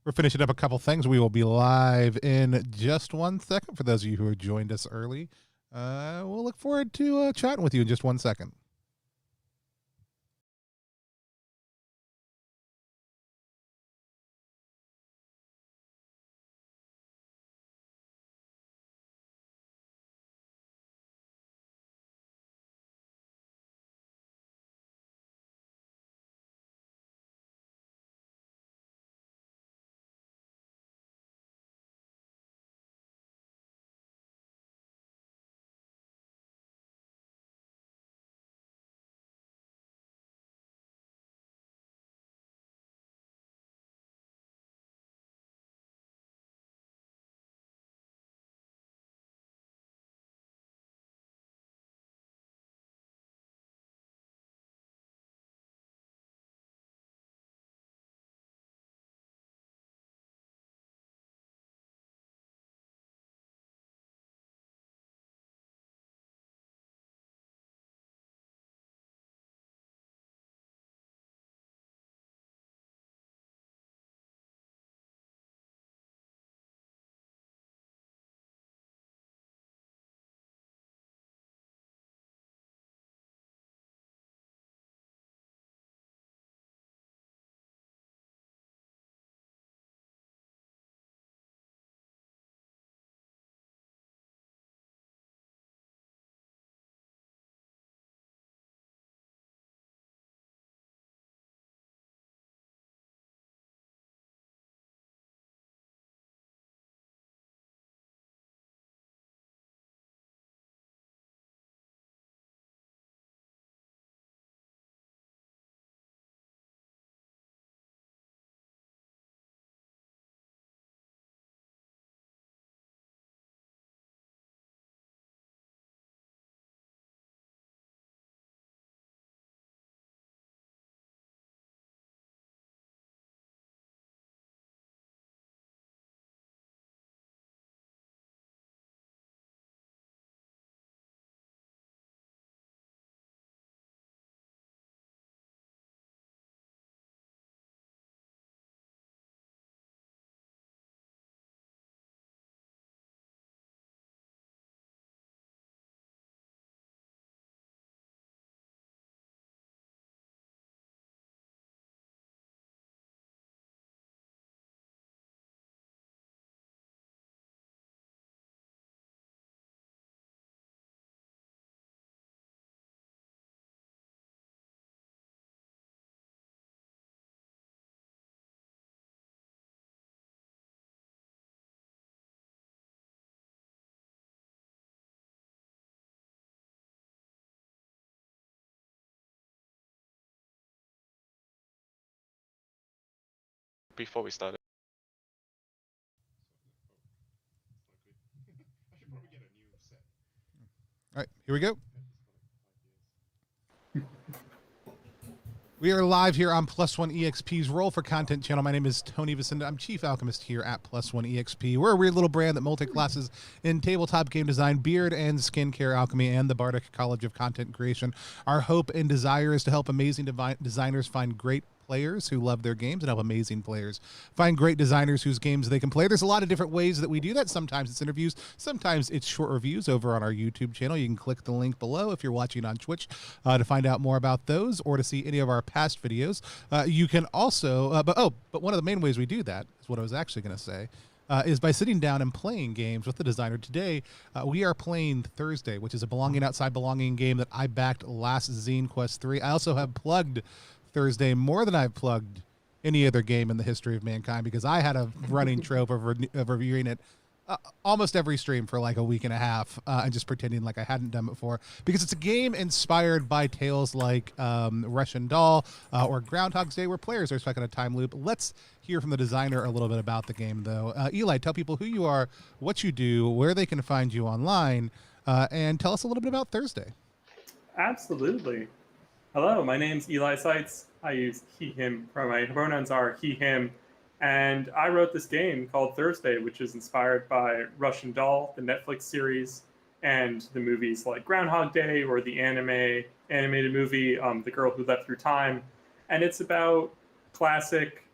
We're finishing up a couple things. We will be live in just 1 second. For those of you who have joined us early, we'll look forward to chatting with you in just 1 second. Before we started. All right, here we go. We are live here on Plus One EXP's Roll for Content channel. My name is Tony Vicinda. I'm Chief Alchemist here at Plus One EXP. We're a weird little brand that multi-classes in tabletop game design, beard and skincare alchemy, and the Bardic College of Content Creation. Our hope and desire is to help amazing designers find great players who love their games and help amazing players find great designers whose games they can play. There's a lot of different ways that we do that. Sometimes it's interviews, sometimes it's short reviews over on our YouTube channel. You can click the link below if you're watching on Twitch to find out more about those or to see any of our past videos. You can also, but one of the main ways we do that is what I was actually going to say. Is by sitting down and playing games with the designer. Today, we are playing Thursday, which is a Belonging Outside Belonging game that I backed last Zine Quest 3. I also have plugged Thursday more than I've plugged any other game in the history of mankind because I had a running trope of reviewing it almost every stream for like a week and a half and just pretending like I hadn't done it before because it's a game inspired by tales like Russian Doll or Groundhog's Day where players are stuck in a time loop. Let's hear from the designer a little bit about the game though. Eli, tell people who you are, what you do, where they can find you online, and tell us a little bit about Thursday. Absolutely. Hello, my name's Eli Seitz. I use he, him. My pronouns are he, him. And I wrote this game called Thursday, which is inspired by Russian Doll, the Netflix series, and the movies like Groundhog Day or the animated movie, The Girl Who Leapt Through Time. And it's about classic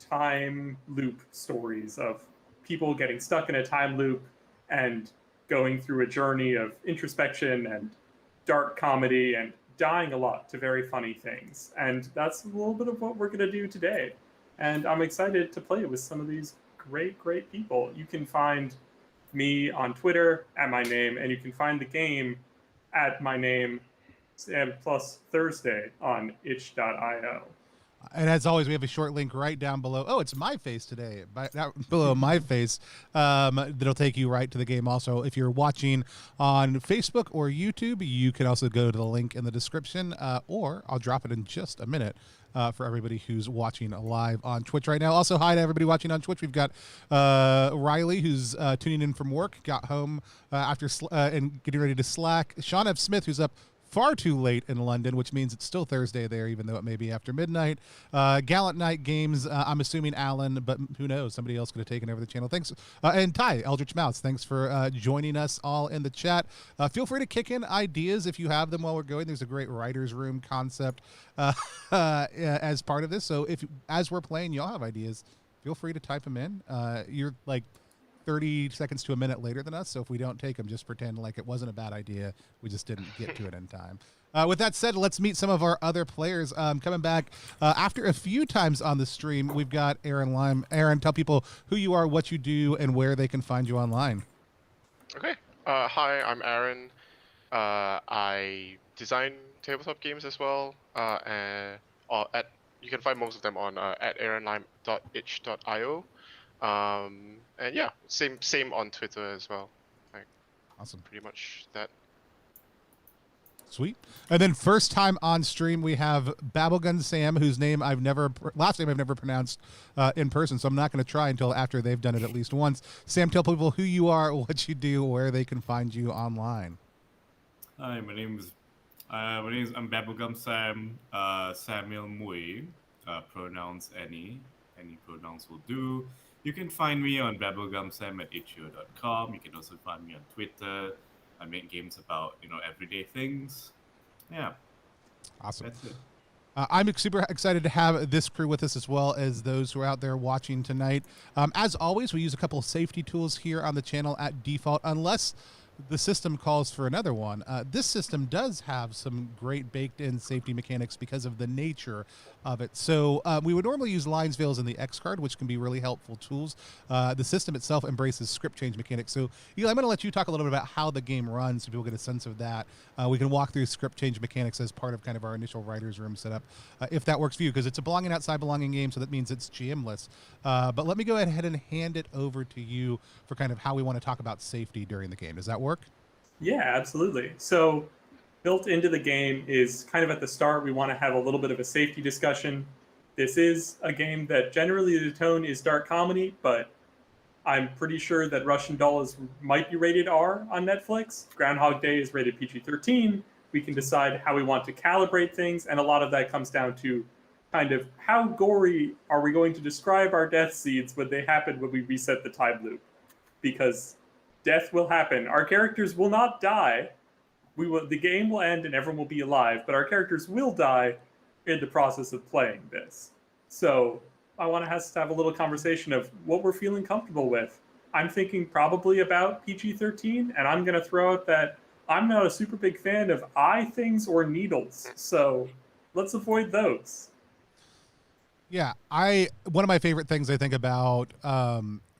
time loop stories of people getting stuck in a time loop and going through a journey of introspection and dark comedy and dying a lot to very funny things. And that's a little bit of what we're going to do today. And I'm excited to play with some of these great people. You can find me on Twitter at my name, and you can find the game at my name, and plus Thursday on itch.io. And as always, we have a short link right down below. Oh, it's my face today. Below my face, that'll take you right to the game. Also, if you're watching on Facebook or YouTube, you can also go to the link in the description, or I'll drop it in just a minute for everybody who's watching live on Twitch right now. Also, hi to everybody watching on Twitch. We've got Riley, who's tuning in from work, got home after and getting ready to slack. Sean F. Smith, who's up far too late in London, which means it's still Thursday there, even though it may be after midnight. Gallant Night Games, I'm assuming Alan, but who knows? Somebody else could have taken over the channel. Thanks. And Ty, Eldritch Mouse, thanks for joining us all in the chat. Feel free to kick in ideas if you have them while we're going. There's a great writer's room concept as part of this. So as we're playing, y'all have ideas, feel free to type them in. You're like 30 seconds to a minute later than us, so if we don't take them, just pretend like it wasn't a bad idea. We just didn't get to it in time. With that said, let's meet some of our other players. Coming back after a few times on the stream, we've got Aaron Lime. Aaron, tell people who you are, what you do, and where they can find you online. Okay. Hi, I'm Aaron. I design tabletop games as well. You can find most of them on at aaronlime.itch.io. And yeah, same on Twitter as well. Like, awesome. Pretty much that. Sweet. And then first time on stream, we have Babblegun Sam, whose last name I've never pronounced in person, so I'm not going to try until after they've done it at least once. Sam, tell people who you are, what you do, where they can find you online. Hi, my name is I'm Babblegum Sam, Samuel Mui, pronouns any pronouns will do. You can find me on babblegumsam at itch.io.com. You can also find me on Twitter. I make games about, everyday things. Yeah. Awesome. That's it. I'm super excited to have this crew with us as well as those who are out there watching tonight. As always, we use a couple of safety tools here on the channel at default, unless the system calls for another one. This system does have some great baked-in safety mechanics because of the nature of it. So we would normally use lines, veils, and the X card, which can be really helpful tools. The system itself embraces script change mechanics. So Eli, I'm going to let you talk a little bit about how the game runs so people get a sense of that. We can walk through script change mechanics as part of kind of our initial writer's room setup, if that works for you, because it's a belonging outside belonging game, so that means it's GM-less. But let me go ahead and hand it over to you for kind of how we want to talk about safety during the game. Does that work? Yeah, absolutely. So built into the game is kind of at the start, we want to have a little bit of a safety discussion. This is a game that generally the tone is dark comedy, but I'm pretty sure that Russian Doll might be rated R on Netflix. Groundhog Day is rated PG-13. We can decide how we want to calibrate things, and a lot of that comes down to kind of how gory are we going to describe our death scenes when they happen when we reset the time loop. Because death will happen. Our characters will not die. The game will end and everyone will be alive, but our characters will die in the process of playing this. So I want us to have a little conversation of what we're feeling comfortable with. I'm thinking probably about PG-13, and I'm going to throw out that I'm not a super big fan of eye things or needles, so let's avoid those. Yeah, one of my favorite things I think about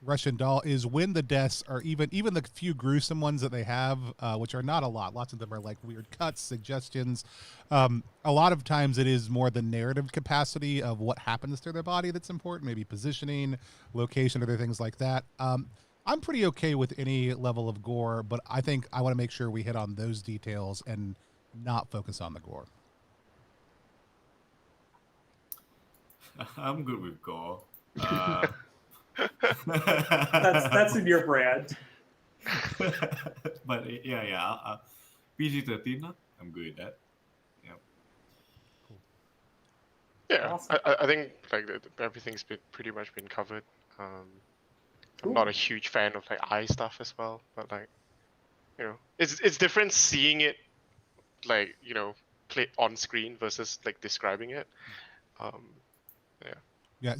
Russian Doll is when the deaths are even the few gruesome ones that they have, which are not a lot. Lots of them are like weird cuts, suggestions. A lot of times it is more the narrative capacity of what happens to their body that's important, maybe positioning, location, other things like that. I'm pretty okay with any level of gore, but I think I want to make sure we hit on those details and not focus on the gore. I'm good with gore. That's in your brand. But yeah. PG-13, I'm good with that. Yeah. Cool. Yeah, Awesome. I think like everything's pretty much been covered. I'm not a huge fan of like eye stuff as well, but like, it's different seeing it like play on screen versus like describing it. Yeah. Yeah,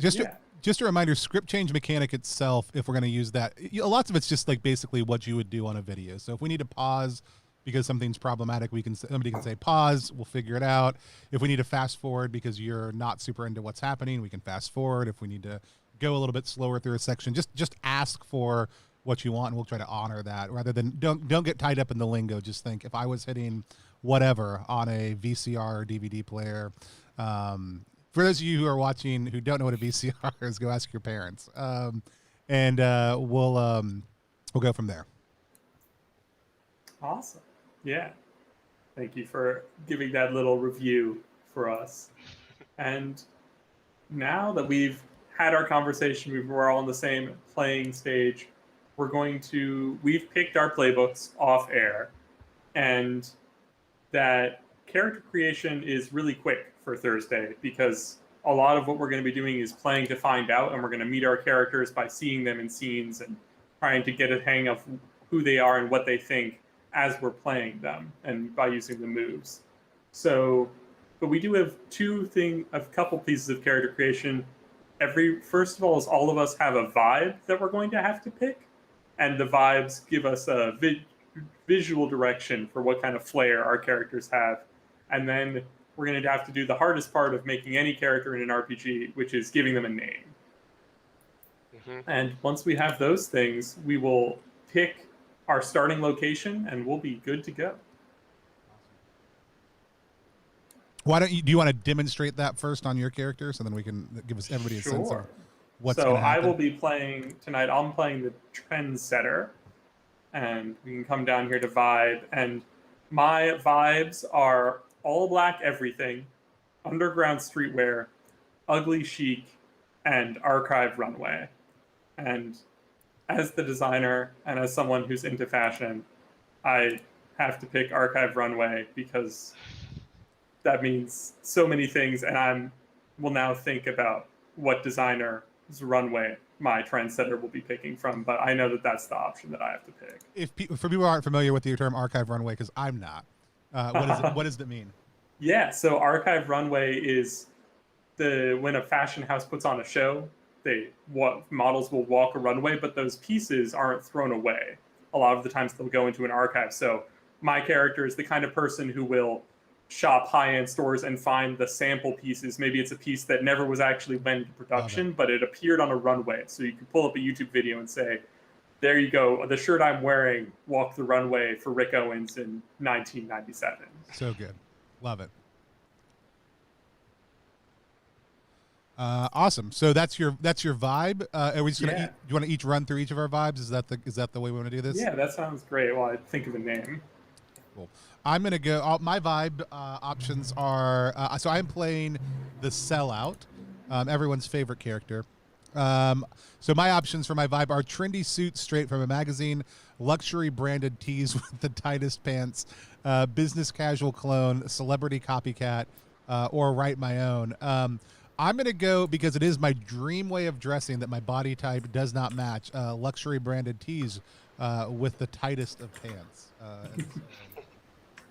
just a reminder, script change mechanic itself, if we're going to use that, lots of it's just like basically what you would do on a video. So if we need to pause because something's problematic, somebody can say pause, we'll figure it out. If we need to fast forward because you're not super into what's happening, we can fast forward. If we need to go a little bit slower through a section, just ask for what you want and we'll try to honor that, rather than don't get tied up in the lingo. Just think, if I was hitting whatever on a VCR or DVD player, for those of you who are watching who don't know what a VCR is, go ask your parents, and we'll go from there. Awesome. Yeah. Thank you for giving that little review for us. And now that we've had our conversation, we're all on the same playing stage, we've picked our playbooks off air, and that character creation is really quick for Thursday, because a lot of what we're going to be doing is playing to find out, and we're going to meet our characters by seeing them in scenes and trying to get a hang of who they are and what they think as we're playing them, and by using the moves. So, but we do have a couple pieces of character creation. First of all, is all of us have a vibe that we're going to have to pick, and the vibes give us a visual direction for what kind of flair our characters have. And then we're going to have to do the hardest part of making any character in an RPG, which is giving them a name. And once we have those things, we will pick our starting location and we'll be good to go. Why don't you? Do you want to demonstrate that first on your character, so then we can give everybody a sense of what's going to happen? I will be playing tonight. I'm playing the trendsetter, and we can come down here to vibe. And my vibes are all black everything, underground streetwear, ugly chic, and archive runway. And as the designer and as someone who's into fashion, I have to pick archive runway because that means so many things, and I will now think about what designer's runway my trendsetter will be picking from, but I know that that's the option that I have to pick. For people who aren't familiar with the term archive runway, because I'm not, what does that mean? Yeah, so archive runway is when a fashion house puts on a show, models will walk a runway, but those pieces aren't thrown away. A lot of the times they'll go into an archive. So my character is the kind of person who will shop high-end stores and find the sample pieces. Maybe it's a piece that never was actually went into production, but it appeared on a runway. So you can pull up a YouTube video and say, there you go, the shirt I'm wearing walked the runway for Rick Owens in 1997. So good. Love it. Awesome. So that's your vibe. Are we just gonna? Do you want to each run through each of our vibes? Is that the way we want to do this? Yeah, that sounds great. Well, I think of a name. Cool. I'm gonna go. My vibe options are. So I'm playing the Sellout, everyone's favorite character. So my options for my vibe are trendy suits straight from a magazine, luxury branded tees with the tightest pants, business casual clone, celebrity copycat, or write my own. I'm going to go, because it is my dream way of dressing that my body type does not match, luxury branded tees with the tightest of pants.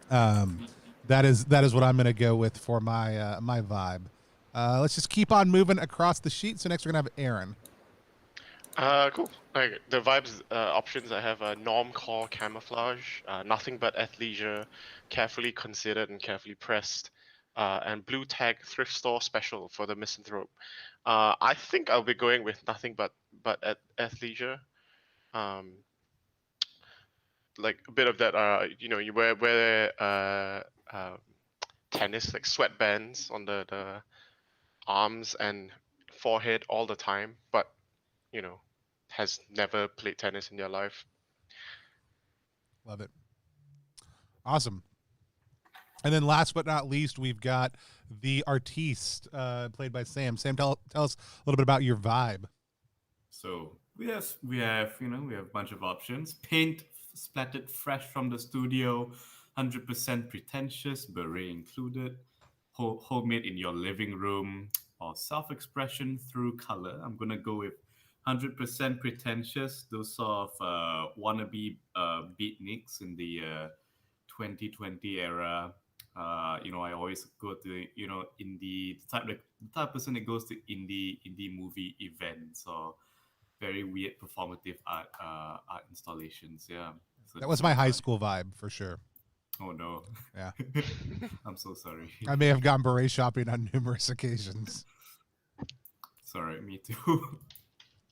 That is what I'm going to go with for my my vibe. Let's just keep on moving across the sheet. So next we're going to have Aaron. Cool. Like the vibes options I have norm core camouflage, nothing but athleisure, carefully considered and carefully pressed, and blue tag thrift store special for the misanthrope. I think I'll be going with nothing but athleisure. Like a bit of that. You wear tennis, like sweatbands on the arms and forehead all the time, but has never played tennis in their life. Love it. Awesome. And then last but not least, we've got the artiste, played by Sam. Sam, tell us a little bit about your vibe. So we have a bunch of options. Paint splattered fresh from the studio, 100% pretentious, beret included, homemade in your living room, or self-expression through color. I'm gonna go with 100% pretentious. Those sort of wannabe beatniks in the 2020 era. I always go to indie the type of person that goes to indie movie events or very weird performative art installations. Yeah, so That it's was my really high fun. school vibe for sure. Oh no. Yeah. I'm so sorry. I may have gone beret shopping on numerous occasions. Sorry, me too.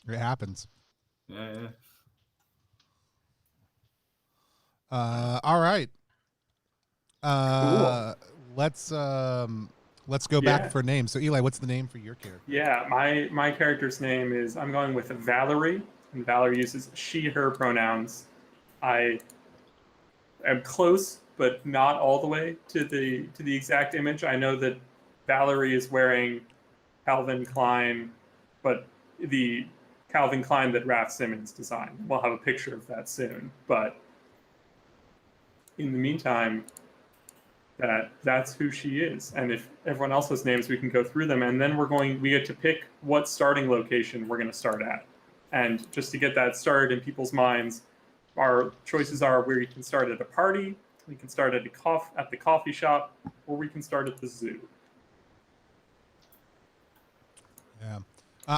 It happens. Yeah. All right. Cool. Let's go back Yeah. for names. So Eli, what's the name for your character? Yeah, my character's name is, I'm going with Valerie, and Valerie uses she/her pronouns. I am close, but not all the way to the exact image. I know that Valerie is wearing Calvin Klein, but the Calvin Klein that Raph Simmons designed. We'll have a picture of that soon. But in the meantime, that's who she is. And if everyone else has names, we can go through them, and then we get to pick what starting location we're going to start at. And just to get that started in people's minds, our choices are where you can start at a party, we can start at the coffee shop, or we can start at the zoo. Yeah.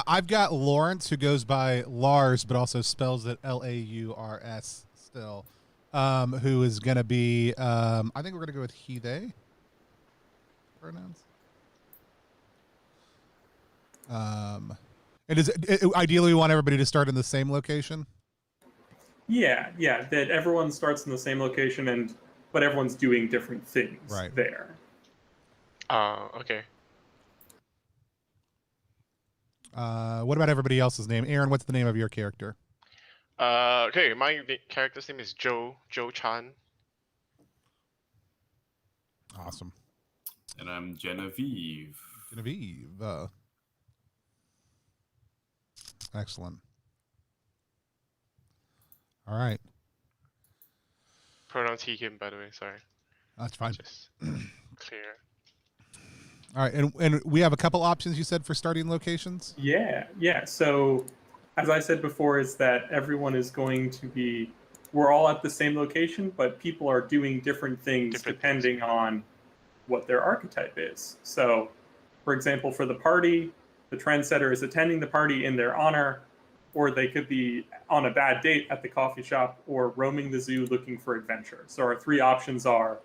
I've got Lawrence, who goes by Lars, but also spells it Laurs still, who is going to be, I think we're going to go with he, they pronouns. And ideally we want everybody to start in the same location? Yeah, that everyone starts in the same location, but everyone's doing different things there. Okay. What about everybody else's name? Aaron, what's the name of your character? Okay, my character's name is Joe Chan. Awesome. And I'm Genevieve. Excellent. All right. Pronouns he, him, by the way, sorry. That's fine. Just clear. All right, and we have a couple options, you said, for starting locations? Yeah. So, as I said before, is that everyone is going to be, we're all at the same location, but people are doing different things depending on what their archetype is. So, for example, for the party, the trendsetter is attending the party in their honor, or they could be on a bad date at the coffee shop or roaming the zoo looking for adventure. So our three options are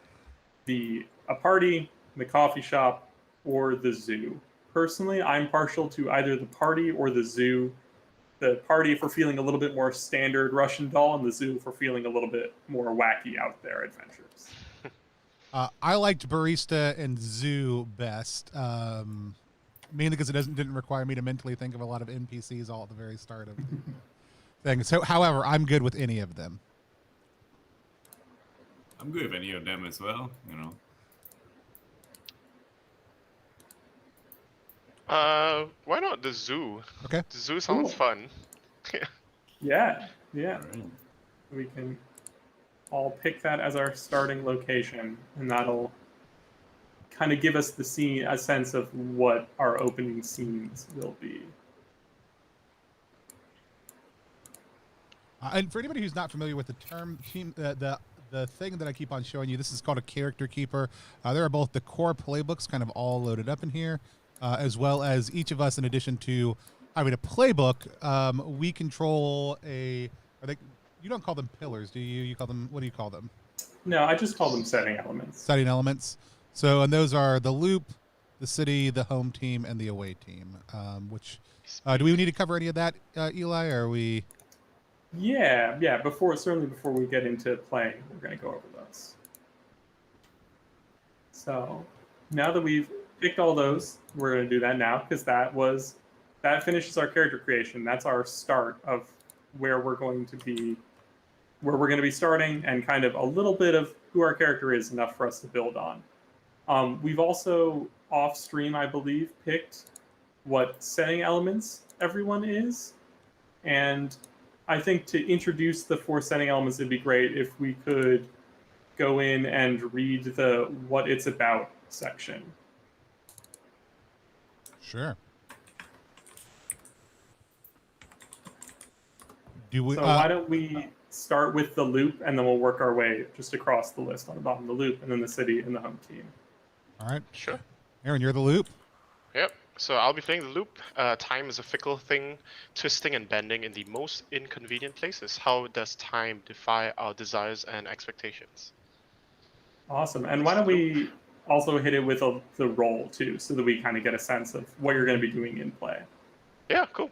a party, the coffee shop, or the zoo. Personally, I'm partial to either the party or the zoo. The party for feeling a little bit more standard Russian doll, and the zoo for feeling a little bit more wacky out there adventures. I liked barista and zoo best, mainly because it didn't require me to mentally think of a lot of NPCs all at the very start of the thing. So, however, I'm good with any of them. I'm good with any of them as well, Why not the zoo? Okay. The zoo sounds fun. Yeah. Right. We can all pick that as our starting location, and that'll kind of give us a sense of what our opening scenes will be. And for anybody who's not familiar with the term team, the thing that I keep on showing you, this is called a character keeper. There are both the core playbooks kind of all loaded up in here, as well as each of us, in addition to having a playbook, we control you don't call them pillars, do you? You call them, what do you call them? No, I just call them setting elements. Setting elements. So, and those are the loop, the city, the home team, and the away team. Do we need to cover any of that, Eli? Or are we? Yeah. Before we get into playing, we're going to go over those. So now that we've picked all those, we're going to do that now, because that finishes our character creation. That's our start of where we're going to be starting, and kind of a little bit of who our character is, enough for us to build on. We've also off stream, I believe, picked what setting elements everyone is, and I think to introduce the 4 setting elements, it'd be great if we could go in and read the what it's about section. Sure. Why don't we start with the loop, and then we'll work our way just across the list on the bottom of the loop, and then the city and the home team. All right. Sure. Aaron, you're the loop. Yep. So I'll be playing the loop. Time is a fickle thing, twisting and bending in the most inconvenient places. How does time defy our desires and expectations? Awesome. And why don't we also hit it with the role too, so that we kind of get a sense of what you're going to be doing in play. Yeah, cool.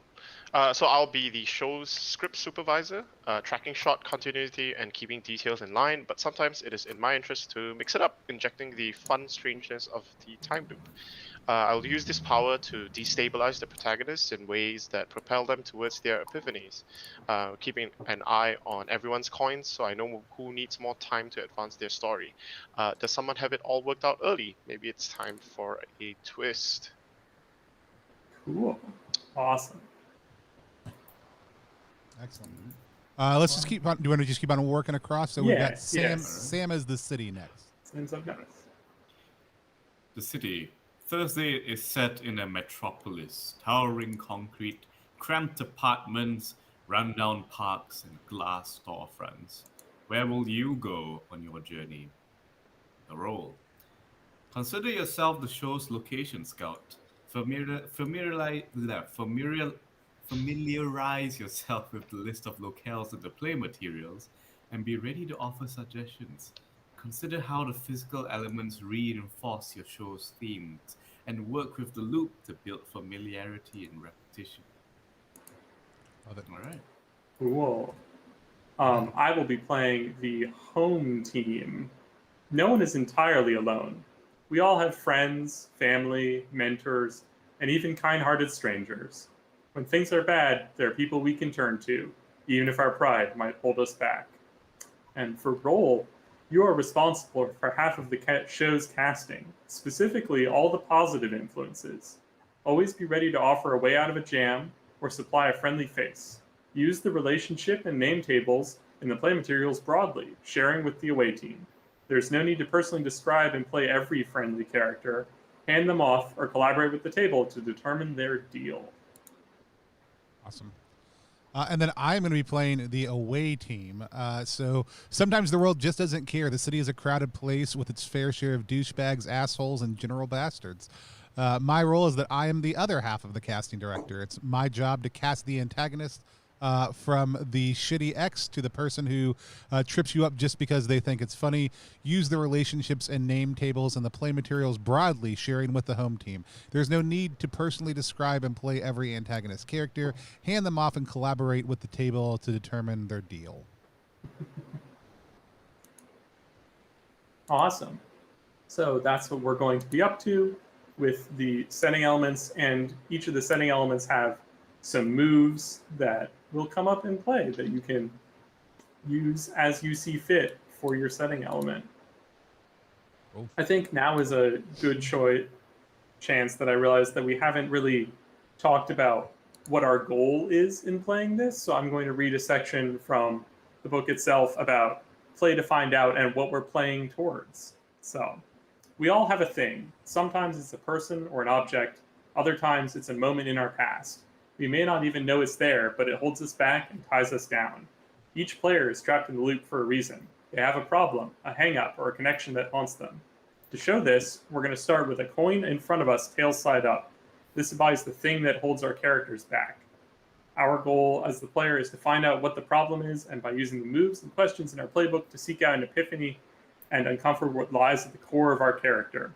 So I'll be the show's script supervisor, tracking shot continuity and keeping details in line, but sometimes it is in my interest to mix it up, injecting the fun strangeness of the time loop. I'll use this power to destabilize the protagonists in ways that propel them towards their epiphanies, keeping an eye on everyone's coins so I know who needs more time to advance their story. Does someone have it all worked out early? Maybe it's time for a twist. Cool. Awesome. Excellent. Let's just keep on. Do you want to just keep on working across? So we've Yeah, got Sam. yes. Sam as the city next. Seems like nice. The city. Thursday is set in a metropolis, towering concrete, cramped apartments, rundown parks, and glass storefronts. Where will you go on your journey? The role. Consider yourself the show's location scout. Familiarize yourself with the list of locales and the play materials, and be ready to offer suggestions. Consider how the physical elements reinforce your show's themes, and work with the loop to build familiarity and repetition. Love it. All right. Cool. I will be playing the home team. No one is entirely alone. We all have friends, family, mentors, and even kind-hearted strangers. When things are bad, there are people we can turn to, even if our pride might hold us back. And for role, you are responsible for half of the show's casting, specifically all the positive influences. Always be ready to offer a way out of a jam or supply a friendly face. Use the relationship and name tables in the play materials broadly, sharing with the away team. There's no need to personally describe and play every friendly character. Hand them off or collaborate with the table to determine their deal. Awesome. And then I'm going to be playing the away team. So sometimes the world just doesn't care. The city is a crowded place with its fair share of douchebags, assholes, and general bastards. My role is that I am the other half of the casting director. It's my job to cast the antagonist from the shitty ex to the person who trips you up just because they think it's funny. Use the relationships and name tables and the play materials broadly, sharing with the home team. There's no need to personally describe and play every antagonist character. Hand them off and collaborate with the table to determine their deal. Awesome. So that's what we're going to be up to with the setting elements, and each of the setting elements have some moves that will come up in play that you can use as you see fit for your setting element. Cool. I think now is a good chance that I realized that we haven't really talked about what our goal is in playing this, so I'm going to read a section from the book itself about play to find out and what we're playing towards. So, we all have a thing. Sometimes it's a person or an object, other times it's a moment in our past. We may not even know it's there, but it holds us back and ties us down. Each player is trapped in the loop for a reason. They have a problem, a hang-up, or a connection that haunts them. To show this, we're going to start with a coin in front of us, tails side up. This embodies the thing that holds our characters back. Our goal as the player is to find out what the problem is, and by using the moves and questions in our playbook to seek out an epiphany and uncover what lies at the core of our character.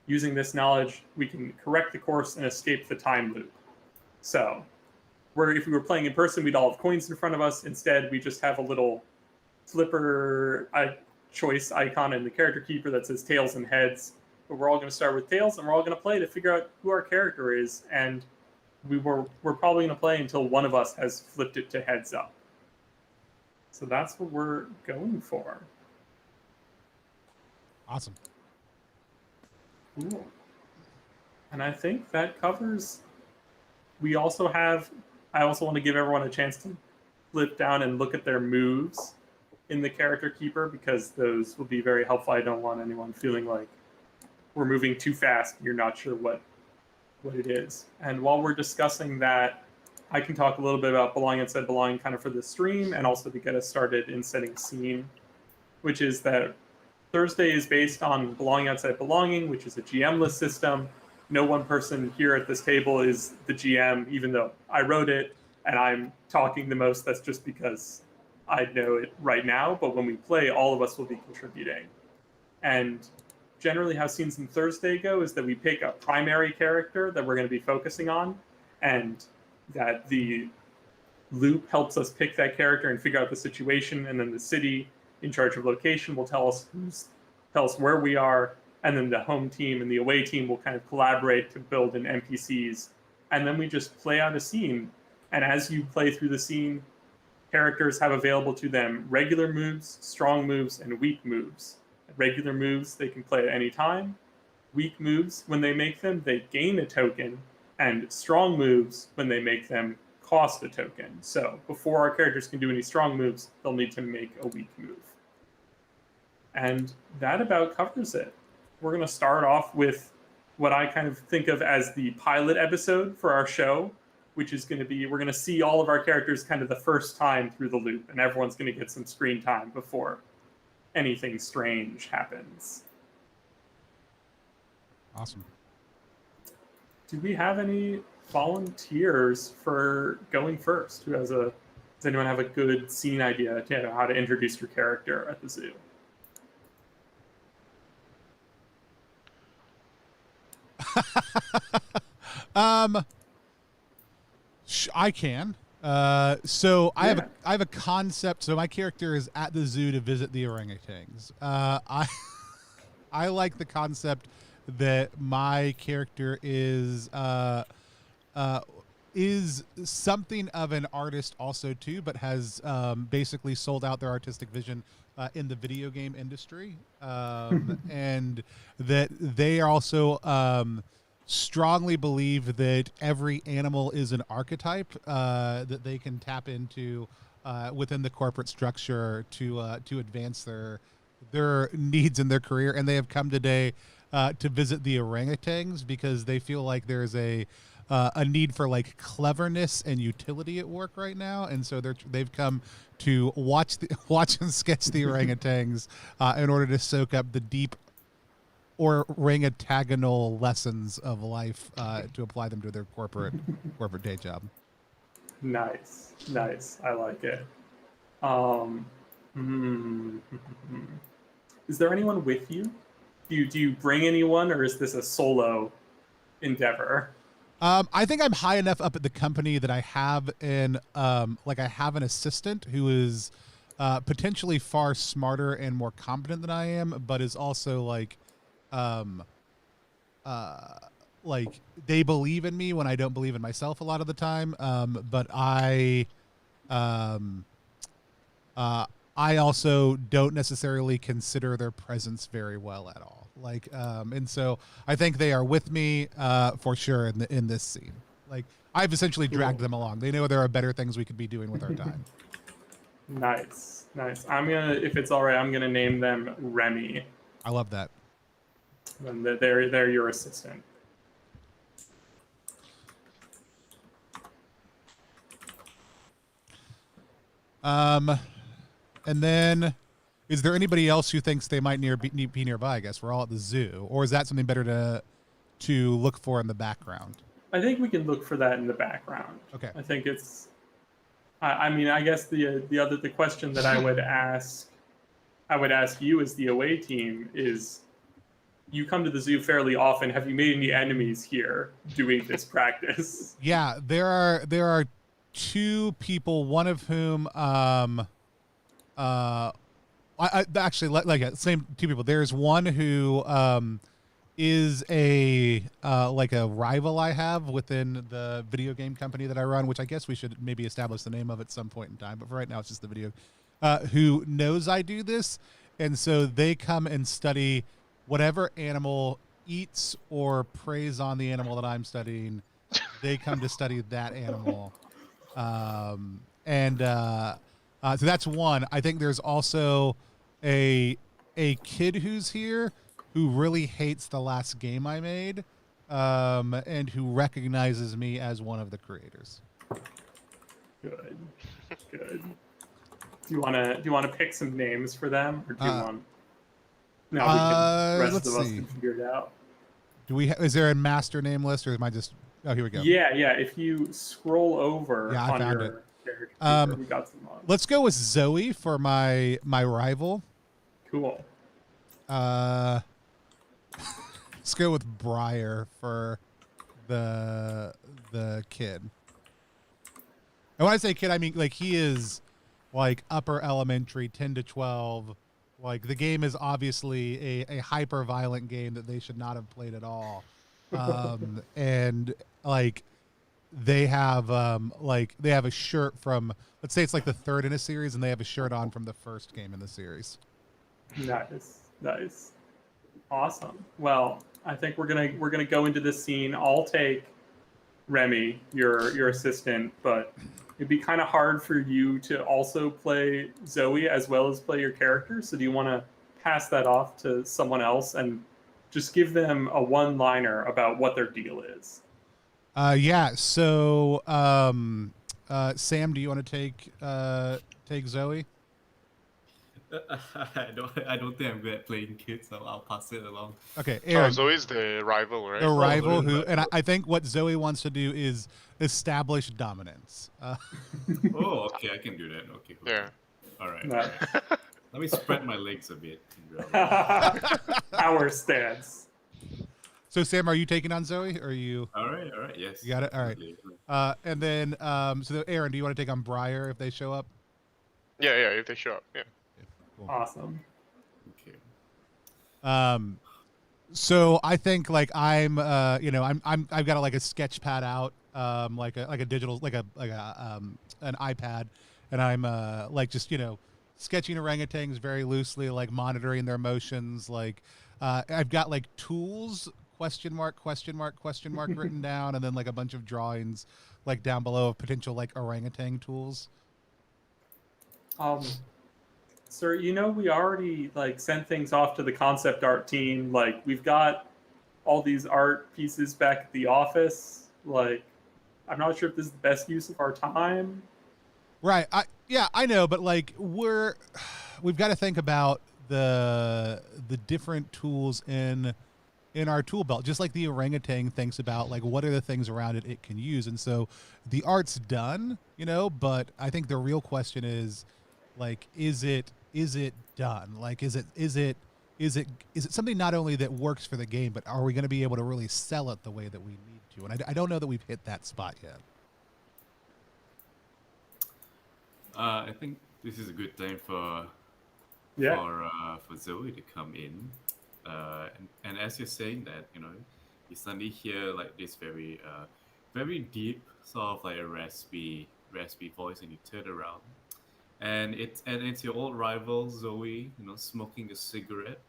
Using this knowledge, we can correct the course and escape the time loop. So, if we were playing in person, we'd all have coins in front of us. Instead, we just have a little flipper choice icon in the character keeper that says tails and heads. But we're all going to start with tails, and we're all going to play to figure out who our character is. And we're probably going to play until one of us has flipped it to heads up. So that's what we're going for. Awesome. Cool. And I think that covers. I also want to give everyone a chance to flip down and look at their moves in the character keeper, because those will be very helpful. I don't want anyone feeling like we're moving too fast and you're not sure what it is. And while we're discussing that, I can talk a little bit about belonging outside belonging kind of for the stream and also to get us started in setting scene, which is that Thursday is based on belonging outside belonging, which is a GM-less system. No one person here at this table is the GM, even though I wrote it and I'm talking the most. That's just because I know it right now. But when we play, all of us will be contributing. And generally how Scenes in Thursday go is that we pick a primary character that we're going to be focusing on, and that the loop helps us pick that character and figure out the situation, and then the city in charge of location will tell us where we are, and then the home team and the away team will kind of collaborate to build in NPCs, and then we just play out a scene. And as you play through the scene, characters have available to them regular moves, strong moves, and weak moves. Regular moves they can play at any time. Weak moves, when they make them, they gain a token, and strong moves, when they make them, cost a token. So before our characters can do any strong moves, they'll need to make a weak move. And that about covers it. We're going to start off with what I kind of think of as the pilot episode for our show, which is going to be, we're going to see all of our characters kind of the first time through the loop, and everyone's going to get some screen time before anything strange happens. Awesome. Do we have any volunteers for going first? Does anyone have a good scene idea to how to introduce your character at the zoo? I can. So I have a concept. So my character is at the zoo to visit the orangutans. I like the concept that my character is something of an artist also too, but has basically sold out their artistic vision in the video game industry, and that they also strongly believe that every animal is an archetype that they can tap into within the corporate structure to advance their needs in their career. And they have come today to visit the orangutans because they feel like there's a need for like cleverness and utility at work right now, and so they've come to watch and sketch the orangutans in order to soak up the deep orangutagonal lessons of life to apply them to their corporate day job. Nice. I like it. Is there anyone with you? Do you bring anyone, or is this a solo endeavor? I think I'm high enough up at the company that I have an assistant who is potentially far smarter and more competent than I am, but is also like they believe in me when I don't believe in myself a lot of the time. But I also don't necessarily consider their presence very well at all. And so I think they are with me for sure in this scene. Like, I've essentially dragged them along. They know there are better things we could be doing with our time. Nice. I'm gonna, if it's all right, I'm gonna name them Remy. I love that. And they're your assistant. And then, is there anybody else who thinks they might be nearby? I guess we're all at the zoo, or is that something better to look for in the background? I think we can look for that in the background. Okay. I think it's. I mean, I guess the question that I would ask you as the away team is, you come to the zoo fairly often. Have you made any enemies here doing this practice? Yeah, there are two people, one of whom same two people. There's one who is a rival I have within the video game company that I run, which I guess we should maybe establish the name of at some point in time, but for right now it's just the video, who knows I do this, and so they come and study whatever animal eats or preys on the animal that I'm studying. They come to study that animal. So that's one. I think there's also a kid who's here who really hates the last game I made, and who recognizes me as one of the creators. Good. Good. Do you wanna pick some names for them, or do you want? No, we can. The rest let's of us see. can figure it out. Do we? Is there a master name list, or am I just? Oh, here we go. Yeah. If you scroll over Yeah, I on found your character, we got some on. Let's go with Zoe for my rival. Cool. Let's go with Briar for the kid. And when I say kid, I mean like he is like upper elementary, 10 to 12. Like the game is obviously a hyper violent game that they should not have played at all. And like they have a shirt from, let's say it's like the third in a series, and they have a shirt on from the first game in the series. Nice. Awesome. Well, I think we're gonna go into this scene. I'll take Remy, your assistant, but it'd be kind of hard for you to also play Zoe as well as play your character. So do you want to pass that off to someone else and just give them a one-liner about what their deal is? Yeah. So, Sam, do you want to take Zoe? I don't think I'm good at playing kids, so I'll pass it along. Okay, Oh, Aaron. Zoe's the rival, right? The rival Zoe's who, and I think what Zoe wants to do is establish dominance. Oh, okay, I can do that. Okay. Cool. Yeah. All right. Nice. Let me spread my legs a bit. Our stance. So, Sam, are you taking on Zoe? Or are you? All right. Yes. You got it. All right. And then, so Aaron, do you want to take on Briar if they show up? Yeah, if they show up, yeah. Cool. Awesome. Okay. So I think like I've got like a sketch pad out, like a digital, like an iPad, and I'm like just sketching orangutans very loosely, like monitoring their motions. Like I've got like tools question mark written down, and then like a bunch of drawings like down below of potential like orangutan tools. Sir, we already like sent things off to the concept art team. Like we've got all these art pieces back at the office. Like I'm not sure if this is the best use of our time. Right. I know, but like we've got to think about the different tools in our tool belt, just like the orangutan thinks about like what are the things around it can use. And so the art's done, but I think the real question is like is it done? Like is it something not only that works for the game, but are we going to be able to really sell it the way that we need to? And I don't know that we've hit that spot yet. I think this is a good time for Zoe to come in, and as you're saying that, you suddenly hear like this very deep sort of like a raspy voice, and you turn around, and it's your old rival Zoe, smoking a cigarette,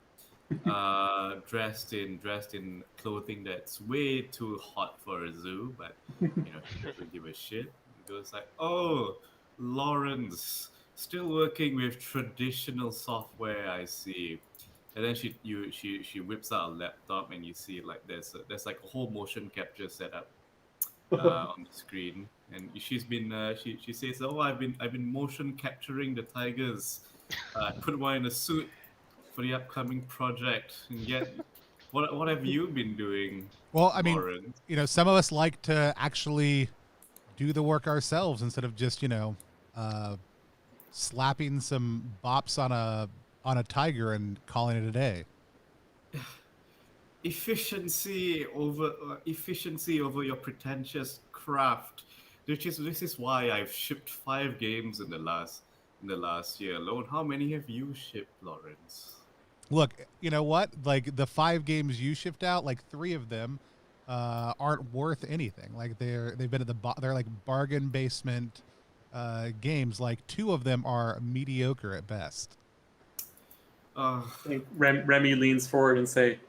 dressed in clothing that's way too hot for a zoo, but she doesn't give a shit. It goes like, "Oh, Lawrence, still working with traditional software, I see." And then she whips out a laptop, and you see like there's like a whole motion capture setup on the screen, and she's been she says, "Oh, I've been motion capturing the tigers. Put one in a suit for the upcoming project." And yet, what have you been doing? Well, I mean, Lawrence? some of us like to actually do the work ourselves instead of just slapping some bops on a tiger and calling it a day. Efficiency over your pretentious craft. This is why I've shipped 5 games in the last year alone. How many have you shipped, Lawrence? Look, you know what? Like the 5 games you shipped out, like 3 of them aren't worth anything. Like they've been at they're like bargain basement games. Like 2 of them are mediocre at best. I think Remy leans forward and say,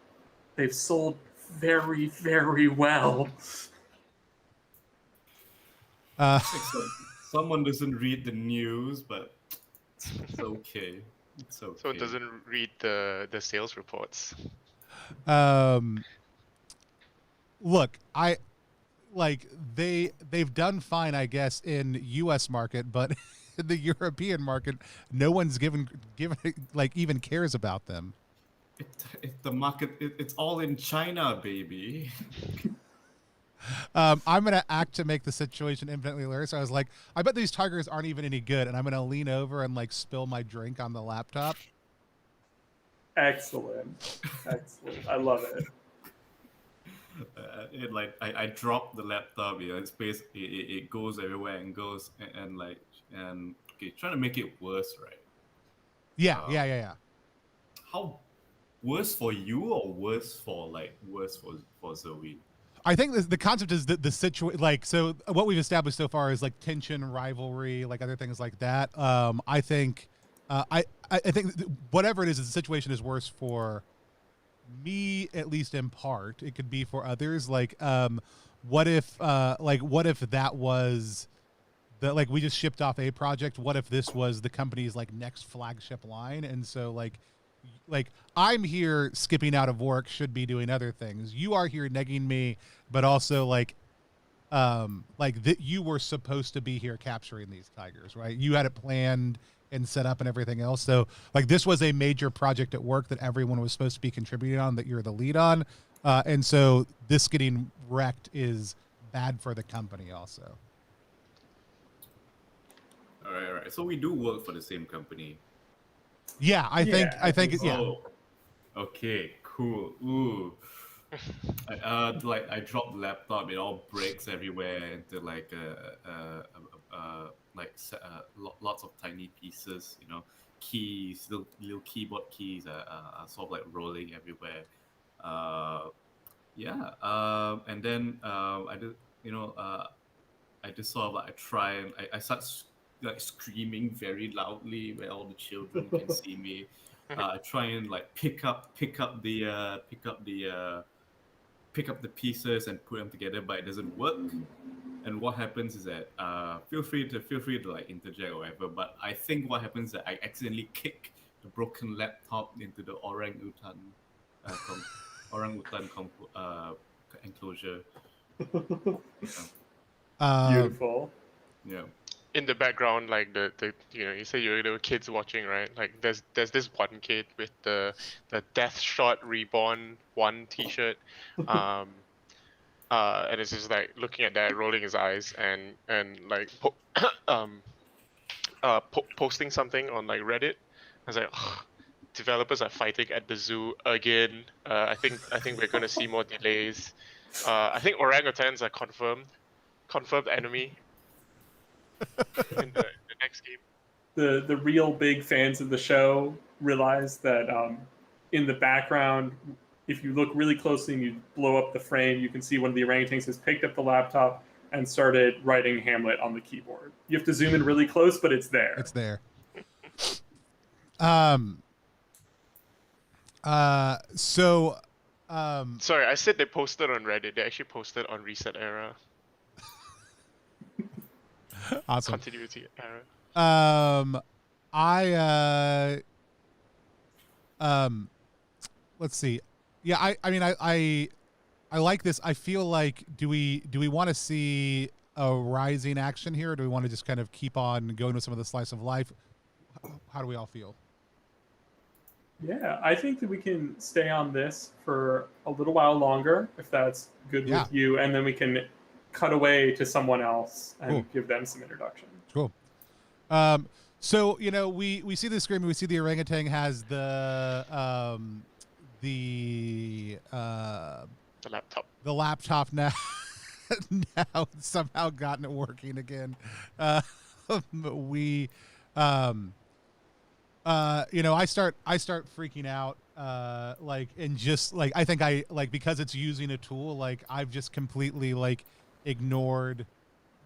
"They've sold very, very well." Someone doesn't read the news, but it's okay. It's okay. So it doesn't read the sales reports. Look, like they've done fine, I guess, in U.S. market, but in the European market, no one's given like even cares about them. The market, it's all in China, baby. I'm gonna act to make the situation infinitely worse. So I was like, I bet these tigers aren't even any good, and I'm gonna lean over and like spill my drink on the laptop. Excellent. Excellent. I love it. I dropped the laptop. It's basically it goes everywhere and goes and okay, trying to make it worse, right? Yeah. How worse for you or worse for Zoe? I think the concept is the situation. Like, so what we've established so far is like tension, rivalry, like other things like that. I think, I think whatever it is, the situation is worse for me, at least in part. It could be for others. Like, what if that was like we just shipped off a project? What if this was the company's like next flagship line? And so like I'm here skipping out of work, should be doing other things. You are here negging me, but also like that you were supposed to be here capturing these tigers, right? You had it planned and set up and everything else. So like this was a major project at work that everyone was supposed to be contributing on, that you're the lead on. And so this getting wrecked is bad for the company also. All right. So we do work for the same company. Yeah, I think yeah. Oh, okay, cool. Ooh. I dropped the laptop. It all breaks everywhere into lots of tiny pieces. Keys, little keyboard keys are sort of like rolling everywhere. And then I did. I just sort of like I try and I start like screaming very loudly where all the children can see me. I try and like pick up the pieces and put them together, but it doesn't work. And what happens is that feel free to like interject or whatever. But I think what happens is that I accidentally kick the broken laptop into the orangutan enclosure. Beautiful. Yeah. In the background, like the you say there were kids watching, right? Like there's this one kid with the Death Shot Reborn 1 T-shirt, and it's just like looking at that, rolling his eyes, and like posting something on like Reddit. I was like, developers are fighting at the zoo again. I think we're gonna see more delays. I think orangutans are confirmed enemy. In the next game. The real big fans of the show realize that in the background, if you look really closely and you blow up the frame, you can see one of the orangutans has picked up the laptop and started writing Hamlet on the keyboard. You have to zoom in really close, but it's there. It's there. Sorry, I said they posted on Reddit. They actually posted on Reset Era. Awesome. Continuity Era. Let's see. Yeah, I mean I like this. I feel like do we want to see a rising action here, or do we want to just kind of keep on going with some of the slice of life? How do we all feel? Yeah, I think that we can stay on this for a little while longer, if that's good with you, and then we can cut away to someone else and give them some introduction. Cool. So we see the screen, we see the orangutan has the laptop now. Now it's somehow gotten it working again. I start freaking out, and just like I think I like, because it's using a tool, like I've just completely like ignored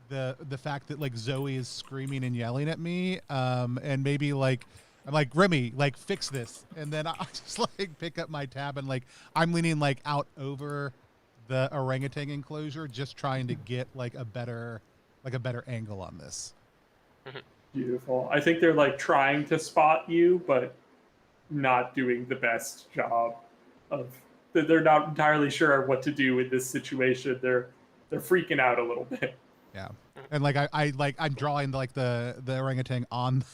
the fact that like Zoe is screaming and yelling at me, and maybe like I'm like, Remy, like fix this, and then I just like pick up my tab and like I'm leaning like out over the orangutan enclosure, just trying to get like a better angle on this. Beautiful. I think they're like trying to spot you, but not doing the best job of. They're not entirely sure what to do with this situation. They're they're freaking out a little bit. Yeah, and like I'm drawing like the orangutan on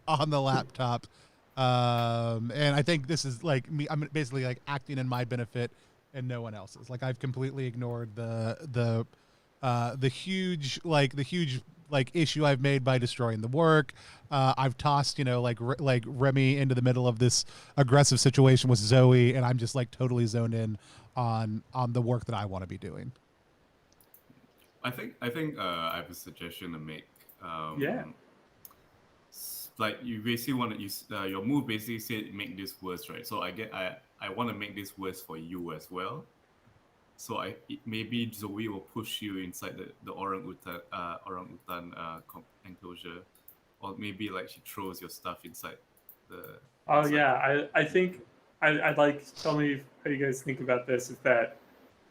on the laptop, and I think this is like me. I'm basically like acting in my benefit and no one else's. Like I've completely ignored the huge issue I've made by destroying the work. I've tossed like Remy into the middle of this aggressive situation with Zoe, and I'm just like totally zoned in on the work that I want to be doing. I think I have a suggestion to make. Yeah. Like you basically want to use your move basically said make this worse, right? So I want to make this worse for you as well. So maybe Zoe will push you inside the orangutan enclosure, or maybe like she throws your stuff inside the. Oh inside. yeah, I think I'd like, tell me how you guys think about this. Is that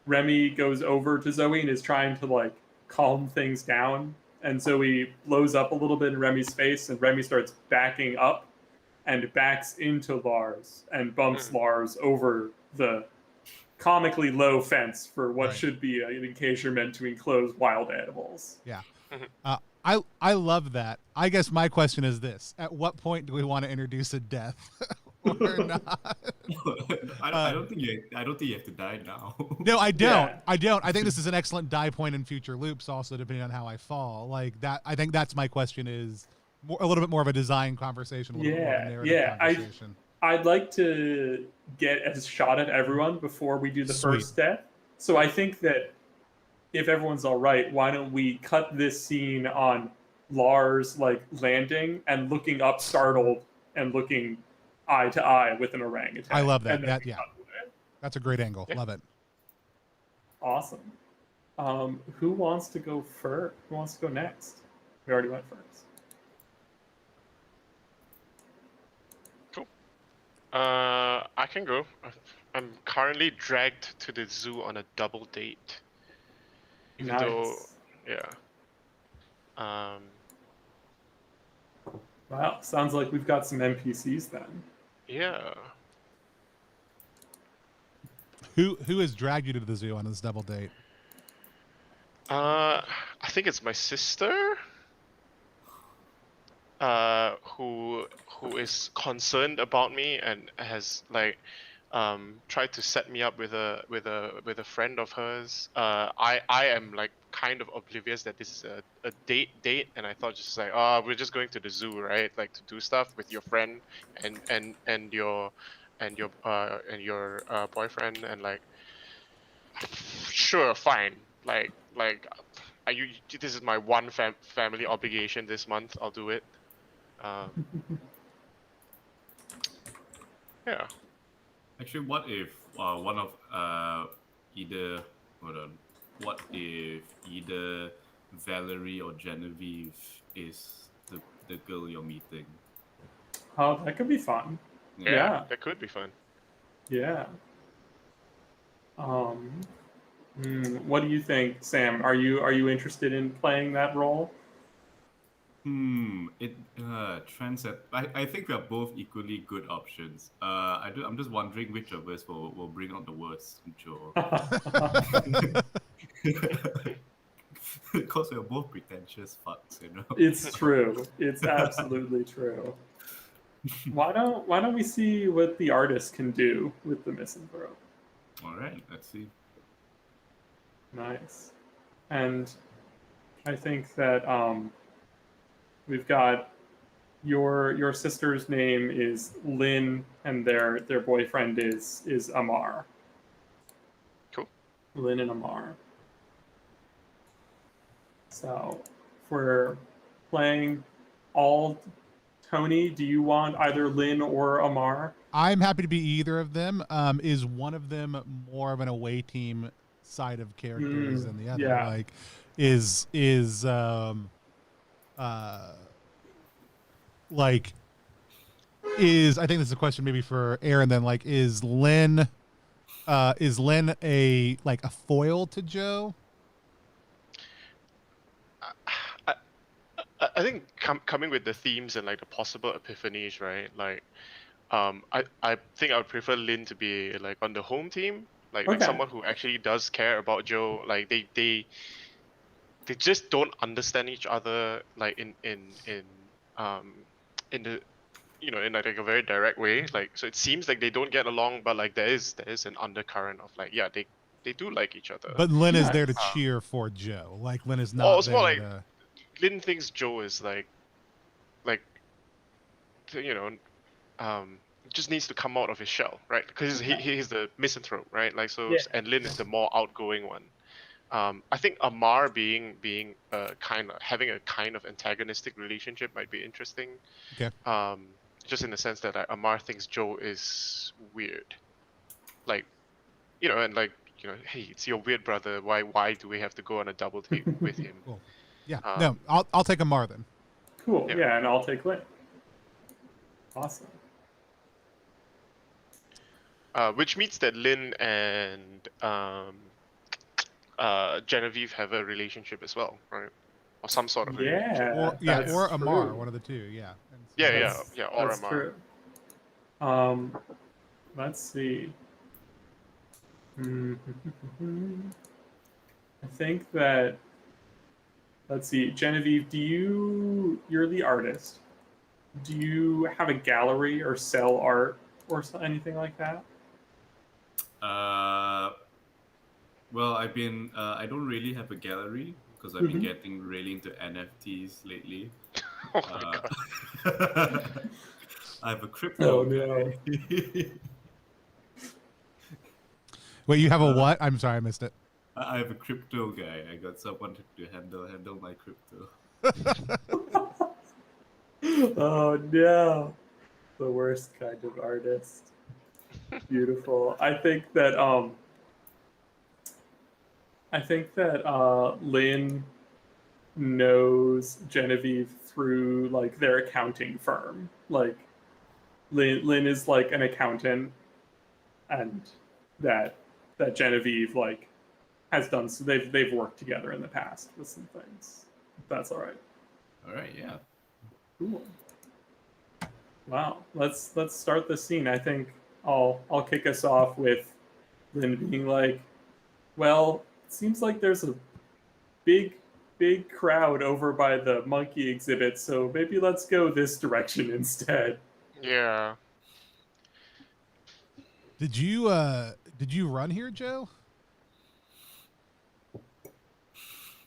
Remy goes over to Zoe and is trying to like calm things down, and Zoe blows up a little bit in Remy's face, and Remy starts backing up and backs into Lars and bumps Lars over the comically low fence for what should be an encasement to enclose wild animals. Yeah. I love that. I guess my question is this: at what point do we want to introduce a death, or not? I don't think you have to die now. No, I don't. Yeah. I don't. I think this is an excellent die point in future loops, also depending on how I fall. Like that. I think that's my question is a little bit more of a design conversation. A little bit more of a narrative conversation. I'd like to get a shot at everyone before we do the Sweet. first death. So I think that if everyone's all right, why don't we cut this scene on Lars like landing and looking up startled and looking eye to eye with an orangutan. I love that. And then That we yeah, cut away. that's a great angle. Yeah. Love it. Awesome. Who wants to go first? Who wants to go next? We already went first. Cool. I can go. I'm currently dragged to the zoo on a double date. Even though, yeah. Wow, sounds like we've got some NPCs then. Yeah. Who has dragged you to the zoo on this double date? I think it's my sister. Who is concerned about me and has like tried to set me up with a friend of hers. I am like kind of oblivious that this is a date, and I thought just like, we're just going to the zoo, right? Like to do stuff with your friend and your boyfriend, and like, sure, fine. Like this is my one family obligation this month. I'll do it. Yeah. Actually, what if one of either hold on? What if either Valerie or Genevieve is the girl you're meeting? Oh, that could be fun. Yeah. That could be fun. Yeah. What do you think, Sam? Are you interested in playing that role? I think we are both equally good options. I'm just wondering which of us will bring out the worst Joe. Because we're both pretentious fucks, you know. It's true. It's absolutely true. Why don't we see what the artist can do with the misanthrope? All right, let's see. Nice. And I think that we've got your sister's name is Lynn, and their boyfriend is Amar. Cool. Lynn and Amar. So if we're playing all Tony, do you want either Lynn or Amar? I'm happy to be either of them. Is one of them more of an away team side of characters than the other? Yeah. Like, I think this is a question maybe for Aaron then, like, is Lynn a foil to Joe? I think coming with the themes and like the possible epiphanies, right? Like, I think I would prefer Lynn to be like on the home team, like Okay. someone who actually does care about Joe. Like they just don't understand each other, like in the in like a very direct way. Like, so it seems like they don't get along, but like there is an undercurrent of like, yeah, they do like each other. But Lynn is there to Nice. cheer for Joe. Like Lynn is Well, not it's more there like to. Lin thinks Joe is like you know um just needs to come out of his shell, right? Because he's the misanthrope, right? Like, so, Yeah. and Lin is the more outgoing one. I think Amar being having a kind of antagonistic relationship might be interesting. Okay. Just in the sense that Amar thinks Joe is weird, like, and like, hey, it's your weird brother. Why do we have to go on a double date with him? Cool. Yeah. Um, No, I'll take Amar then. Cool. Yeah. Yeah, and I'll take Lynn. Awesome. Which means that Lin and Genevieve have a relationship as well, right? Or some sort of relationship. Yeah. Or that's Amar, true. one of the two. Yeah. Yeah. Or That's Amar. true. Let's see. I think that. Let's see, Genevieve. You're the artist. Do you have a gallery or sell art or anything like that? Well, I don't really have a gallery because I've been getting really into NFTs lately. Oh my god. I have a crypto. Oh, no. guy. Wait, you have a what? I'm sorry, I missed it. I have a crypto guy. I got someone to handle my crypto. Oh no, the worst kind of artist. Beautiful. I think that Lynn knows Genevieve through like their accounting firm. Like Lynn is like an accountant, and that Genevieve like has done, so they've worked together in the past with some things. If that's all right. All right, yeah. Cool. Wow. Let's start the scene. I think I'll kick us off with Lynn being like, "Well, it seems like there's a big crowd over by the monkey exhibit, so maybe let's go this direction instead." Yeah. Did you run here, Joe?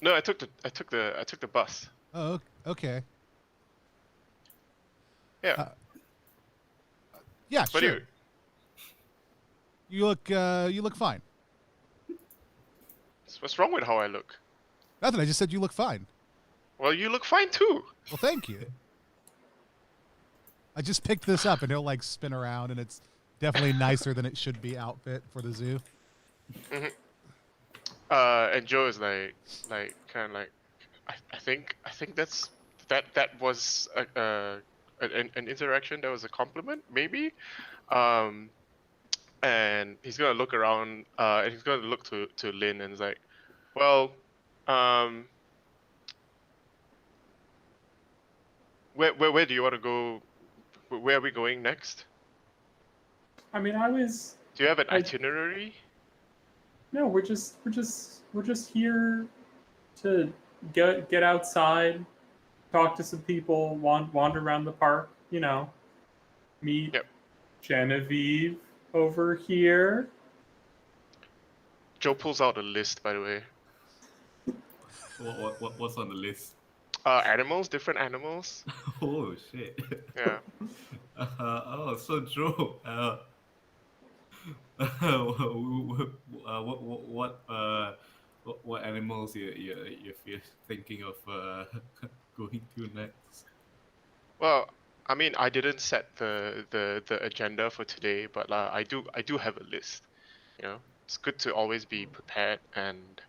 No, I took the bus. Oh, okay. Yeah. Yeah, But sure. anyway, You look fine. what's wrong with how I look? Nothing. I just said you look fine. Well, you look fine too. Well, thank you. I just picked this up and it'll like spin around, and it's definitely nicer than it should be outfit for the zoo. And Joe is like kind of like, I think that was an interaction, that was a compliment, maybe. And he's gonna look around, and he's gonna look to Lynn, and is like, well, where do you want to go? Where are we going next? I mean, Do you have an itinerary? No, we're just here to get outside, talk to some people, wander around the park, meet Yep. Genevieve over here. Joe pulls out a list, by the way. What's on the list? Animals, different animals. Oh shit. Yeah. So Joe, what animals you're thinking of going to next? Well, I mean, I didn't set the agenda for today, but I do have a list. It's good to always be prepared and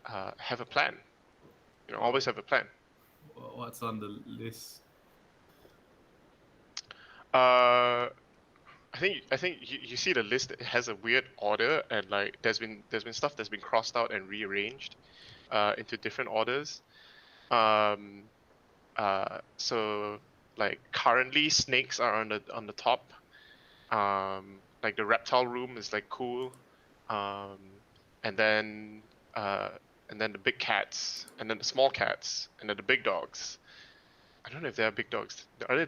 have a plan. Always have a plan. What's on the list? I think you see the list. It has a weird order, and like there's been stuff that's been crossed out and rearranged into different orders. So like currently snakes are on the top. like the reptile room is like cool, and then the big cats, and then the small cats, and then the big dogs. I don't know if they are big dogs. Are they?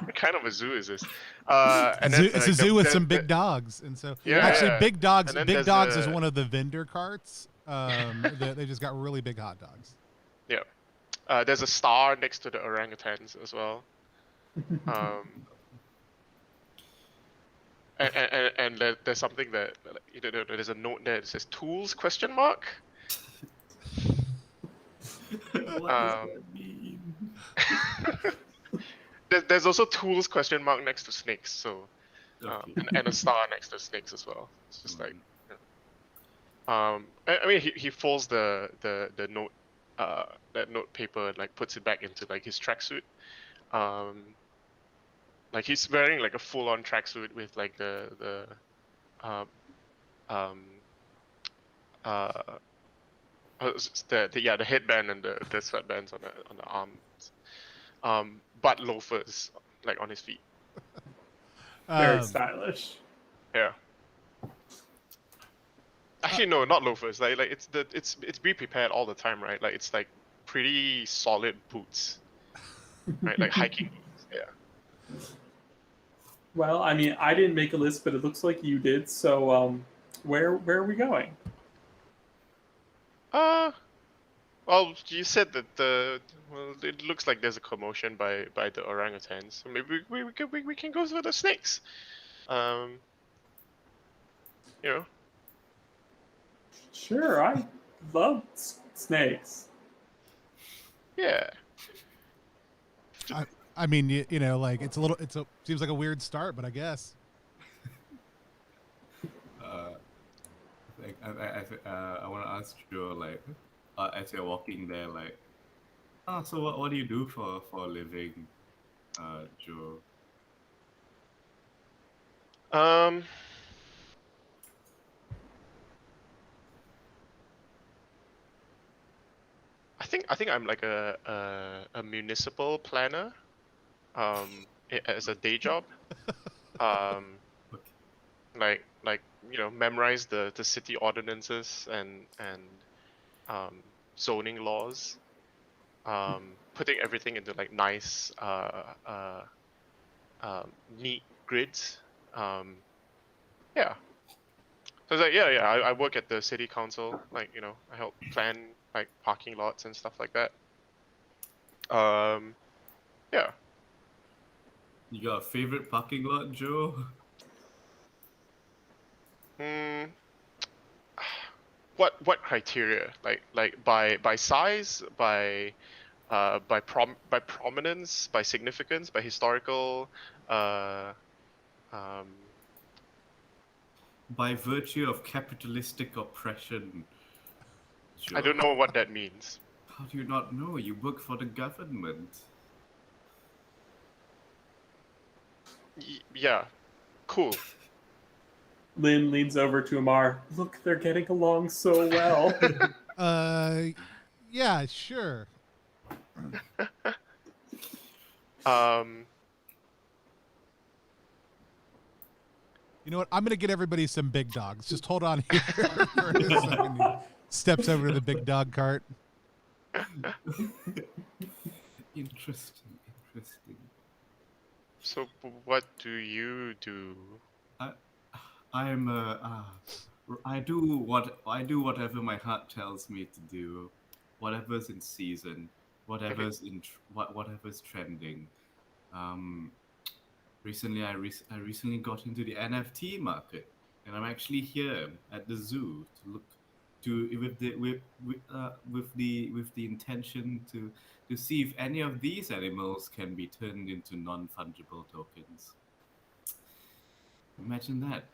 What kind of a zoo is this? And then It's a zoo with some big dogs, and so Yeah, actually, yeah. big dogs. And then Big there's dogs is a- one of the vendor carts. They just got really big hot dogs. Yeah. There's a star next to the orangutans as well. Um, and there's something that there's a note there that says tools question mark. What does that mean? There's also tools question mark next to snakes, so Okay. and a star next to snakes as well. It's just like I mean he folds the note that note paper and like puts it back into like his tracksuit. Like he's wearing like a full-on tracksuit with like the um uh the headband and the sweatbands on the arms, but loafers like on his feet. Very stylish. Yeah. Actually, no, not loafers. Like it's be prepared all the time, right? Like it's like pretty solid boots, right? Like hiking boots. Yeah. Well, I mean, I didn't make a list, but it looks like you did. So, where are we going? Well, you said that it looks like there's a commotion by the orangutans, so maybe we can go to the snakes. You know. Sure, I love snakes. Yeah. I mean, you know, like seems like a weird start, but I guess. I want to ask Joe, like, as you're walking there, like, so what do you do for a living, Joe? I think I'm like a municipal planner, as a day job. Okay. Like you know, memorize the city ordinances and zoning laws. Putting everything into like nice neat grids. Yeah. So it's like yeah, I work at the city council. Like you know, I help plan like parking lots and stuff like that. Yeah. You got a favorite parking lot, Joe? Hmm. What criteria? Like by size, by prominence, by significance, by historical, um, By virtue of capitalistic oppression, Joe. I don't know what that means. How do you not know? You work for the government. Yeah, cool. Lynn leans over to Amar. Look, they're getting along so well. Yeah, sure. You know what? I'm gonna get everybody some big dogs. Just hold on here for a second. He steps over to the big dog cart. Interesting. So what do you do? I do whatever my heart tells me to do, whatever's in season, whatever's trending. Recently I recently got into the NFT market, and I'm actually here at the zoo to look with the intention to see if any of these animals can be turned into non-fungible tokens. Imagine that,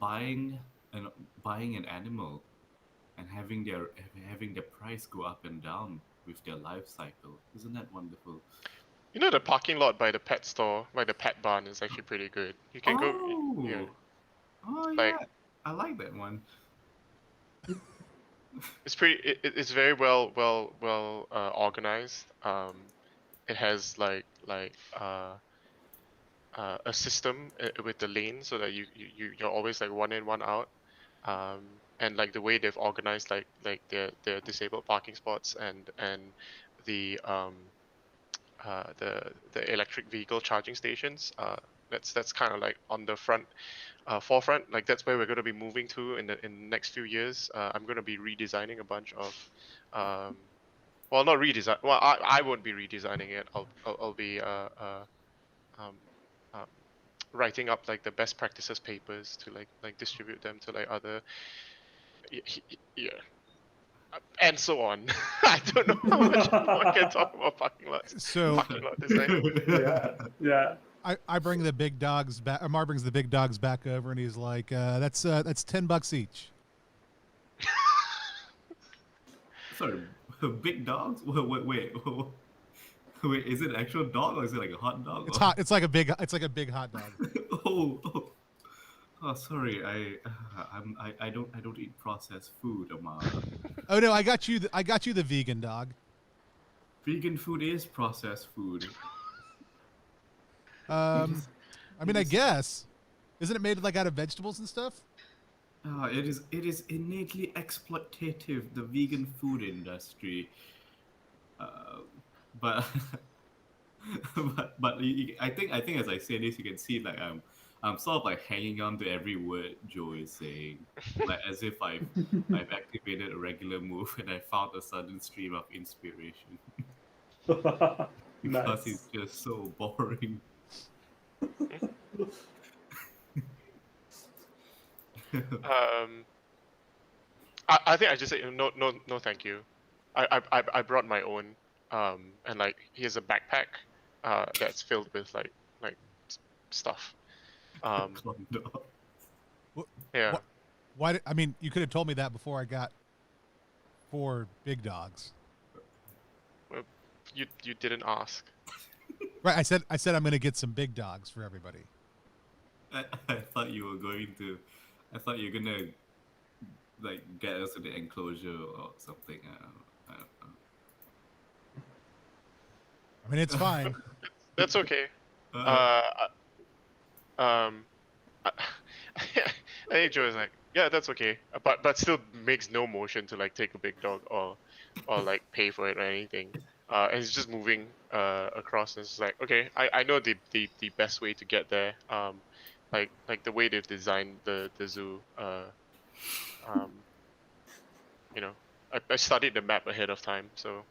buying an animal and having their price go up and down with their life cycle. Isn't that wonderful? You know the parking lot by the pet store, by the pet barn, is actually pretty good. You can go. Yeah. Oh Like- yeah, I like that one. It's pretty. It's very well organized. It has like a system with the lane so that you're always like one in, one out. And like the way they've organized like their disabled parking spots and the the electric vehicle charging stations. That's kind of like on the forefront. Like that's where we're going to be moving to in the next few years. I'm going to be redesigning a bunch of, well, not redesign. Well, I won't be redesigning it. I'll be um, um, writing up like the best practices papers to like distribute them to like other, yeah, and so on. I don't know how much more I can talk about So parking lot design. Yeah. I bring the big dogs back. Amar brings the big dogs back over, and he's like, that's $10 each. Sorry, big dogs? Wait. Wait, is it an actual dog or is it like a hot dog? It's hot. It's like a big hot dog. Oh, sorry. I don't eat processed food, Amar. Oh no, I got you the vegan dog. Vegan food is processed food. I mean, I guess, isn't it made like out of vegetables and stuff? It is innately exploitative, the vegan food industry. But I think as I say this, you can see like I'm sort of like hanging on to every word Joe is saying, like as if I've activated a regular move and I found a sudden stream of inspiration because Nice. it's just so boring. I think I just say no thank you. I brought my own, and like here's a backpack that's filled with like stuff. Condor. Yeah. Why? I mean, you could have told me that before I got 4 big dogs. Well, you didn't ask. Right. I said I'm going to get some big dogs for everybody. I thought you were going to. I thought you were gonna like get us to the enclosure or something. I don't know. I mean, it's fine. That's okay. I think Joe is like, yeah, that's okay, but still makes no motion to like take a big dog or like pay for it or anything. And he's just moving across, and it's like, okay, I know the best way to get there. Like the way they've designed the zoo. You know, I studied the map ahead of time, so.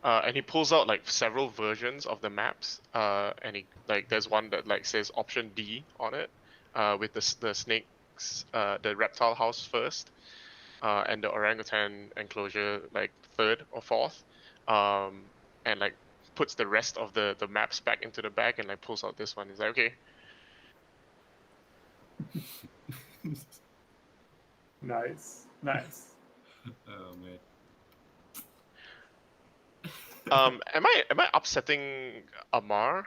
And he pulls out like several versions of the maps. And he like there's one that like says option D on it, with the snakes, the reptile house first, and the orangutan enclosure like third or fourth, and like puts the rest of the maps back into the bag and like pulls out this one. He's like, okay. Nice. Oh man. Am I upsetting Amar?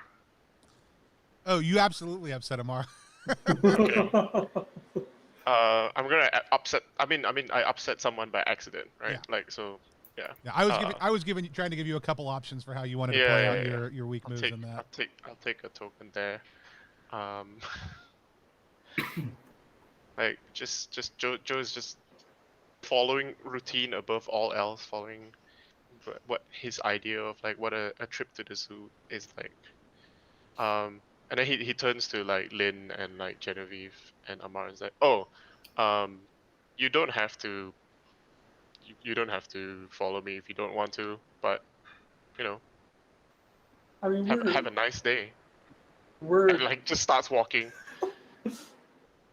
Oh, you absolutely upset Amar. I'm gonna upset. I mean, I upset someone by accident, right? Yeah. Like so. Yeah. Yeah, I was trying to give you a couple options for how you wanted to Yeah, play yeah, out yeah. your weak moves in that. I'll take a token there. Like just Joe is just following routine above all else, following what his idea of like what a trip to the zoo is like. And then he turns to like Lynn and like Genevieve and Amar and is like, oh, you don't have to. You don't have to follow me if you don't want to, but you know, I mean, have a nice day. we're And like just starts walking.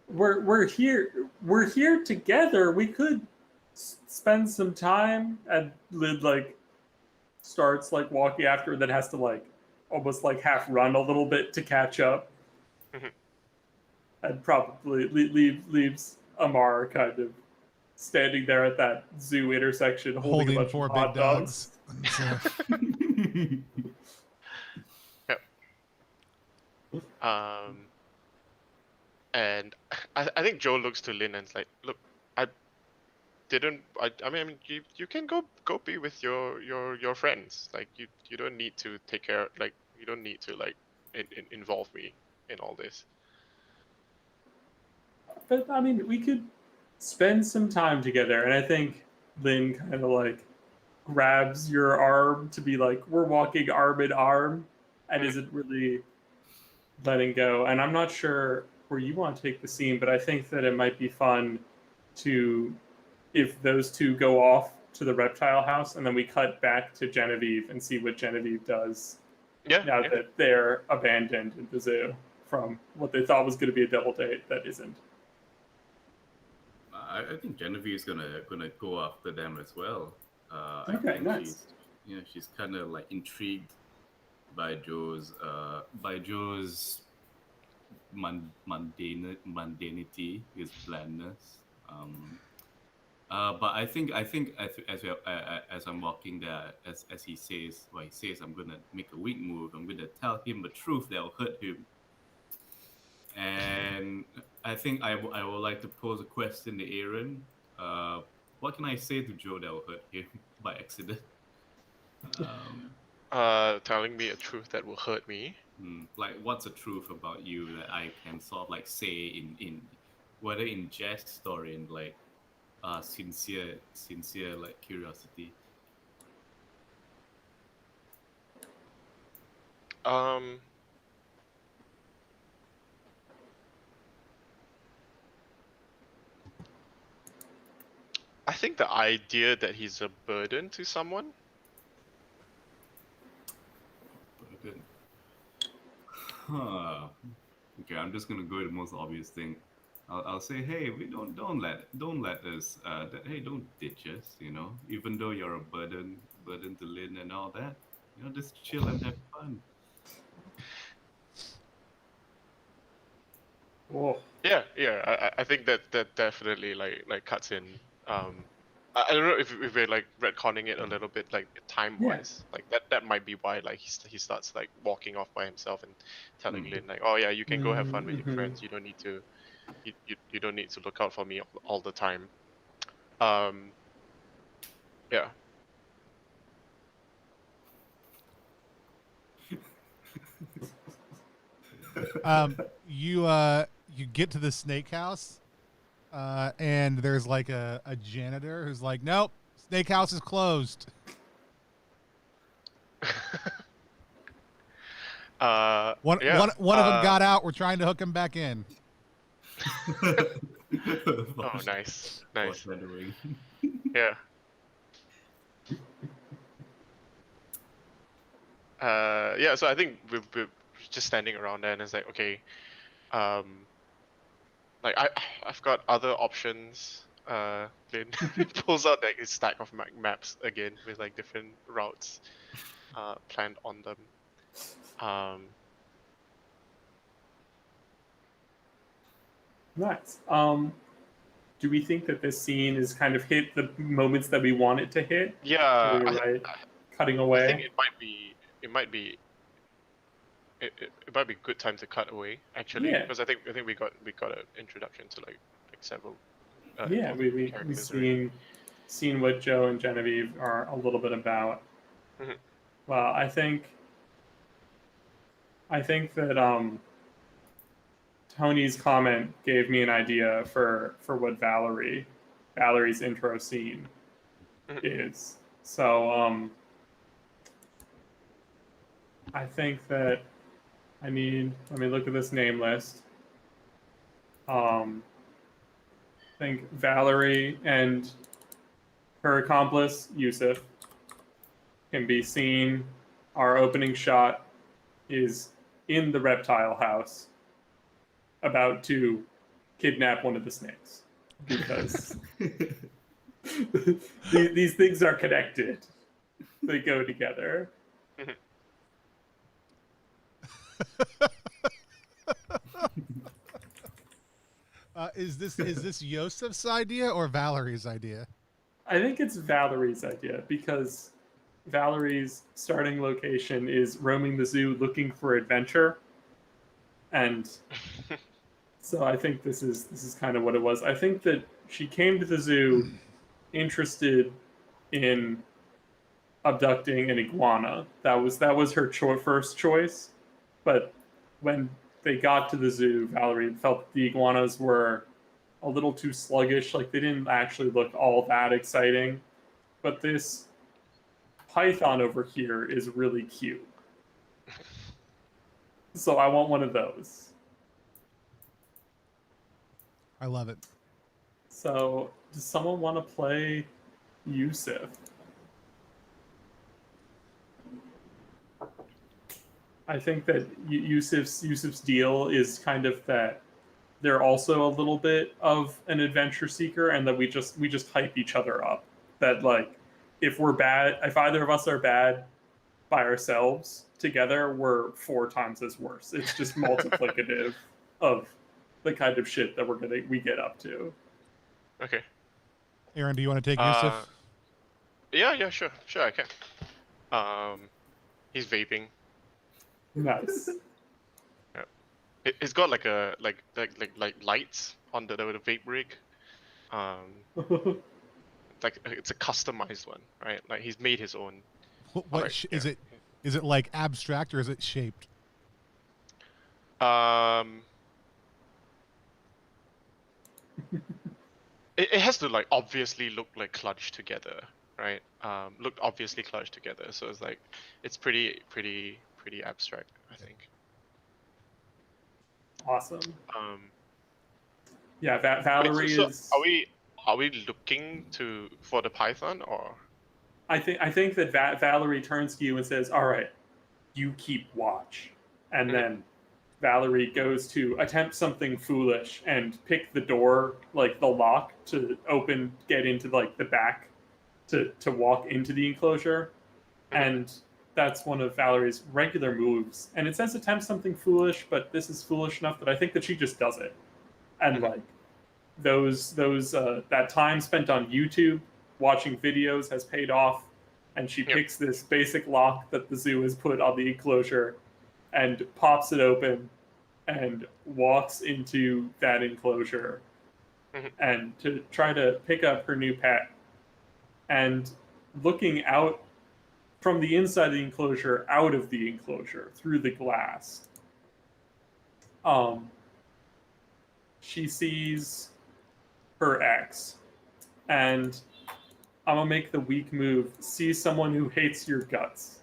we're here together. We could spend some time. And Lid like starts like walking after, then has to like almost like half run a little bit to catch up, and probably leaves Amar kind of standing there at that zoo intersection holding a bunch 4 of big hot dogs. Yep. And I think Joe looks to Lynn and is like, look, didn't. I mean, you can go be with your friends. Like you don't need to take care. Like you don't need to like involve me in all this. But I mean, we could spend some time together, and I think Lynn kind of like grabs your arm to be like, we're walking arm in arm, and isn't really letting go. And I'm not sure where you want to take the scene, but I think that it might be fun to, if those two go off to the reptile house, and then we cut back to Genevieve and see what Genevieve does Yeah. now yeah. that they're abandoned in the zoo from what they thought was going to be a double date that isn't. I think Genevieve's gonna go after them as well. I Okay, think nice. she's kind of like intrigued by Joe's mundanity, his blandness. But I think as I'm walking there, as he says, I'm gonna make a weak move. I'm gonna tell him the truth that will hurt him. And I think I would like to pose a question to Aaron. What can I say to Joe that will hurt him by accident? Telling me a truth that will hurt me. Like, what's the truth about you that I can sort of like say in whether in jest or in like sincere like curiosity. I think the idea that he's a burden to someone. Burden. Huh. Okay, I'm just gonna go with the most obvious thing. I'll say, hey, we don't let us hey, don't ditch us, you know, even though you're a burden to Lynn and all that, you know, just chill and have fun. Whoa. Yeah. I think that definitely like cuts in. I don't know if we're like retconning it a little bit, like time wise. Like that might be why like he starts like walking off by himself and telling Lynn like, oh yeah, you can go have fun with your friends. You don't need to. You don't need to look out for me all the time. Yeah. You get to the snake house, and there's like a janitor who's like, nope, snake house is closed. One of them got out. We're trying to hook him back in. Oh, nice. Yeah. Yeah. So I think we're just standing around there, and it's like, okay, like I've got other options. Lynn pulls out like a stack of maps again with like different routes planned on them. Nice. Do we think that this scene has kind of hit the moments that we want it to hit? Yeah, cutting away. I think it might be it might be a good time to cut away actually, because I think we got an introduction to like several. We've seen what Joe and Genevieve are a little bit about. Mm-hmm. Well, I think that Tony's comment gave me an idea for what Valerie's intro scene is. So I think that let me look at this name list. I think Valerie and her accomplice, Yusuf, can be seen. Our opening shot is in the reptile house, about to kidnap one of the snakes. Because these things are connected. They go together. Is this Yosef's idea or Valerie's idea? I think it's Valerie's idea, because Valerie's starting location is roaming the zoo looking for adventure, and so I think this is kind of what it was. I think that she came to the zoo interested in abducting an iguana. That was her first choice. But when they got to the zoo, Valerie felt the iguanas were a little too sluggish. Like, they didn't actually look all that exciting. But this python over here is really cute. So I want one of those. I love it. So does someone want to play Yusuf? I think that Yusuf's deal is kind of that they're also a little bit of an adventure seeker, and that we just hype each other up. That, like, if we're bad, if either of us are bad by ourselves, together we're 4 times as worse. It's just multiplicative of the kind of shit that we get up to. Okay. Aaron, do you want to take Yusuf? Yeah, sure, I can. He's vaping. Nice. It's got like lights on the vape rig. Like it's a customized one, right? Like he's made his own. Is it? Is it like abstract or is it shaped? It has to like obviously look like clutched together, right? Look obviously clutched together. So it's like it's pretty abstract, I think. Awesome. Yeah, Valerie is. Are we looking for the python, or? I think that Valerie turns to you and says, "All right, you keep watch," and then Valerie goes to attempt something foolish and pick the door, like the lock, to open, get into like the back, to walk into the enclosure, and that's one of Valerie's regular moves. And it says attempt something foolish, but this is foolish enough that I think that she just does it, and like that time spent on YouTube watching videos has paid off, and she picks this basic lock that the zoo has put on the enclosure and pops it open and walks into that enclosure and to try to pick up her new pet. And looking out from the inside of the enclosure, out of the enclosure, through the glass, she sees her ex. And I'm gonna make the weak move. See someone who hates your guts.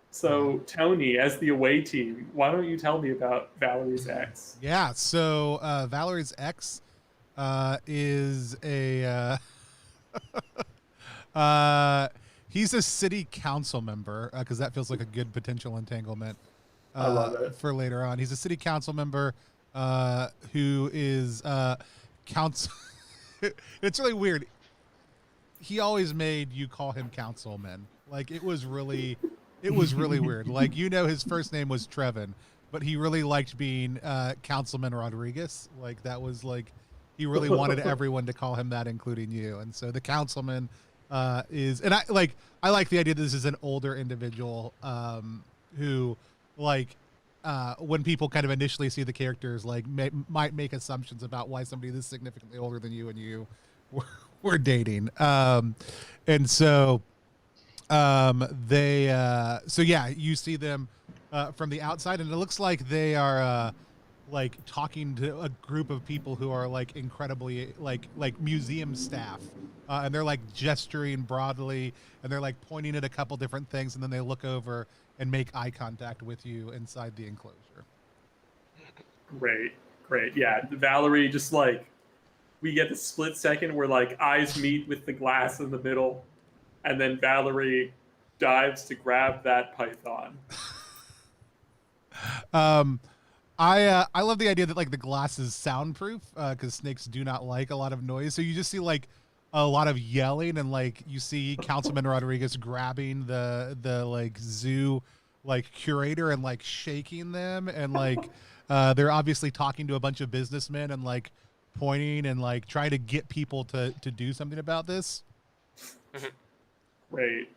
So, Tony, as the away team, why don't you tell me about Valerie's ex? Yeah, so Valerie's ex is a he's a city council member, because that feels like a good potential entanglement I love it. for later on. He's a city council member who is council. It's really weird. He always made you call him councilman. Like, it was really weird. Like, his first name was Trevin, but he really liked being Councilman Rodriguez. Like, that was like, he really wanted everyone to call him that, including you. And so the councilman is, and I like the idea that this is an older individual who, like, when people kind of initially see the characters, like, might make assumptions about why somebody this significantly older than you and you were dating. And so you see them from the outside, and it looks like they are like talking to a group of people who are like incredibly like museum staff, and they're like gesturing broadly, and they're like pointing at a couple different things, and then they look over and make eye contact with you inside the enclosure. Great. Yeah, Valerie just like, we get the split second where like eyes meet with the glass in the middle, and then Valerie dives to grab that python. I love the idea that like the glass is soundproof, because snakes do not like a lot of noise. So you just see like a lot of yelling, and like you see Councilman Rodriguez grabbing the like zoo like curator and like shaking them, and like they're obviously talking to a bunch of businessmen and like pointing and like trying to get people to do something about this. Great.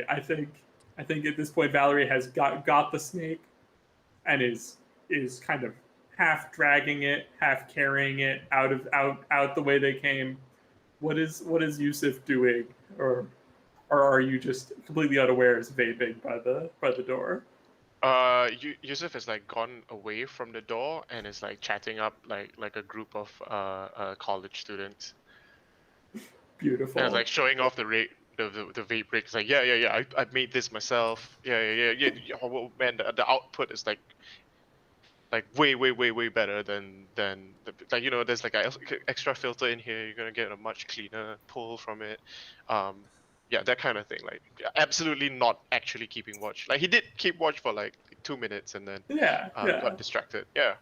I think at this point Valerie has got the snake and is kind of half dragging it, half carrying it out the way they came, What is Yusuf doing, or are you just completely unaware as vaping by the door? Yusuf has like gone away from the door and is like chatting up like a group of college students Beautiful. and like showing off the vape rig. It's like yeah. I made this myself. Yeah. Oh, man, the output is like way better than like there's like an extra filter in here. You're gonna get a much cleaner pull from it. Yeah, that kind of thing. Like absolutely not actually keeping watch. Like he did keep watch for like 2 minutes and then Yeah. got distracted. Yeah.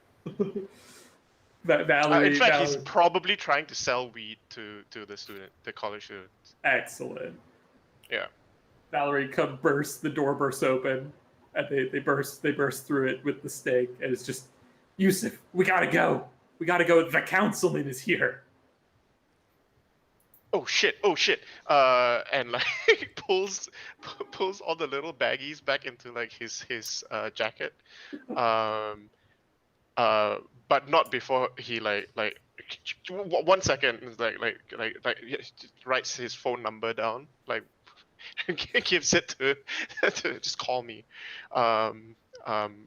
Valerie. In fact, he's Valerie, probably trying to sell weed to the college student. excellent. Yeah. Valerie bursts open, and they burst through it with the stake, and it's just, Yusuf, we gotta go. The councilman is here. Oh shit! And like pulls all the little baggies back into like his jacket, but not before he like 1 second like writes his phone number down, like gives it to just call me, and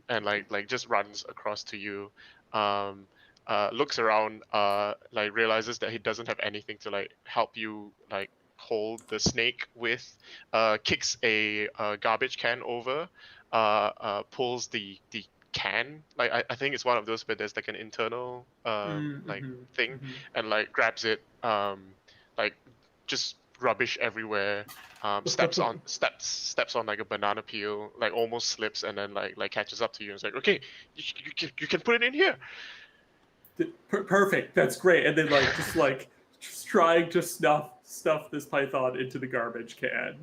like just runs across to you. Looks around, like realizes that he doesn't have anything to like help you like hold the snake with, kicks a garbage can over, pulls the can, like I think it's one of those, but there's like an internal like thing, and like grabs it, like just rubbish everywhere, steps on like a banana peel, like almost slips, and then like catches up to you and is like, okay, you can put it in here. Perfect. That's great. And then just trying to stuff this python into the garbage can.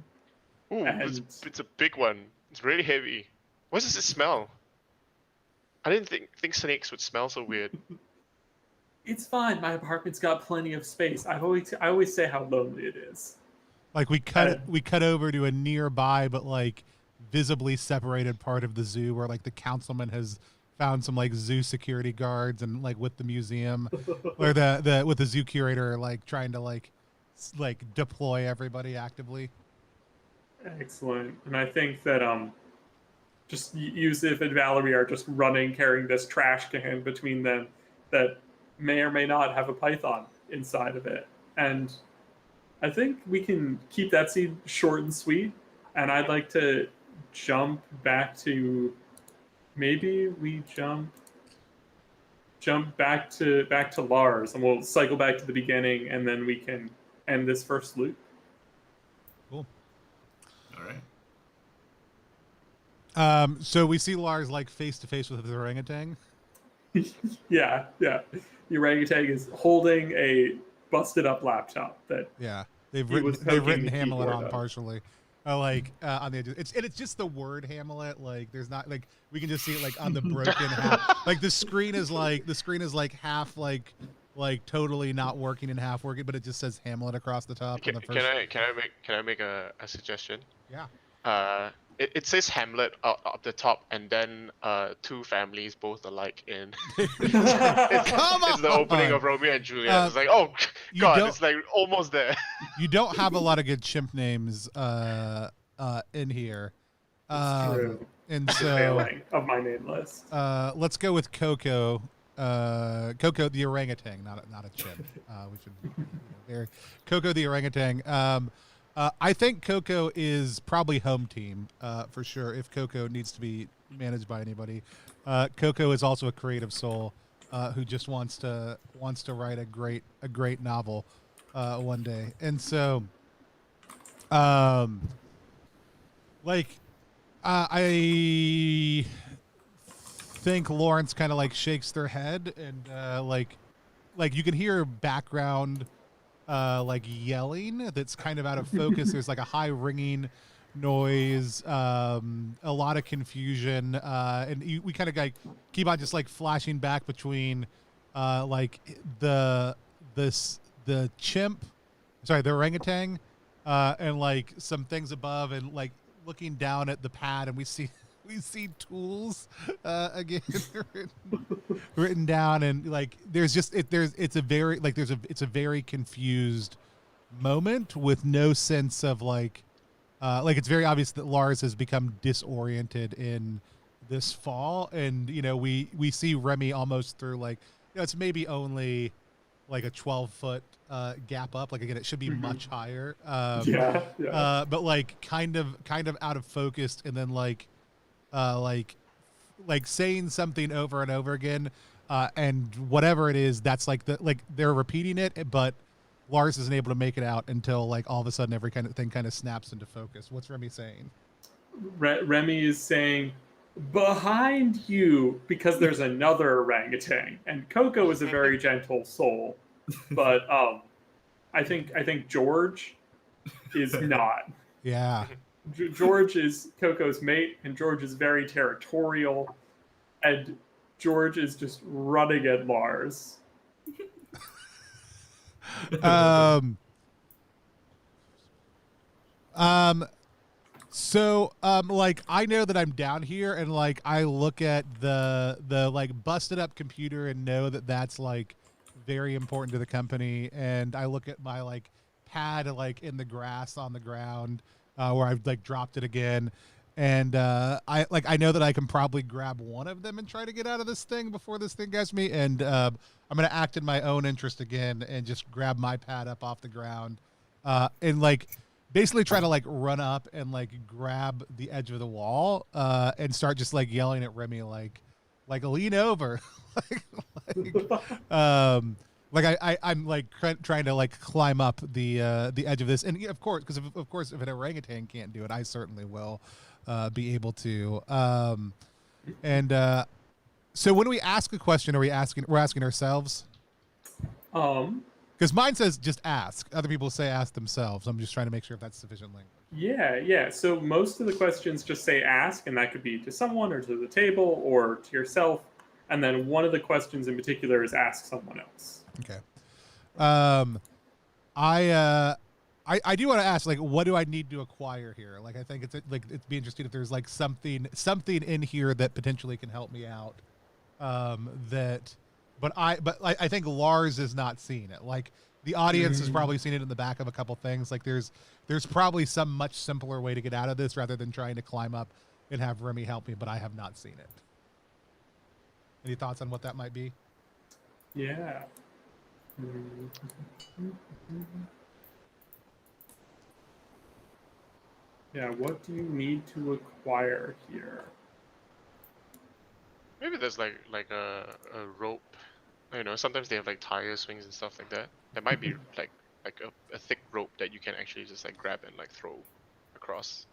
Ooh, it's a big one. It's really heavy. What does it smell? I didn't think snakes would smell so weird. It's fine. My apartment's got plenty of space. I always say how lonely it is. Like we cut over to a nearby but like visibly separated part of the zoo where like the councilman has found some like zoo security guards, and like with the museum or the with the zoo curator like trying to like deploy everybody actively. Excellent. And I think that just Yusuf and Valerie are just running, carrying this trash can between them that may or may not have a python inside of it. And I think we can keep that scene short and sweet. And I'd like to jump back to, maybe we jump back to Lars, and we'll cycle back to the beginning, and then we can end this first loop. Cool. All right. So we see Lars like face to face with the orangutan. Yeah. The orangutan is holding a busted up laptop that they've written Hamlet on partially. On the edges. It's just the word Hamlet. Like there's not like we can just see it like on the broken half. Like the screen is like half like totally not working and half working, but it just says Hamlet across the top. Can I make a suggestion? Yeah. It says Hamlet up the top, and then two families both alike in. It's the opening of Romeo and Juliet. It's like, oh god, it's like almost there. You don't have a lot of good chimp names in here. True. And so of my name list. Let's go with Coco. Coco the orangutan, not a chimp. We should Coco the orangutan. I think Coco is probably home team for sure. If Coco needs to be managed by anybody, Coco is also a creative soul who just wants to write a great novel one day. And so, I think Lawrence kind of like shakes their head, and like you can hear background like yelling that's kind of out of focus. There's like a high ringing noise, a lot of confusion, and we kind of like keep on just like flashing back between like the orangutan and like some things above, and like looking down at the pad, and we see tools again written down, and like there's just it's a very confused moment with no sense of like it's very obvious that Lars has become disoriented in this fall, and we see Remy almost through like it's maybe only like a 12-foot gap up. Like again, it should be much higher. Yeah. But like kind of out of focus, and then like saying something over and over again, and whatever it is, that's like they're repeating it, but Lars isn't able to make it out until like all of a sudden every kind of thing kind of snaps into focus. What's Remy saying? Remy is saying, behind you, because there's another orangutan, and Coco is a very gentle soul, but I think George is not. Yeah. George is Coco's mate, and George is very territorial, and George is just running at Lars. So like I know that I'm down here, and like I look at the like busted up computer and know that that's like very important to the company, and I look at my like pad like in the grass on the ground where I've like dropped it again, and I know that I can probably grab one of them and try to get out of this thing before this thing gets me, and I'm gonna act in my own interest again and just grab my pad up off the ground and like basically try to like run up and like grab the edge of the wall and start just like yelling at Remy like lean over. I'm like trying to like climb up the edge of this, and of course if an orangutan can't do it, I certainly will be able to. So when we ask a question, we're asking ourselves? Because mine says just ask. Other people say ask themselves. I'm just trying to make sure if that's sufficient language. Yeah. So most of the questions just say ask, and that could be to someone or to the table or to yourself. And then one of the questions in particular is ask someone else. Okay. I do want to ask, like, what do I need to acquire here? Like, I think it'd be interesting if there's like something in here that potentially can help me out. But I think Lars is not seeing it. Like the audience has probably seen it in the back of a couple things. Like there's probably some much simpler way to get out of this rather than trying to climb up and have Remy help me, but I have not seen it. Any thoughts on what that might be? Yeah. Yeah, what do you need to acquire here? Maybe there's like a rope. Sometimes they have like tire swings and stuff like that. There might be like a thick rope that you can actually just like grab and like throw across.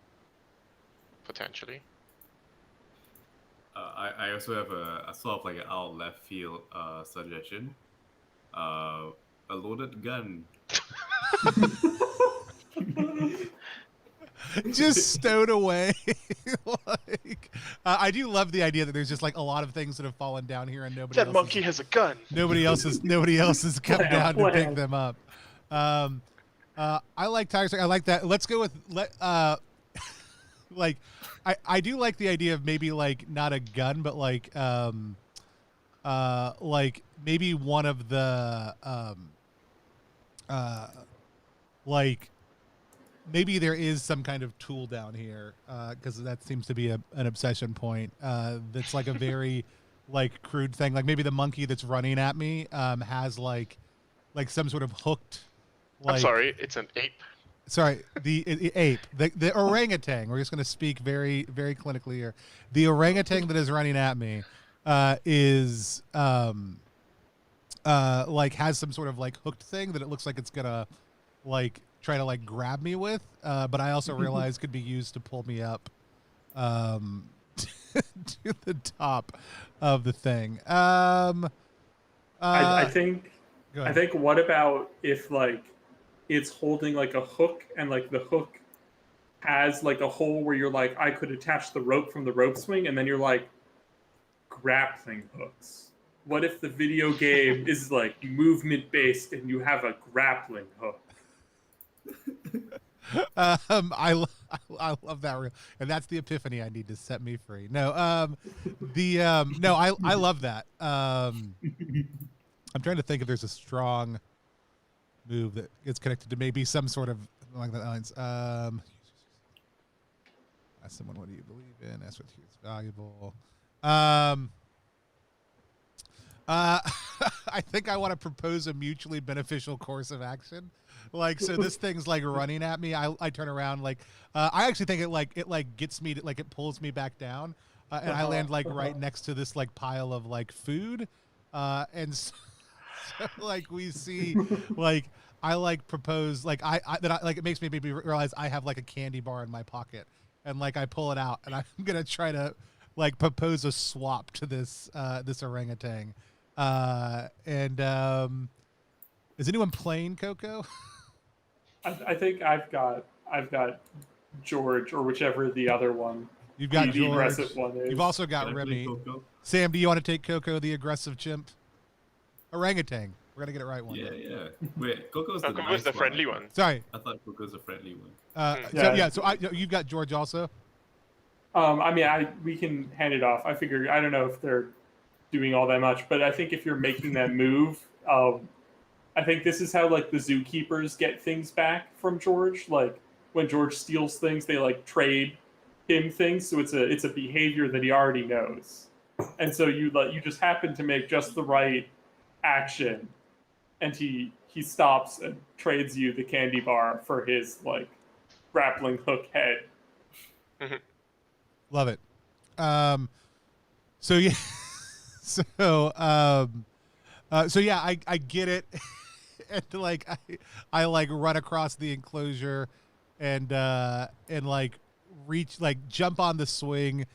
Potentially. I also have a sort of like an out left field suggestion. A loaded gun. Just stowed away. I do love the idea that there's just like a lot of things that have fallen down here and nobody. That monkey has a gun. Nobody else has come down to pick them up. I like tires. I like that. Let's go with like I do like the idea of maybe like not a gun, but like maybe one of the like maybe there is some kind of tool down here because that seems to be an obsession point that's like a very like crude thing. Like maybe the monkey that's running at me has like some sort of hooked I'm sorry, it's an ape. Sorry, the ape, the orangutan. We're just going to speak very, very clinically here. The orangutan that is running at me is like has some sort of like hooked thing that it looks like it's gonna like try to like grab me with, but I also realize could be used to pull me up to the top of the thing. I think what about if like it's holding like a hook and like the hook has like a hole where you're like, I could attach the rope from the rope swing, and then you're like grappling hooks. What if the video game is like movement based and you have a grappling hook? I love that, and that's the epiphany I need to set me free. No, I love that. I'm trying to think if there's a strong move that gets connected to maybe some sort of along that lines. Ask someone, what do you believe in? Ask what is valuable. I think I want to propose a mutually beneficial course of action. Like, so this thing's like running at me. I turn around, like, I actually think it gets me to, like, it pulls me back down, and I land like right next to this like pile of like food, and so, like we see, like I like propose, like I like it makes me maybe realize I have like a candy bar in my pocket, and like I pull it out, and I'm gonna try to like propose a swap to this this orangutan. Is anyone playing Coco? I think I've got George, or whichever the other one. You've got the George. aggressive one is. You've also Can got I play Remy. Coco? Sam, do you want to take Coco, the aggressive chimp? Orangutan. We're gonna get it right one. Yeah, yeah. Wait, Coco's the Coco's nice the friendly one. Sorry. I thought Coco's a friendly one. So you've got George also. I mean, we can hand it off. I figure, I don't know if they're doing all that much, but I think if you're making that move, I think this is how like the zookeepers get things back from George. Like when George steals things, they like trade him things. So it's a behavior that he already knows, and so you just happen to make just the right action, and he stops and trades you the candy bar for his like grappling hook head. Love it. So yeah, so yeah, I get it, and like I like run across the enclosure, and like jump on the swing,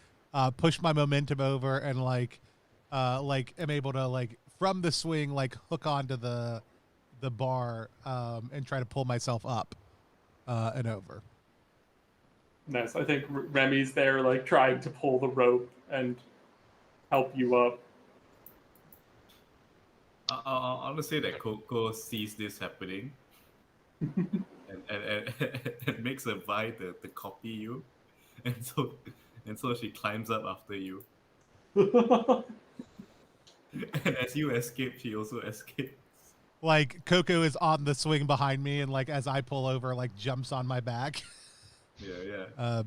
push my momentum over, and like am able to like from the swing like hook onto the bar, and try to pull myself up, and over. Nice. I think Remy's there, like trying to pull the rope and help you up. I want to say that Coco sees this happening, and makes a Vi to copy you, and so she climbs up after you. And as you escape, she also escapes. Like Coco is on the swing behind me, and like as I pull over, like jumps on my back. Yeah.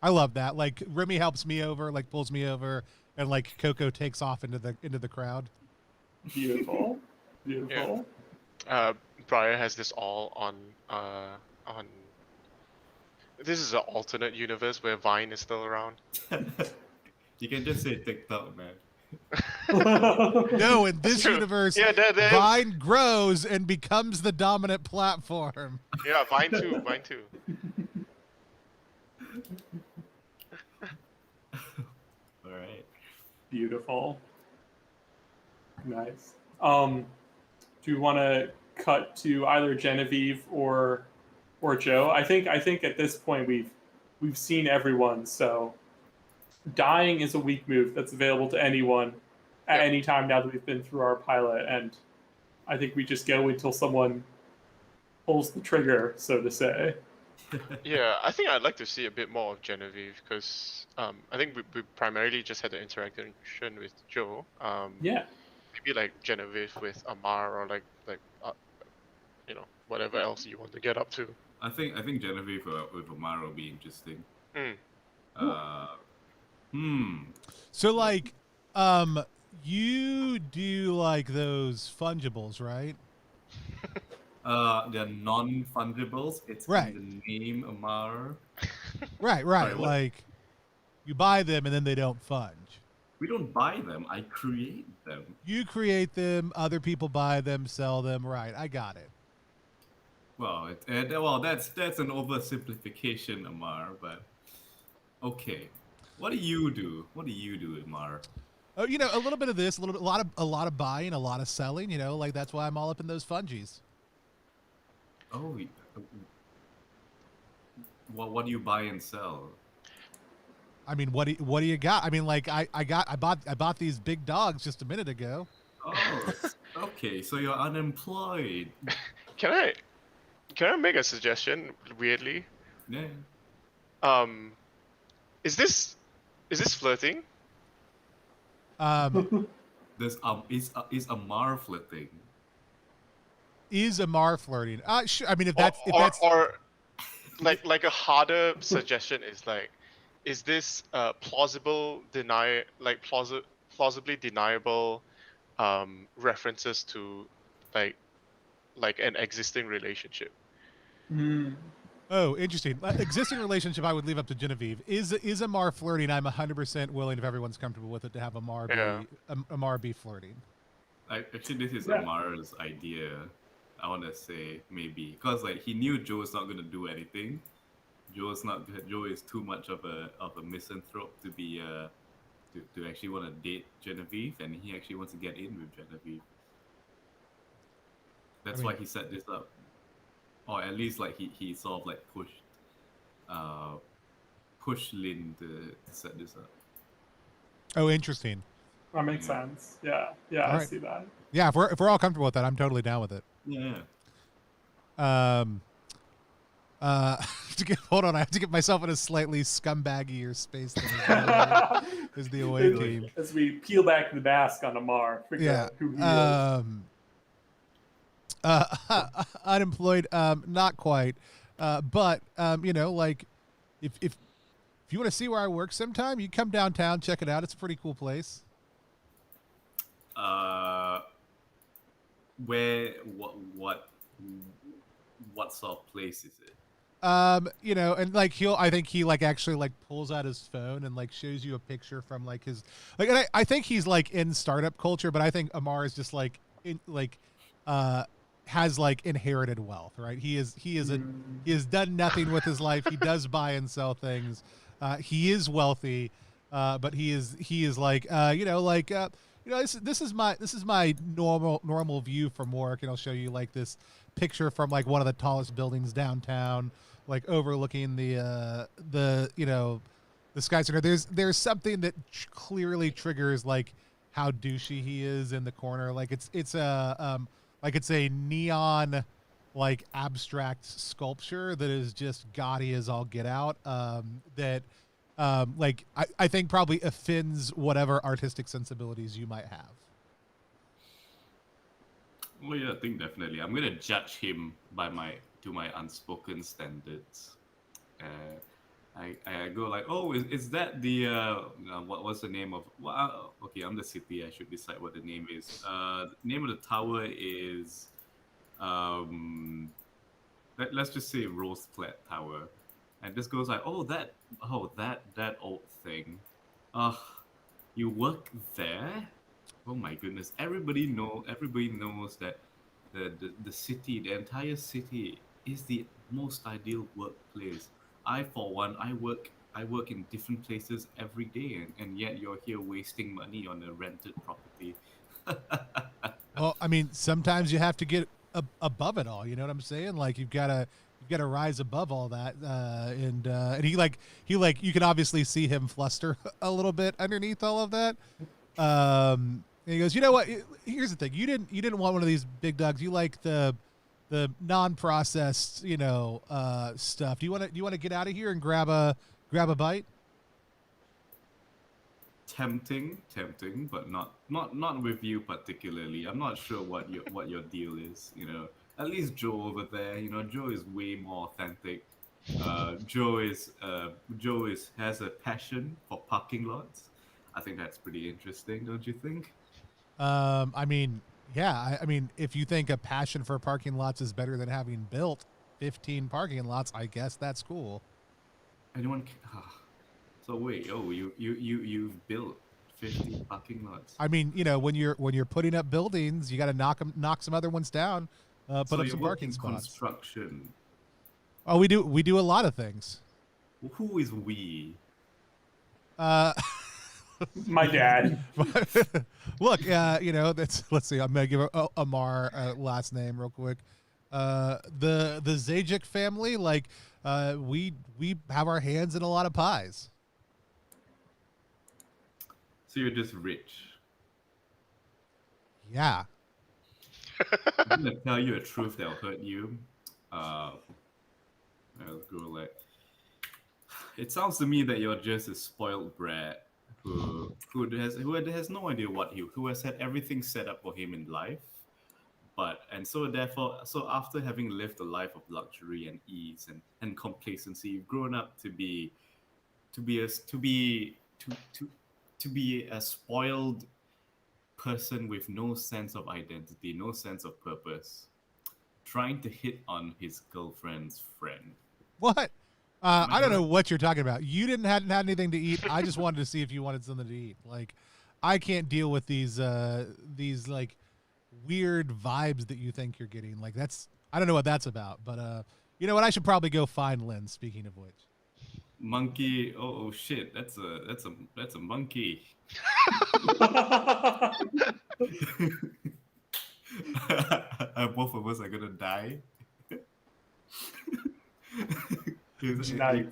I love that. Like Remy helps me over, like pulls me over, and like Coco takes off into the crowd. Beautiful. Beautiful. Yeah. Briar has this all on. This is an alternate universe where Vine is still around. You can just say TikTok, man. No, in this True. universe, Yeah, there- Vine grows and becomes the dominant platform. Yeah, Vine too. Vine too. All right. Beautiful. Nice. Do you want to cut to either Genevieve or Joe? I think at this point we've seen everyone, so dying is a weak move that's available to anyone at any time now that we've been through our pilot, and I think we just go until someone pulls the trigger, so to say. Yeah, I think I'd like to see a bit more of Genevieve because I think we primarily just had the interaction with Joe. Yeah. Maybe like Genevieve with Amar or like whatever else you want to get up to. I think Genevieve with Amara will be interesting. So like, you do like those fungibles, right? They're non-fungibles. It's Right. in the name Amar. Right. Sorry, what? Like, you buy them and then they don't funge. We don't buy them. I create them. You create them, other people buy them, sell them. Right, I got it. Well, that's an oversimplification, Amar. But okay, what do you do? What do you do, Amar? Oh, a little bit of this, a lot of buying, a lot of selling. Like that's why I'm all up in those fungies. Oh, what do you buy and sell? I mean, what do you got? I mean, like I bought these big dogs just a minute ago. Oh, okay. So you're unemployed. Can I make a suggestion? Weirdly, Yeah. Is this flirting? Is Amar flirting? Is Amar flirting? I mean, if that's or like a harder suggestion is like, is this plausibly deniable references to like an existing relationship? Hmm. oh, interesting. Existing relationship, I would leave up to Genevieve. Is Amar flirting? I'm 100% willing, if everyone's comfortable with it, to have Amar Yeah. be flirting. Actually, this is Yeah. Amara's idea. I want to say maybe because like he knew Joe's not gonna do anything. Joe is too much of a misanthrope to be to actually want to date Genevieve, and he actually wants to get in with Genevieve. That's why he set this up, or at least like he sort of like pushed Lynn to set this up. Oh, interesting. That makes sense. Yeah, yeah, All I right. see that. Yeah, if we're all comfortable with that, I'm totally down with it. Yeah. Hold on, I have to get myself in a slightly scumbaggier space than is the away As- team. As we peel back the mask on Amar, figure Yeah. out who he is. Unemployed, not quite. But you know, like if you want to see where I work sometime, you come downtown, check it out. It's a pretty cool place. Where what sort of place is it? You know, and like I think he like actually like pulls out his phone and like shows you a picture from like his like, and I think he's like in startup culture, but I think Amar is just like has like inherited wealth, right? He has done nothing with his life. He does buy and sell things. He is wealthy, but he is like this is my normal view from work, and I'll show you like this picture from like one of the tallest buildings downtown, like overlooking the skyscraper. There's something that clearly triggers like how douchey he is in the corner. Like it's a neon like abstract sculpture that is just gaudy as all get out. That I think probably offends whatever artistic sensibilities you might have. Well, yeah, I think definitely. I'm gonna judge him by my unspoken standards. I go like, oh, is that the what's the name of? Well, okay, I'm the city. I should decide what the name is. The name of the tower is, let's just say Roseflat Tower, and this goes like, that old thing. You work there? Oh my goodness! Everybody knows that the city, the entire city, is the most ideal workplace. I, for one, I work in different places every day, and yet you're here wasting money on a rented property. Well, I mean, sometimes you have to get above it all. You know what I'm saying? Like you've got to rise above all that. And he you can obviously see him fluster a little bit underneath all of that. And he goes, you know what? Here's the thing. You didn't want one of these big dogs. You like the non-processed, stuff. Do you want to get out of here and grab a bite? Tempting, but not with you particularly. I'm not sure what your deal is. At least Joe over there. Joe is way more authentic. Joe has a passion for parking lots. I think that's pretty interesting, don't you think? I mean, yeah. I mean, if you think a passion for parking lots is better than having built 15 parking lots, I guess that's cool. Anyone? So wait, you've built 50 parking lots. I mean, when you're putting up buildings, you got to knock some other ones down, put up some parking spots. Construction. Oh, we do a lot of things. Who is we? My dad. Look, let's see. I'm gonna give Amar a last name real quick. The Zajic family, like, we have our hands in a lot of pies. So you're just rich. Yeah. I'm gonna tell you a truth that'll hurt you. I'll go like. It sounds to me that you're just a spoiled brat who has no idea who has had everything set up for him in life, So after having lived a life of luxury and ease and complacency, you've grown up to be to be a s- to be a spoiled person with no sense of identity, no sense of purpose, trying to hit on his girlfriend's friend. What? Am I I don't know correct? what you're talking about. You didn't hadn't had anything to eat. I just wanted to see if you wanted something to eat. Like, I can't deal with these like weird vibes that you think you're getting. Like, that's I don't know what that's about. But you know what? I should probably go find Lynn. Speaking of which, Monkey. Oh shit! That's a monkey. Both of us are gonna die. Nice.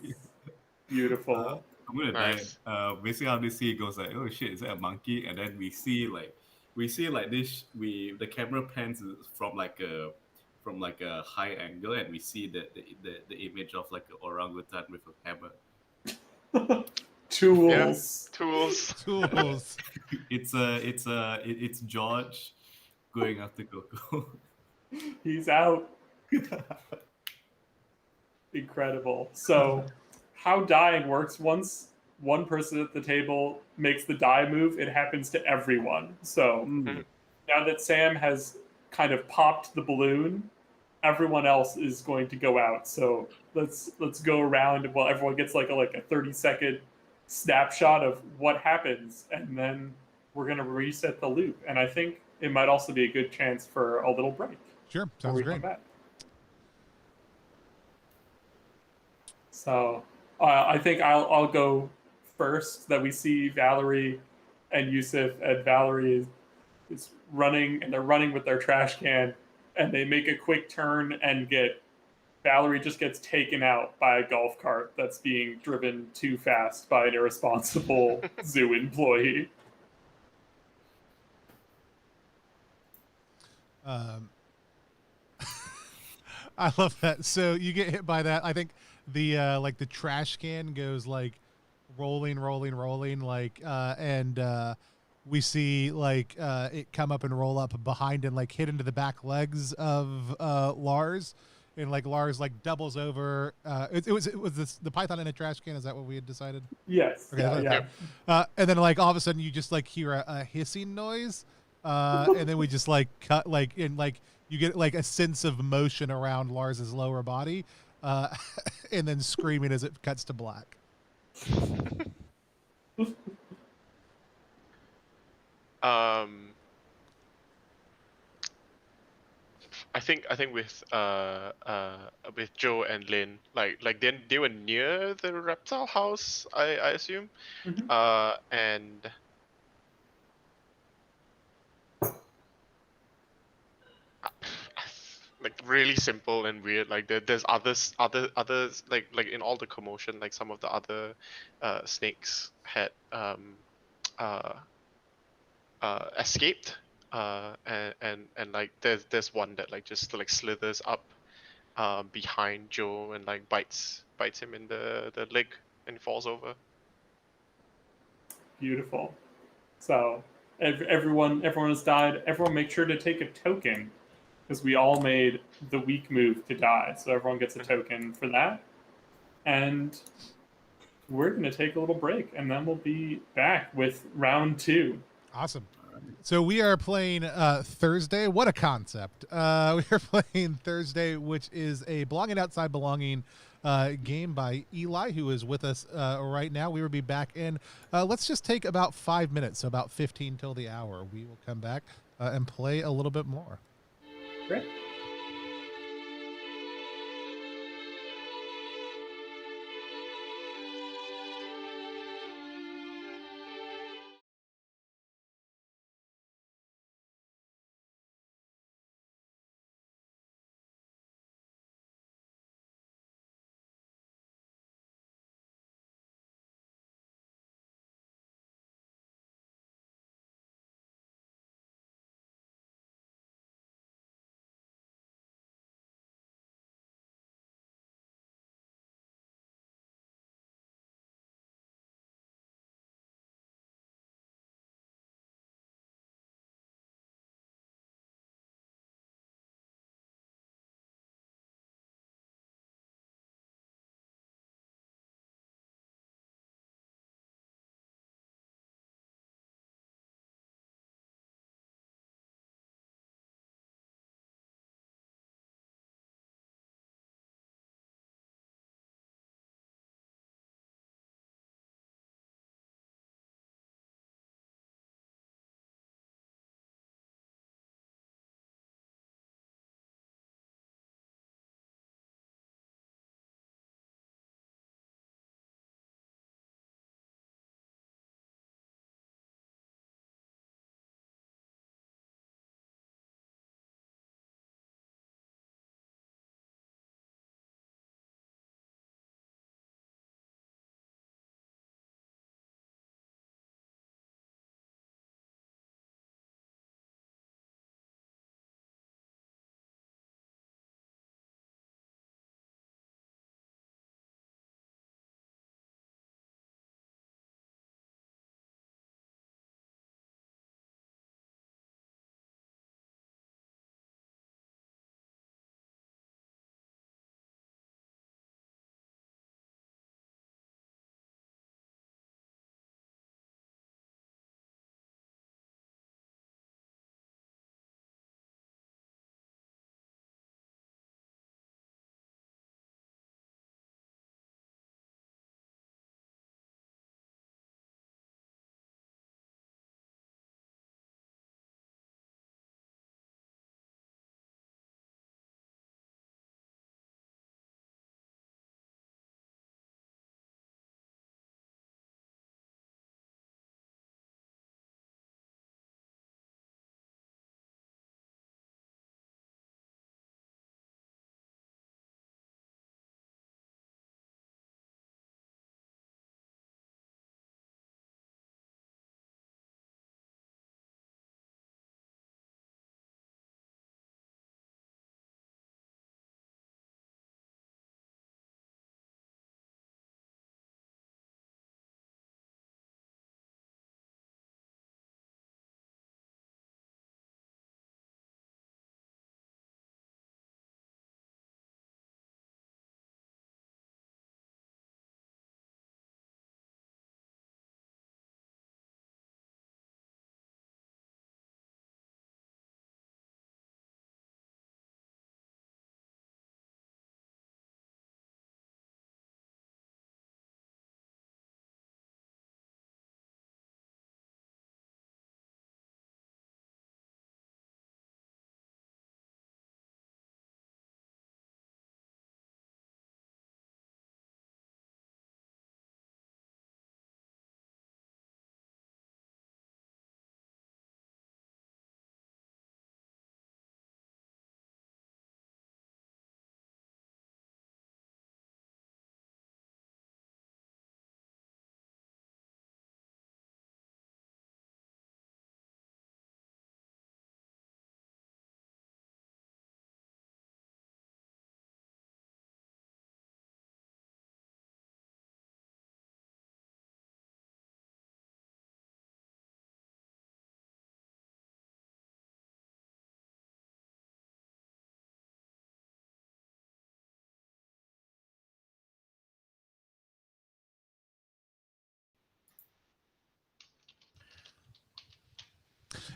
Beautiful. I'm gonna die. Nice. Basically, how this scene goes like, oh shit, is that a monkey? And then we see like this. The camera pans from like a high angle, and we see the image of like an orangutan with a hammer. Yeah. Tools. Tools. tools. It's George going after Coco. He's out. Incredible. So, how dying works, once one person at the table makes the die move, it happens to everyone. So, Mm. now that Sam has kind of popped the balloon, everyone else is going to go out. So, let's go around while everyone gets like a 30-second snapshot of what happens, and then we're going to reset the loop. And I think it might also be a good chance for a little break Sure, before sounds we great. come back. So I think I'll go first. That we see Valerie and Yusuf, and Valerie is running, and they're running with their trash can, and they make a quick turn and Valerie just gets taken out by a golf cart that's being driven too fast by an irresponsible zoo employee. Um, I love that. So you get hit by that. I think the trash can goes like rolling, rolling, rolling, like and we see like it come up and roll up behind and like hit into the back legs of Lars, and like Lars like doubles over. It was the python in a trash can. Is that what we had decided? Yes. Okay, Yeah. that's Yeah. and then like all of a sudden you just like hear a hissing noise, and then we just like cut like in like you get like a sense of motion around Lars's lower body, uh, and then screaming as it cuts to black. Um, I think with Joe and Lynn, like then they were near the reptile house, I assume. Mhm. And like really simple and weird. Like there's others like in all the commotion, like some of the other snakes had uh escaped. And like there's one that like just like slithers up behind Joe and like bites him in the leg and he falls over. Beautiful. So everyone has died. Everyone make sure to take a token, because we all made the weak move to die. So everyone gets a token for that. And we're going to take a little break, and then we'll be back with round 2. Awesome. So we are playing Thursday. What a concept. We are playing Thursday, which is a Belonging Outside Belonging game by Eli, who is with us right now. We will be back in. Let's just take about 5 minutes, so about 15 till the hour. We will come back and play a little bit more. Great.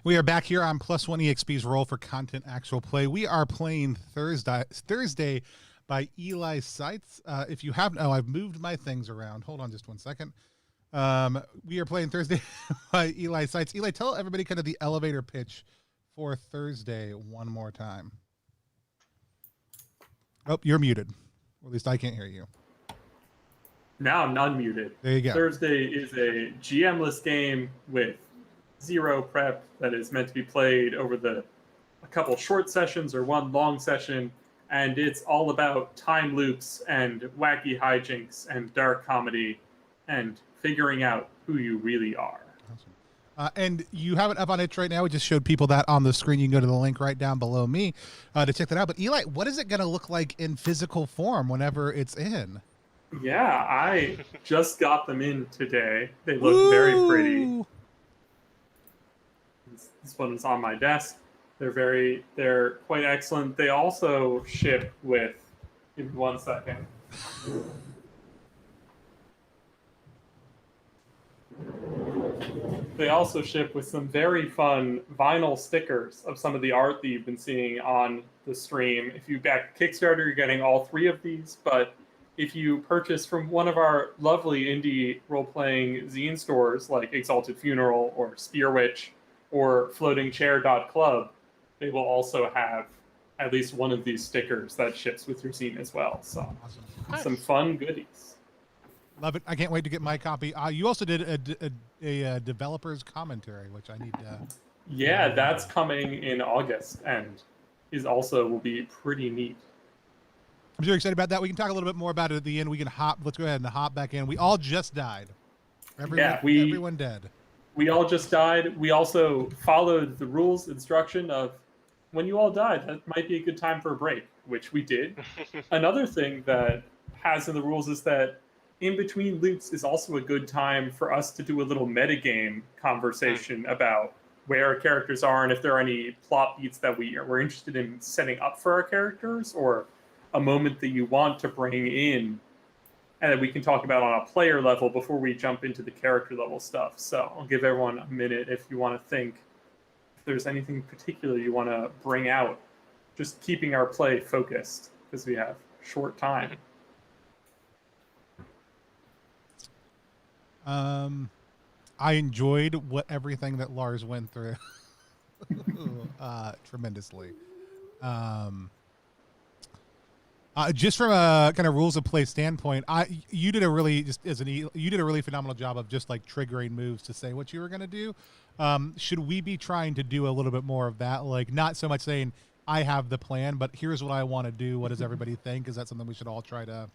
We are back here on Plus One EXP's Roll for Content Actual Play. We are playing Thursday by Eli Seitz. If you have, I've moved my things around. Hold on just 1 second. We are playing Thursday by Eli Seitz. Eli, tell everybody kind of the elevator pitch for Thursday one more time. Oh, you're muted. Or at least I can't hear you. Now I'm unmuted. There you go. Thursday is a GM-less game with zero prep that is meant to be played over a couple short sessions or one long session, and it's all about time loops and wacky hijinks and dark comedy and figuring out who you really are. Awesome. And you have it up on itch right now. We just showed people that on the screen. You can go to the link right down below me to check that out. But Eli, what is it going to look like in physical form whenever it's in? Yeah, I just got them in today. They look very pretty. This one is on my desk. They're quite excellent. They also ship with, give me 1 second. They also ship with some very fun vinyl stickers of some of the art that you've been seeing on the stream. If you back Kickstarter, you're getting all 3 of these, but if you purchase from one of our lovely indie role-playing zine stores like Exalted Funeral or Spear Witch or floatingchair.club, they will also have at least one of these stickers that ships with your zine as well. So Awesome. some fun goodies. Love it. I can't wait to get my copy. You also did a developer's commentary, which I need to... Yeah, that's coming in August and will be pretty neat. I'm very excited about that. We can talk a little bit more about it at the end. Let's go ahead and hop back in. We all just died. Everyone dead. We all just died. We also followed the rules instruction of when you all died, that might be a good time for a break, which we did. Another thing that has in the rules is that in between loops is also a good time for us to do a little metagame conversation about where our characters are and if there are any plot beats that we're interested in setting up for our characters or a moment that you want to bring in and that we can talk about on a player level before we jump into the character level stuff. So I'll give everyone a minute if you want to think if there's anything particular you want to bring out, just keeping our play focused because we have short time. I enjoyed everything that Lars went through tremendously. Just from a kind of rules of play standpoint, you did a really phenomenal job of just like triggering moves to say what you were going to do. Should we be trying to do a little bit more of that? Like not so much saying I have the plan, but here's what I want to do. What does everybody think? Is that something we should all try to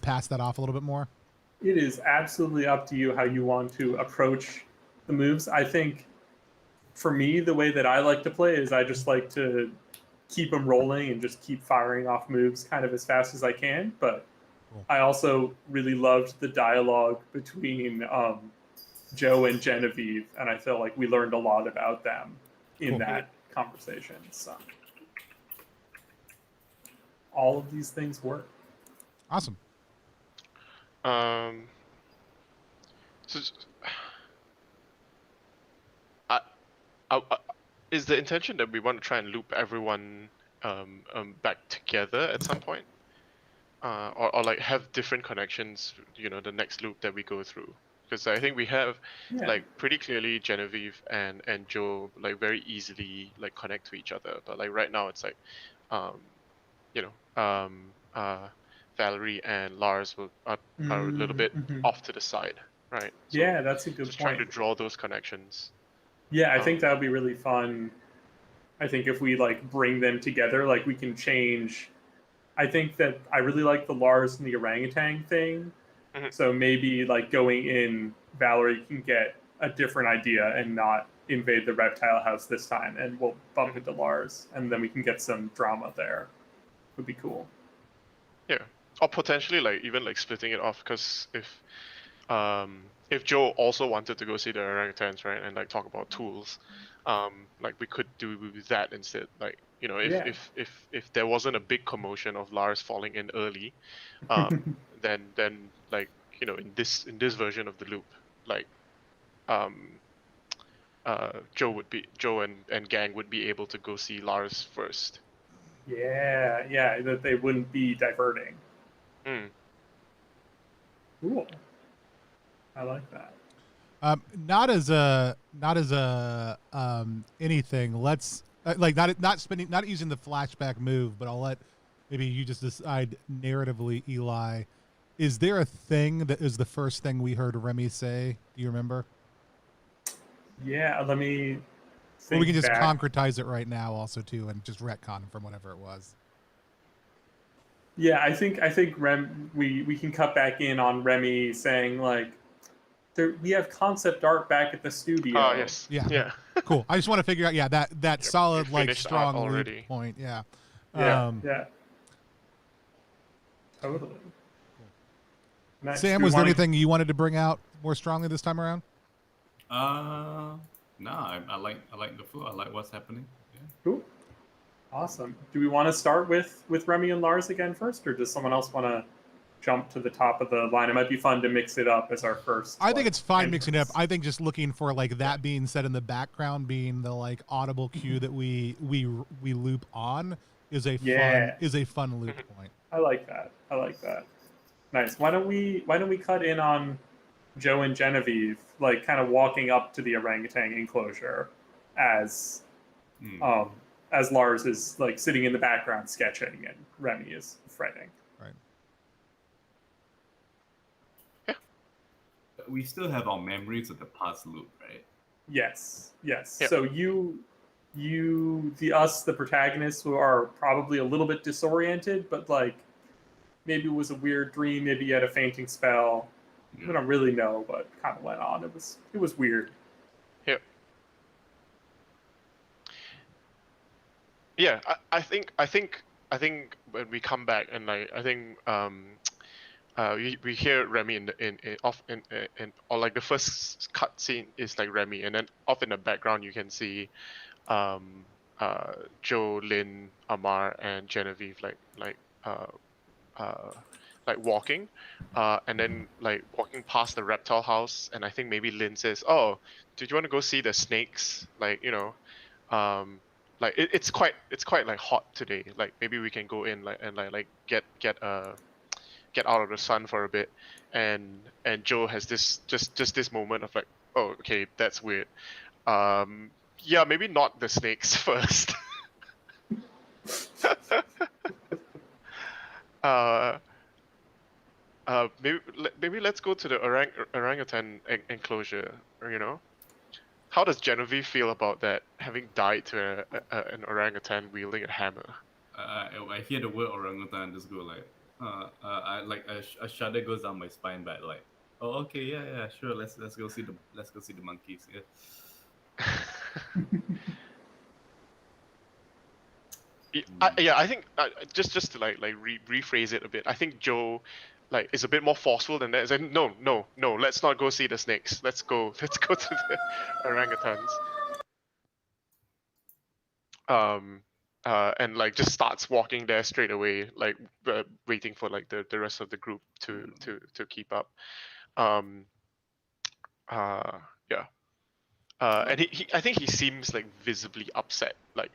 pass that off a little bit more? It is absolutely up to you how you want to approach the moves. I think for me, the way that I like to play is I just like to keep them rolling and just keep firing off moves kind of as fast as I can. But cool. I also really loved the dialogue between Joe and Genevieve, and I feel like we learned a lot about them in that conversation. So all of these things work. Awesome. So is the intention that we want to try and loop everyone back together at some point, or like have different connections? You know, the next loop that we go through, because I think we have like pretty clearly Genevieve and Joe like very easily like connect to each other, but like right now it's like, Valerie and Lars are a little bit off to the side, right? So yeah, that's a good just point. Trying to draw those connections. Yeah, I think that would be really fun. I think if we like bring them together, like we can change. I think that I really like the Lars and the orangutan thing. So maybe like going in, Valerie can get a different idea and not invade the reptile house this time, and we'll bump into Lars, and then we can get some drama there. Would be cool. Yeah. Or potentially, like even like splitting it off, because if Joe also wanted to go see the orangutans, right, and like talk about tools, like we could do that instead. Like if there wasn't a big commotion of Lars falling in early, then like in this version of the loop, like Joe and gang would be able to go see Lars first. Yeah, that they wouldn't be diverting. Mm. Cool. I like that. Not as a anything. Let's not using the flashback move, but I'll let maybe you just decide narratively, Eli. Is there a thing that is the first thing we heard Remy say? Do you remember? Yeah, let me Or we can think just back. concretize it right now, also too, and just retcon from whatever it was. Yeah, I think we can cut back in on Remy saying like, we have concept art back at the studio. Oh yes. Yeah. Yeah. Cool. I just want to figure out, that Yep, solid, we like, finished art strong loop already. point. Yeah. Yeah. Totally. Nice. Sam, Do we was there wanna- anything you wanted to bring out more strongly this time around? No, I like the flow. I like what's happening. Yeah. Cool. Awesome. Do we want to start with Remy and Lars again first, or does someone else want to jump to the top of the line? It might be fun to mix it up as our first. I think it's fine mixing it up. entrance. I think just looking for like that being said in the background, being the like audible cue that we loop on is a fun loop point. I like that. Nice. Why don't we cut in on Joe and Genevieve, like kind of walking up to the orangutan enclosure as Lars is like sitting in the background sketching and Remy is fretting. Right. We still have our memories of the past loop, right? Yes. Yep. So the protagonists, who are probably a little bit disoriented, but like maybe it was a weird dream, maybe you had a fainting spell. Yeah. We don't really know what kind of went on. It was weird. Yep. Yeah, I think when we come back and like I think we hear Remy in or like the first cut scene is like Remy, and then off in the background you can see Joe, Lynn, Amar, and Genevieve like walking, and then like walking past the reptile house, and I think maybe Lynn says, "Oh, did you want to go see the snakes? Like like it's quite like hot today. Like maybe we can go in and get out of the sun for a bit." And Joe has this just this moment of like, "Oh, okay, that's weird. Yeah, maybe not the snakes first." Maybe let's go to the orangutan enclosure. How does Genevieve feel about that, having died to an orangutan wielding a hammer? I hear the word orangutan and just go like, a shudder goes down my spine, but like, oh okay, yeah, sure, let's go see the monkeys. Yeah. I think just to rephrase it a bit. I think Joe is a bit more forceful than that. It's like, no, let's not go see the snakes. Let's go to the orangutans. And like just starts walking there straight away, like waiting for like the rest of the group to keep up. Yeah. And he I think he seems like visibly upset, like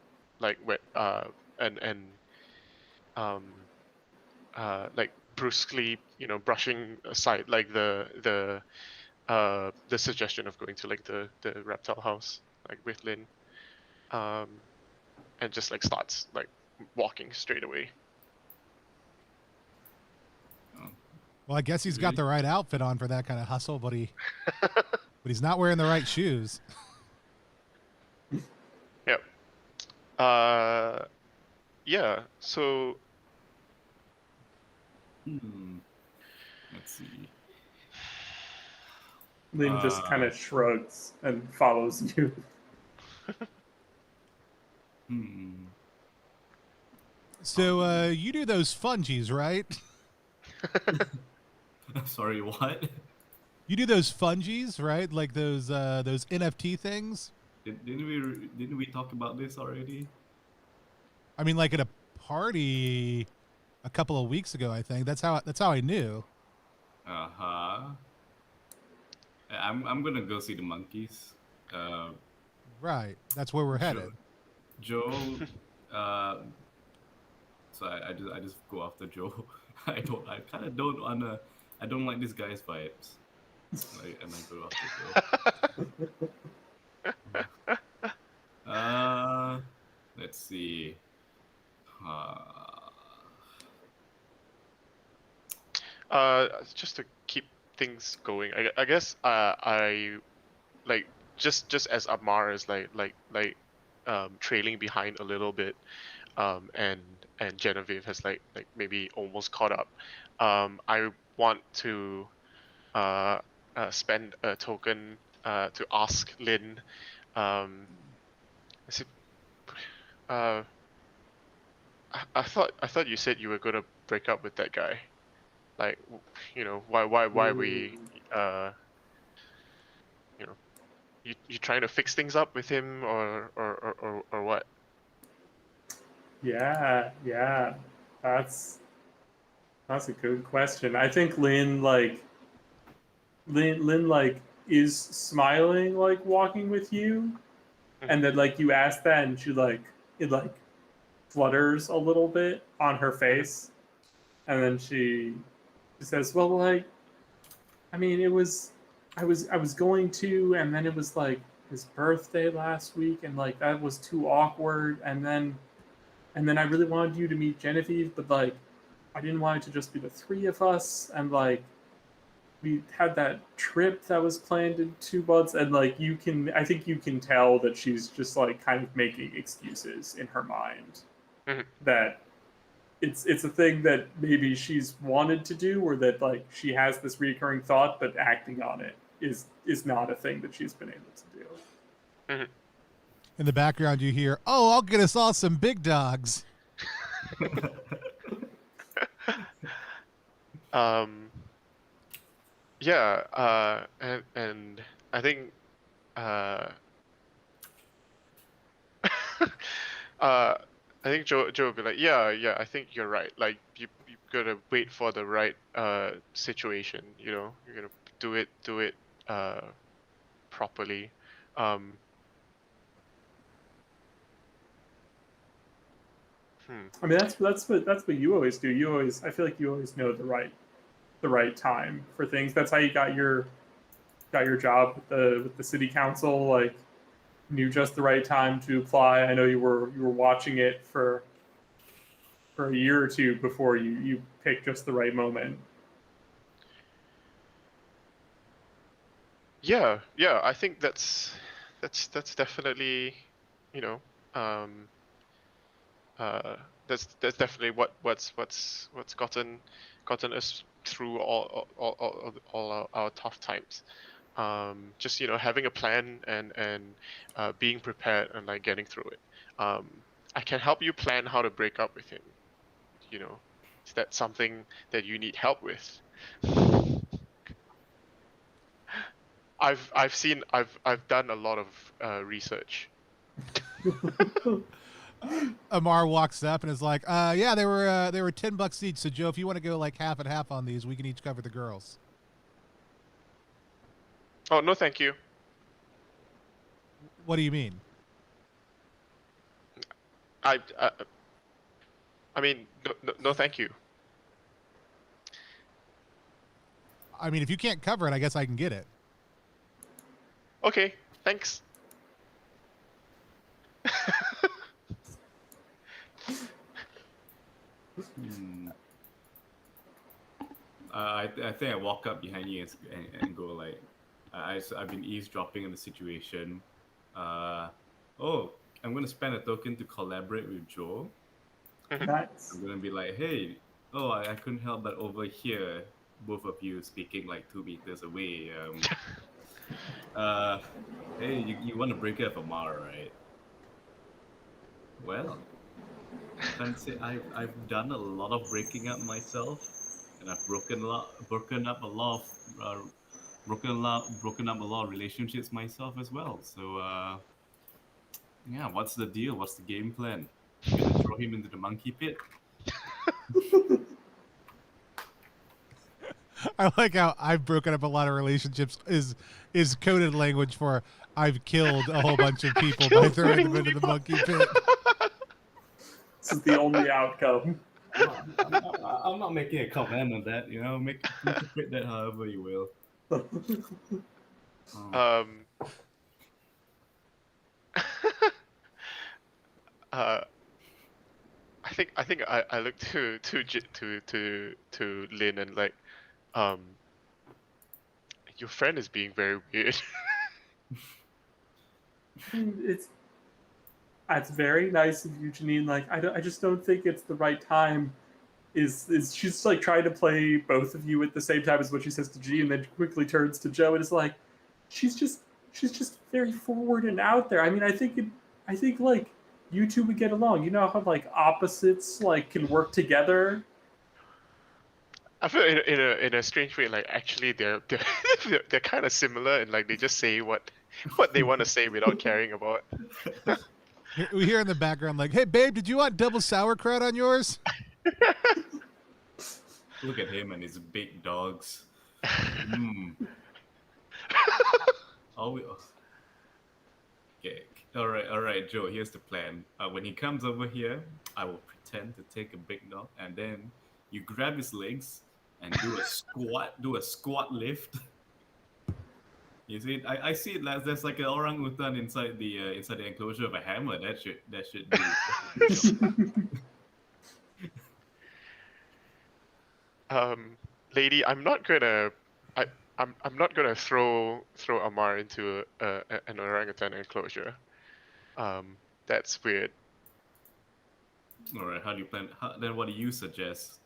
when like brusquely, brushing aside like the suggestion of going to like the reptile house like with Lynn, and just like starts like walking straight away. Well, I guess he's got the right outfit on for that kind of hustle, but he's not wearing the right shoes. Yep. Yeah. So. Let's see. Lynn just kind of shrugs and follows you. So you do those fungies, right? Sorry, what? You do those fungies, right? Like those NFT things? Didn't we talk about this already? I mean, like at a party a couple of weeks ago, I think. That's how I knew. I'm gonna go see the monkeys. Right. That's where we're headed. Joe, so I just go after Joe. I kind of don't wanna. I don't like this guy's vibes. And I go after Joe. Let's see. Just to keep things going, I guess I like just as Amar is trailing behind a little bit, and Genevieve has like maybe almost caught up. I want to spend a token to ask Lynn. Is it, I thought you said you were gonna break up with that guy. Like, why we you trying to fix things up with him or what? Yeah, that's a good question. I think Lynn is smiling, like walking with you, and then like you ask that, and it flutters a little bit on her face, and then she says, "Well, like, I mean, I was going to, and then it was like his birthday last week, and like that was too awkward, and then I really wanted you to meet Genevieve, but like I didn't want it to just be the three of us, and like we had that trip that was planned in 2 months, and like I think you can tell that she's just like kind of making excuses in her mind that it's a thing that maybe she's wanted to do, or that like she has this recurring thought, but acting on it is not a thing that she's been able to do. In the background, you hear, "Oh, I'll get us all some big dogs." Yeah, and I think I think Joe would be like, yeah, I think you're right. Like you gotta wait for the right situation. You know, you're gonna do it properly. I mean, that's what you always do. I feel like you always know the right time for things. That's how you got your job with the city council. Like, knew just the right time to apply. I know you were watching it for a year or two before you picked just the right moment. Yeah, I think that's definitely, you know, that's definitely what's gotten us through all our tough times. Just having a plan and being prepared and like getting through it. I can help you plan how to break up with him. Is that something that you need help with? I've done a lot of research. Amar walks up and is like, "Yeah, they were $10 each. So Joe, if you want to go like half and half on these, we can each cover the girls." Oh no, thank you. What do you mean? I mean, no, thank you. I mean, if you can't cover it, I guess I can get it. Okay, thanks. I think I walk up behind you and go like, I've been eavesdropping on the situation. Oh, I'm gonna spend a token to collaborate with Joe. Nice. I'm gonna be like, hey, oh, I couldn't help but overhear both of you speaking like 2 meters away. Hey, you want to break up Amar, right? Well, I can't say I've done a lot of breaking up myself, and I've broken up a lot of relationships myself as well. So yeah, what's the deal? What's the game plan? You gonna throw him into the monkey pit? I like how I've broken up a lot of relationships is coded language for I've killed a whole bunch of people by killed throwing them many into the people. monkey pit. This is the only outcome. I'm not making a comment on that. You know, interpret that however you will. Oh. I think I looked to Lin and like, your friend is being very weird. I mean, it's very nice of you, Janine. Like, I just don't think it's the right time. Is she's like trying to play both of you at the same time as what she says to G, and then quickly turns to Joe and is like, she's just very forward and out there. I mean, I think like you two would get along. You know how like opposites like can work together. I feel in a strange way, like actually they're kind of similar, and like they just say what they want to say without caring about. We hear in the background like, "Hey babe, did you want double sauerkraut on yours?" Look at him and his big dogs. Mm. Okay. All right, Joe. Here's the plan. When he comes over here, I will pretend to take a big dog, and then you grab his legs and do a squat lift. You see, I see it as there's like an orangutan inside the enclosure of a hammer. That should do. Lady, I'm not gonna throw Amar into an orangutan enclosure. That's weird. All right. How do you plan? Then what do you suggest?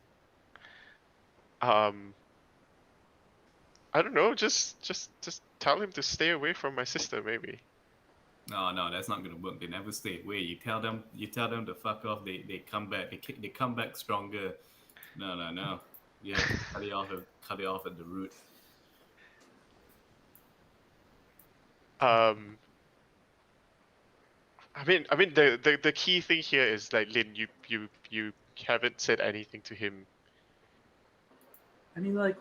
I don't know. Just tell him to stay away from my sister, maybe. No, that's not gonna work. They never stay away. You tell them to fuck off. They come back. They come back stronger. No. You have to cut it off at the root. I mean, the key thing here is like, Lin, you haven't said anything to him. I mean, like,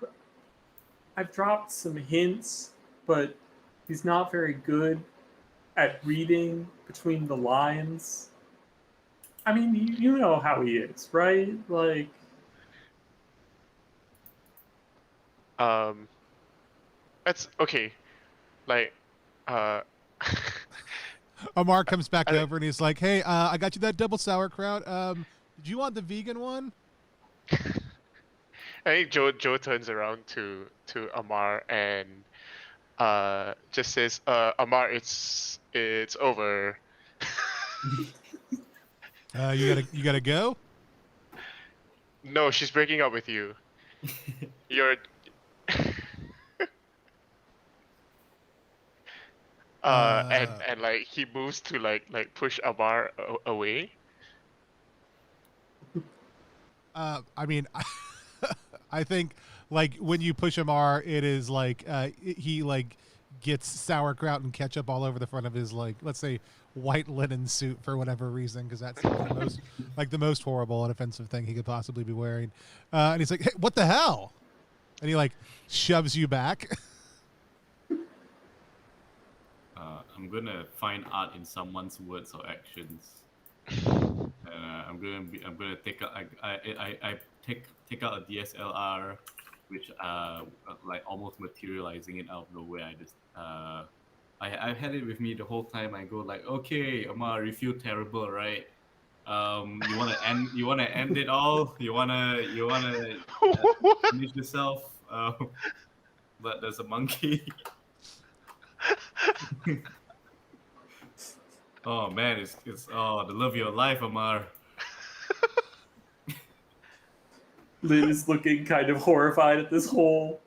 I've dropped some hints, but he's not very good at reading between the lines. I mean, you know how he is, right? Like, That's okay. Like, Amar comes back over and he's like, "Hey, I got you that double sauerkraut. Did you want the vegan one?" I think Joe turns around to Amar and just says, Amar, it's over. You gotta go. No, she's breaking up with you. You're and like he moves to like push Amar away. I mean, I think like when you push Amar, it is like he like gets sauerkraut and ketchup all over the front of his, like, let's say, white linen suit for whatever reason, because that's the most horrible and offensive thing he could possibly be wearing. And he's like, "Hey, what the hell?" And he like shoves you back. I'm gonna find art in someone's words or actions. I'm gonna take out I take out a DSLR, which like almost materializing it out of nowhere. I just I've had it with me the whole time. I go like, "Okay, Amar, you feel terrible, right? You wanna end it all? You wanna finish yourself? But there's a monkey." Oh man, it's the love of your life, Amar. Lynn is looking kind of horrified at this whole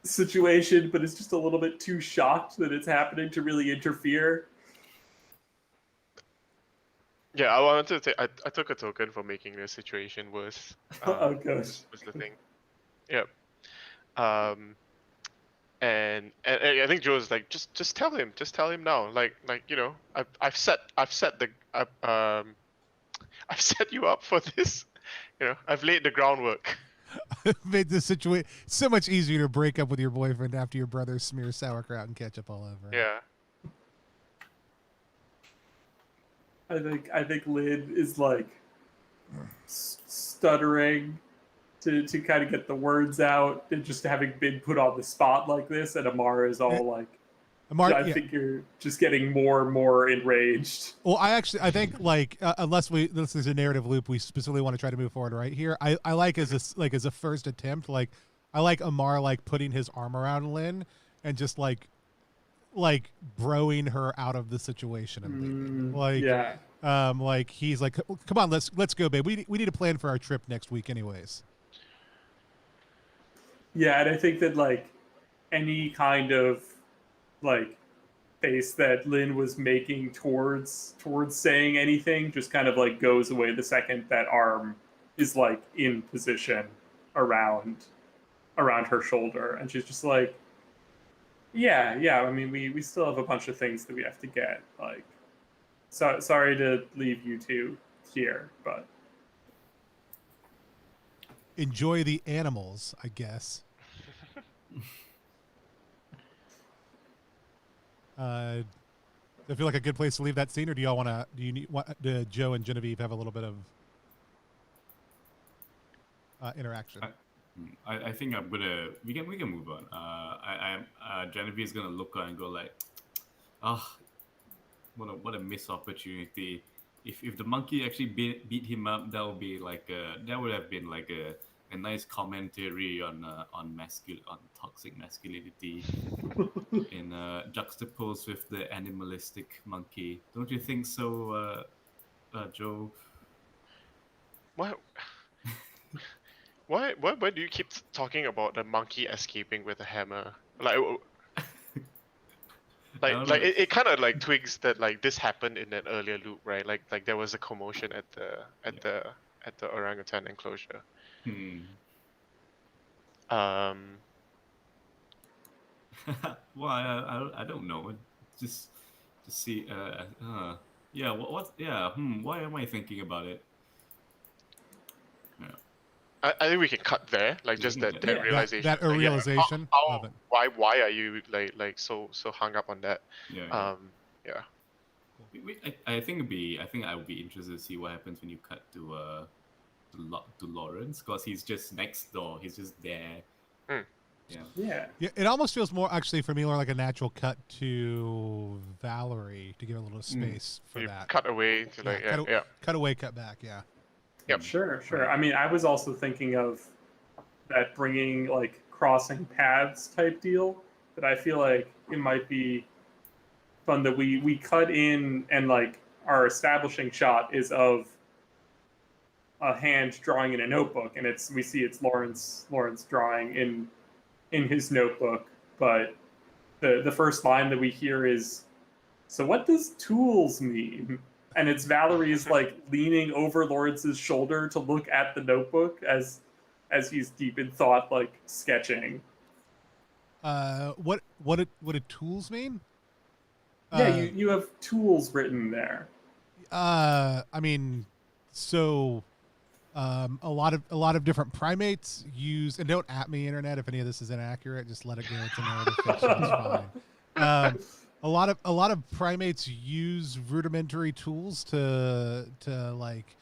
situation, but is just a little bit too shocked that it's happening to really interfere. Yeah, I wanted to take. I took a token for making the situation worse. Oh gosh. Was the thing. Yep. And I think Joe's like, just tell him now. Like you know, I've set you up for this. You know, I've laid the groundwork. made the situation so much easier to break up with your boyfriend after your brother smears sauerkraut and ketchup all over. Yeah. I think Lynn is like stuttering to kind of get the words out, and just having been put on the spot like this, and Amara is all like, I think you're just getting more and more enraged. Well, I think like unless this is a narrative loop, we specifically want to try to move forward right here. I like as a first attempt, like I like Amar like putting his arm around Lynn and just like broing her out of the situation and leaving. Like he's like, come on, let's go, babe. We need a plan for our trip next week, anyways. Yeah, and I think that like any kind of like face that Lynn was making towards saying anything just kind of like goes away the second that arm is like in position around her shoulder, and she's just like, yeah. I mean, we still have a bunch of things that we have to get. Like, sorry to leave you two here, but enjoy the animals, I guess. I feel like a good place to leave that scene, or do y'all want to? Do Joe and Genevieve have a little bit of interaction? I think I'm gonna. We can move on. Genevieve's gonna look on and go like, what a missed opportunity. If the monkey actually beat him up, that would have been like a nice commentary on toxic masculinity, in juxtaposed with the animalistic monkey. Don't you think so, Joe? What? Why do you keep talking about the monkey escaping with a hammer? Like it kind of like twigs that like this happened in an earlier loop, right? Like there was a commotion at the orangutan enclosure. Well, I don't know. Just to see. Yeah. What? Yeah. Why am I thinking about it? Yeah. I think we can cut there, like just that realization. That realization. Of it. Why are you like so hung up on that? Yeah. Yeah. I think I would be interested to see what happens when you cut to Lawrence, because he's just next door. He's just there. Yeah. It almost feels more actually for me like a natural cut to Valerie to give a little space for you that. Cut away to cut away, cut back. Yeah. Yep. Sure. I mean, I was also thinking of that bringing like crossing paths type deal. That I feel like it might be fun that we cut in, and like our establishing shot is of a hand drawing in a notebook, and we see it's Lawrence drawing in his notebook, but the first line that we hear is, "So what does tools mean?" And it's Valerie's like leaning over Lawrence's shoulder to look at the notebook as he's deep in thought, like sketching. What do tools mean? Yeah, you have tools written there. I mean, so a lot of different primates use, and don't at me, internet, if any of this is inaccurate. Just let it go. It's a narrative fiction. It's fine. A lot of primates use rudimentary tools to like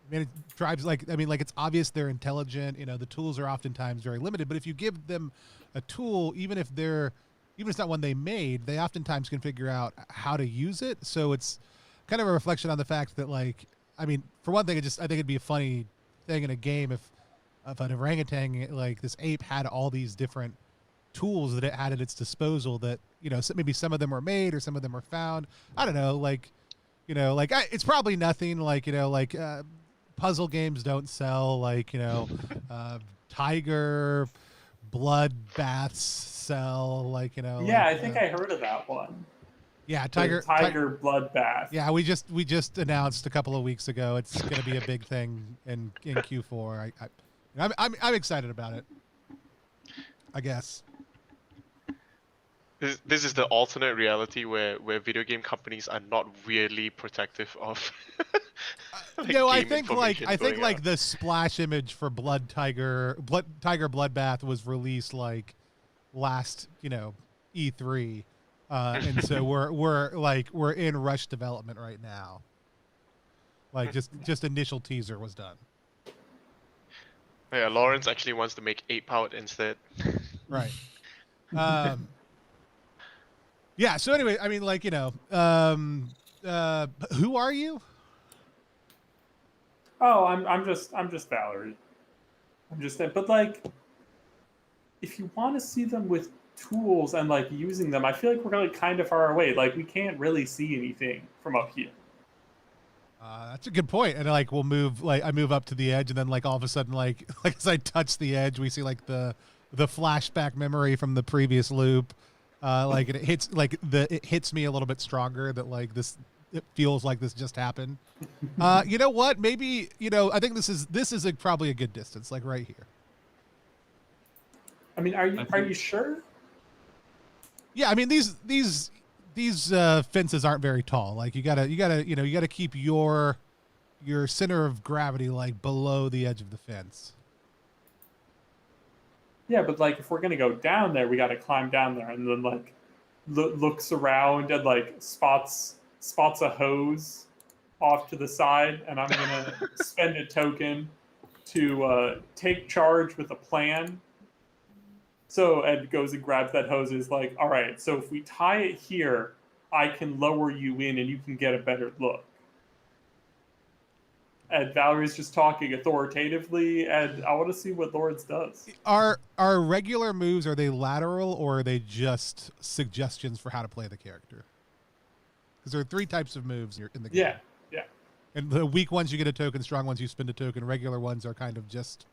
manage tribes. Like it's obvious they're intelligent. You know, the tools are oftentimes very limited. But if you give them a tool, even if it's not one they made, they oftentimes can figure out how to use it. So it's kind of a reflection on the fact that, like, I mean, for one thing, I think it'd be a funny thing in a game if an orangutan, like this ape, had all these different tools that it had at its disposal that, you know, maybe some of them were made or some of them were found. I don't know, like, you know, like it's probably nothing, like, you know, like puzzle games don't sell, like, you know, tiger blood baths sell, like, you know. Yeah, like, I think I heard of that one. Yeah, tiger blood bath. Yeah, we just announced a couple of weeks ago it's going to be a big thing in Q4. I'm excited about it, I guess. This is the alternate reality where video game companies are not weirdly protective of No, I game think information going out. the splash image for Tiger Bloodbath was released like last E3, and so we're in rush development right now. Like just initial teaser was done. Yeah, Lawrence actually wants to make 8-powered instead. Right. Yeah. So anyway, I mean, like who are you? Oh, I'm just Valerie. But like, if you want to see them with tools and like using them, I feel like we're really kind of far away. Like we can't really see anything from up here. That's a good point. And like we'll move, like I move up to the edge, and then like all of a sudden, like as I touch the edge, we see like the flashback memory from the previous loop. Like it hits me a little bit stronger that like this. It feels like this just happened. You know what? Maybe I think this is probably a good distance, like right here. I mean, are you sure? Yeah, I mean these fences aren't very tall. Like you gotta keep your center of gravity like below the edge of the fence. Yeah, but like if we're gonna go down there, we got to climb down there, and then like looks around and like spots a hose off to the side, and I'm gonna spend a token to take charge with a plan. So Ed goes and grabs that hose. Is like, all right, so if we tie it here, I can lower you in, and you can get a better look. And Valerie's just talking authoritatively, and I want to see what Lawrence does. Are regular moves, are they lateral, or are they just suggestions for how to play the character? Because there are 3 types of moves in the game. Yeah. And the weak ones you get a token, strong ones you spend a token, regular ones are kind of just...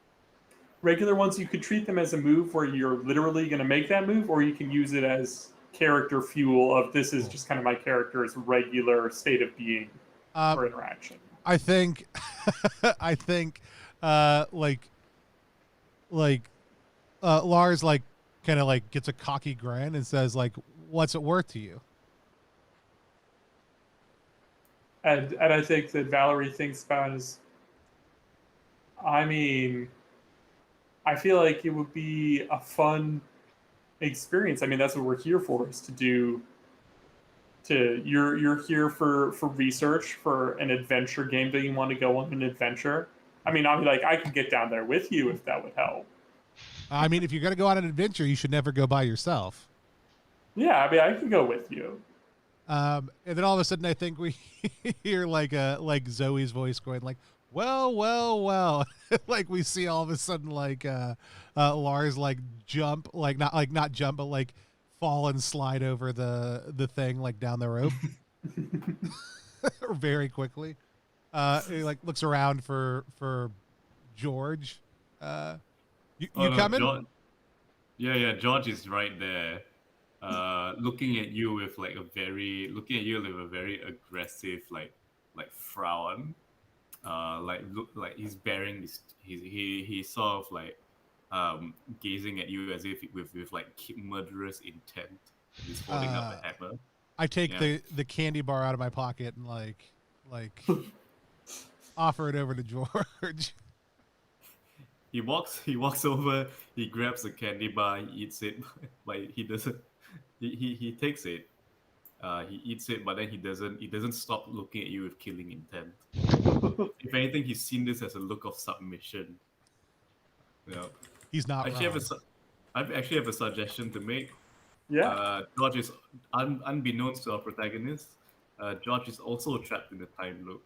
Regular ones, you could treat them as a move where you're literally going to make that move, or you can use it as character fuel of this is just kind of my character's regular state of being for interaction. I think, Lars like kind of like gets a cocky grin and says like, "What's it worth to you?" And I think that Valerie thinks about is, I mean, I feel like it would be a fun experience. I mean, that's what we're here for, is to do. You're here for research, for an adventure game that you want to go on an adventure. I mean, I'm like, I could get down there with you if that would help. I mean, if you're gonna go on an adventure, you should never go by yourself. Yeah, I mean, I can go with you. And then all of a sudden, I think we hear like Zoe's voice going like, well. Like we see all of a sudden like Lars like jump, not jump, but like fall and slide over the thing like down the rope very quickly. He like looks around for George. You coming? Yeah, George is right there. Looking at you with a very aggressive like frown. Like he's bearing this. He's sort of like gazing at you as if with like murderous intent. He's holding up a hammer. I take the candy bar out of my pocket and like offer it over to George. He walks over. He grabs the candy bar. He eats it. Like he doesn't. He takes it. He eats it, but then he doesn't stop looking at you with killing intent. If anything, he's seen this as a look of submission. He's not wrong. I actually have a suggestion to make. Yeah. George is unbeknownst to our protagonist. George is also trapped in the time loop.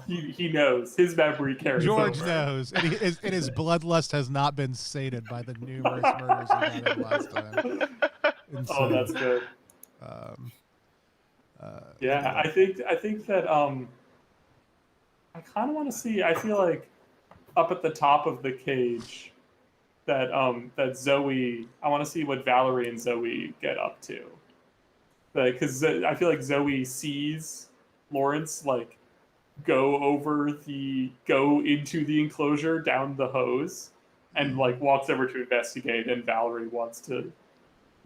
He knows. His memory carries George over. knows, and his bloodlust has not been sated by the numerous murders he got in last time. And so, that's good. Yeah, I think that I kind of want to see. I feel like up at the top of the cage, that Zoe. I want to see what Valerie and Zoe get up to. Because I feel like Zoe sees Lawrence like go into the enclosure down the hose, and like walks over to investigate, and Valerie wants to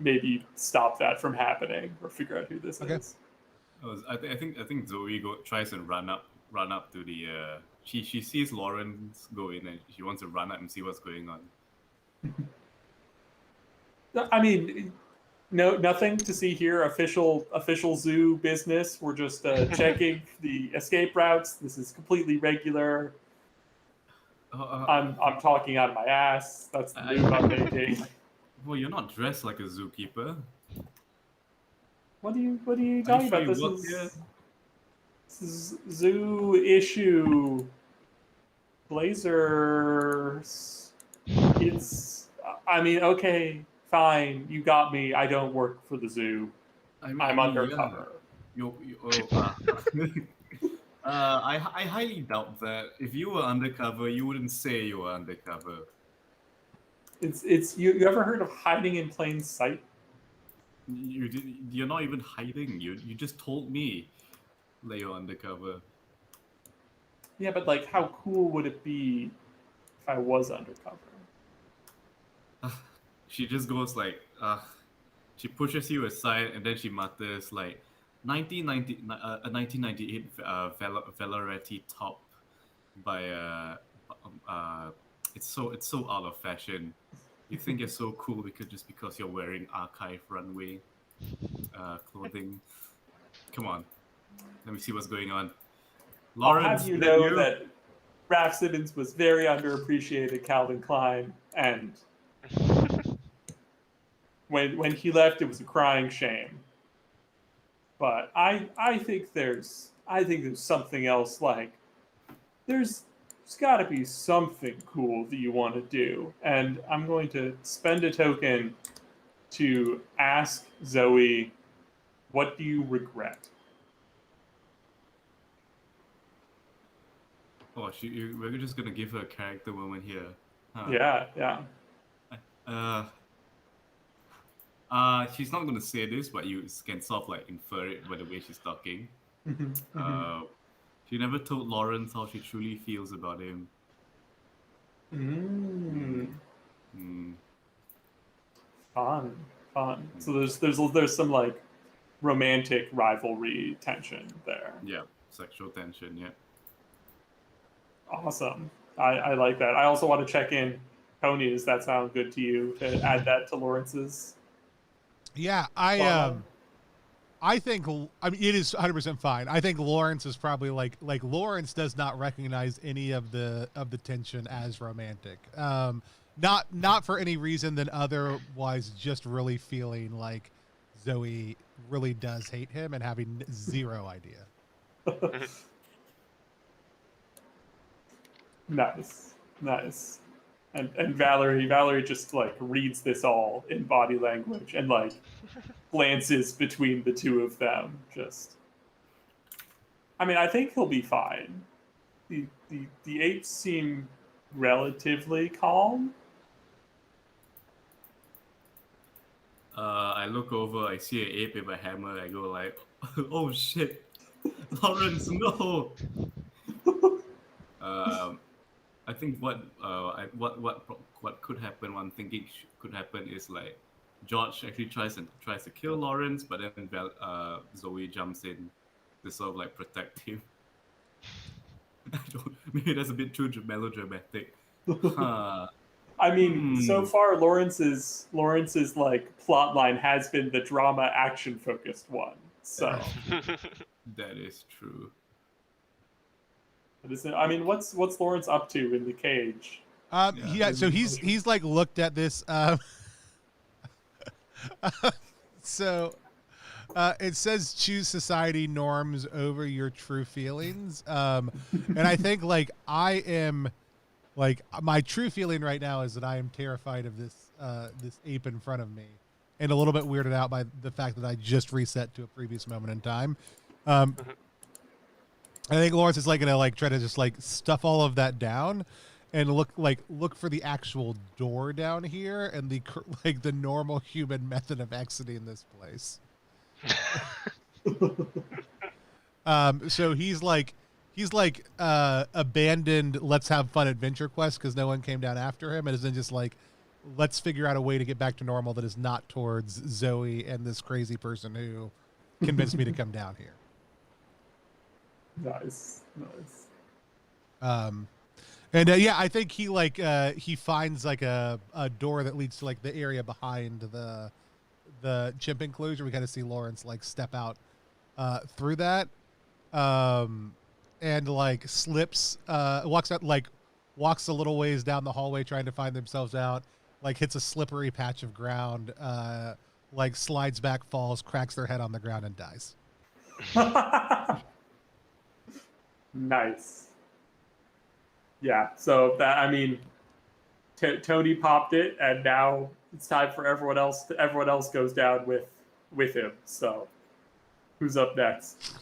maybe stop that from happening or figure out who this Okay. is. I think Zoe tries and run up to the. She sees Lawrence go in and she wants to run up and see what's going on. I mean, no, nothing to see here. Official zoo business. We're just checking the escape routes. This is completely regular. I'm talking out of my ass. That's the move I'm making. Well, you're not dressed like a zookeeper. What are you talking sure about? you This is zoo issue. Blazers. I mean, okay, fine. You got me. I don't work for the zoo. I'm undercover. I highly doubt that. If you were undercover, you wouldn't say you were undercover. It's you ever heard of hiding in plain sight? You're not even hiding. You just told me that you're undercover. Yeah, but like, how cool would it be if I was undercover? She just goes like, she pushes you aside and then she mutters like, 1998 Valoretti top by it's so out of fashion. You think you're so cool because you're wearing archive runway clothing. Come on, let me see what's going on. Lawrence, I'll have you know that Raph Simmons was very underappreciated Calvin Klein, and when he left, it was a crying shame. But I think there's something else. Like there's got to be something cool that you want to do, and I'm going to spend a token to ask Zoe, what do you regret? Oh, we're just gonna give her a character moment here. Huh. Yeah. She's not gonna say this, but you can sort of like infer it by the way she's talking. She never told Lawrence how she truly feels about him. Fun. So there's some like romantic rivalry tension there. Yeah, sexual tension. Yeah. Awesome. I like that. I also want to check in. Tony, does that sound good to you to add that to Lawrence's? Yeah, I think, I mean, it is 100% fine. I think Lawrence is probably like Lawrence does not recognize any of the tension as romantic. Not for any reason than otherwise just really feeling like Zoe really does hate him and having zero idea. Nice. And Valerie just like reads this all in body language and like glances between the two of them. I mean, I think he'll be fine. The apes seem relatively calm. I look over, I see an ape with a hammer, I go like, oh shit, Lawrence, no. I think what could happen, one thinking could happen is like George actually tries to kill Lawrence, but then Zoe jumps in to sort of like protect him. Maybe that's a bit too melodramatic. I mean, so far Lawrence's like plot line has been the drama action focused one. So that is true. I mean, what's Lawrence up to in the cage? So he's like looked at this. So it says choose society norms over your true feelings, and I think like I am, like my true feeling right now is that I am terrified of this ape in front of me, and a little bit weirded out by the fact that I just reset to a previous moment in time. I think Lawrence is like gonna like try to just like stuff all of that down, and look for the actual door down here and the normal human method of exiting this place. So he's like abandoned let's have fun adventure quest because no one came down after him, and is then just like let's figure out a way to get back to normal that is not towards Zoe and this crazy person who convinced me to come down here. Nice. And yeah, I think he finds like a door that leads to like the area behind the chimp enclosure. We kind of see Lawrence like step out through that, and like slips, walks a little ways down the hallway trying to find themselves out, like hits a slippery patch of ground, like slides back, falls, cracks their head on the ground, and dies. Nice. Yeah, so that, I mean, Tony popped it, and now it's time for everyone else. Everyone else goes down with him. So, who's up next?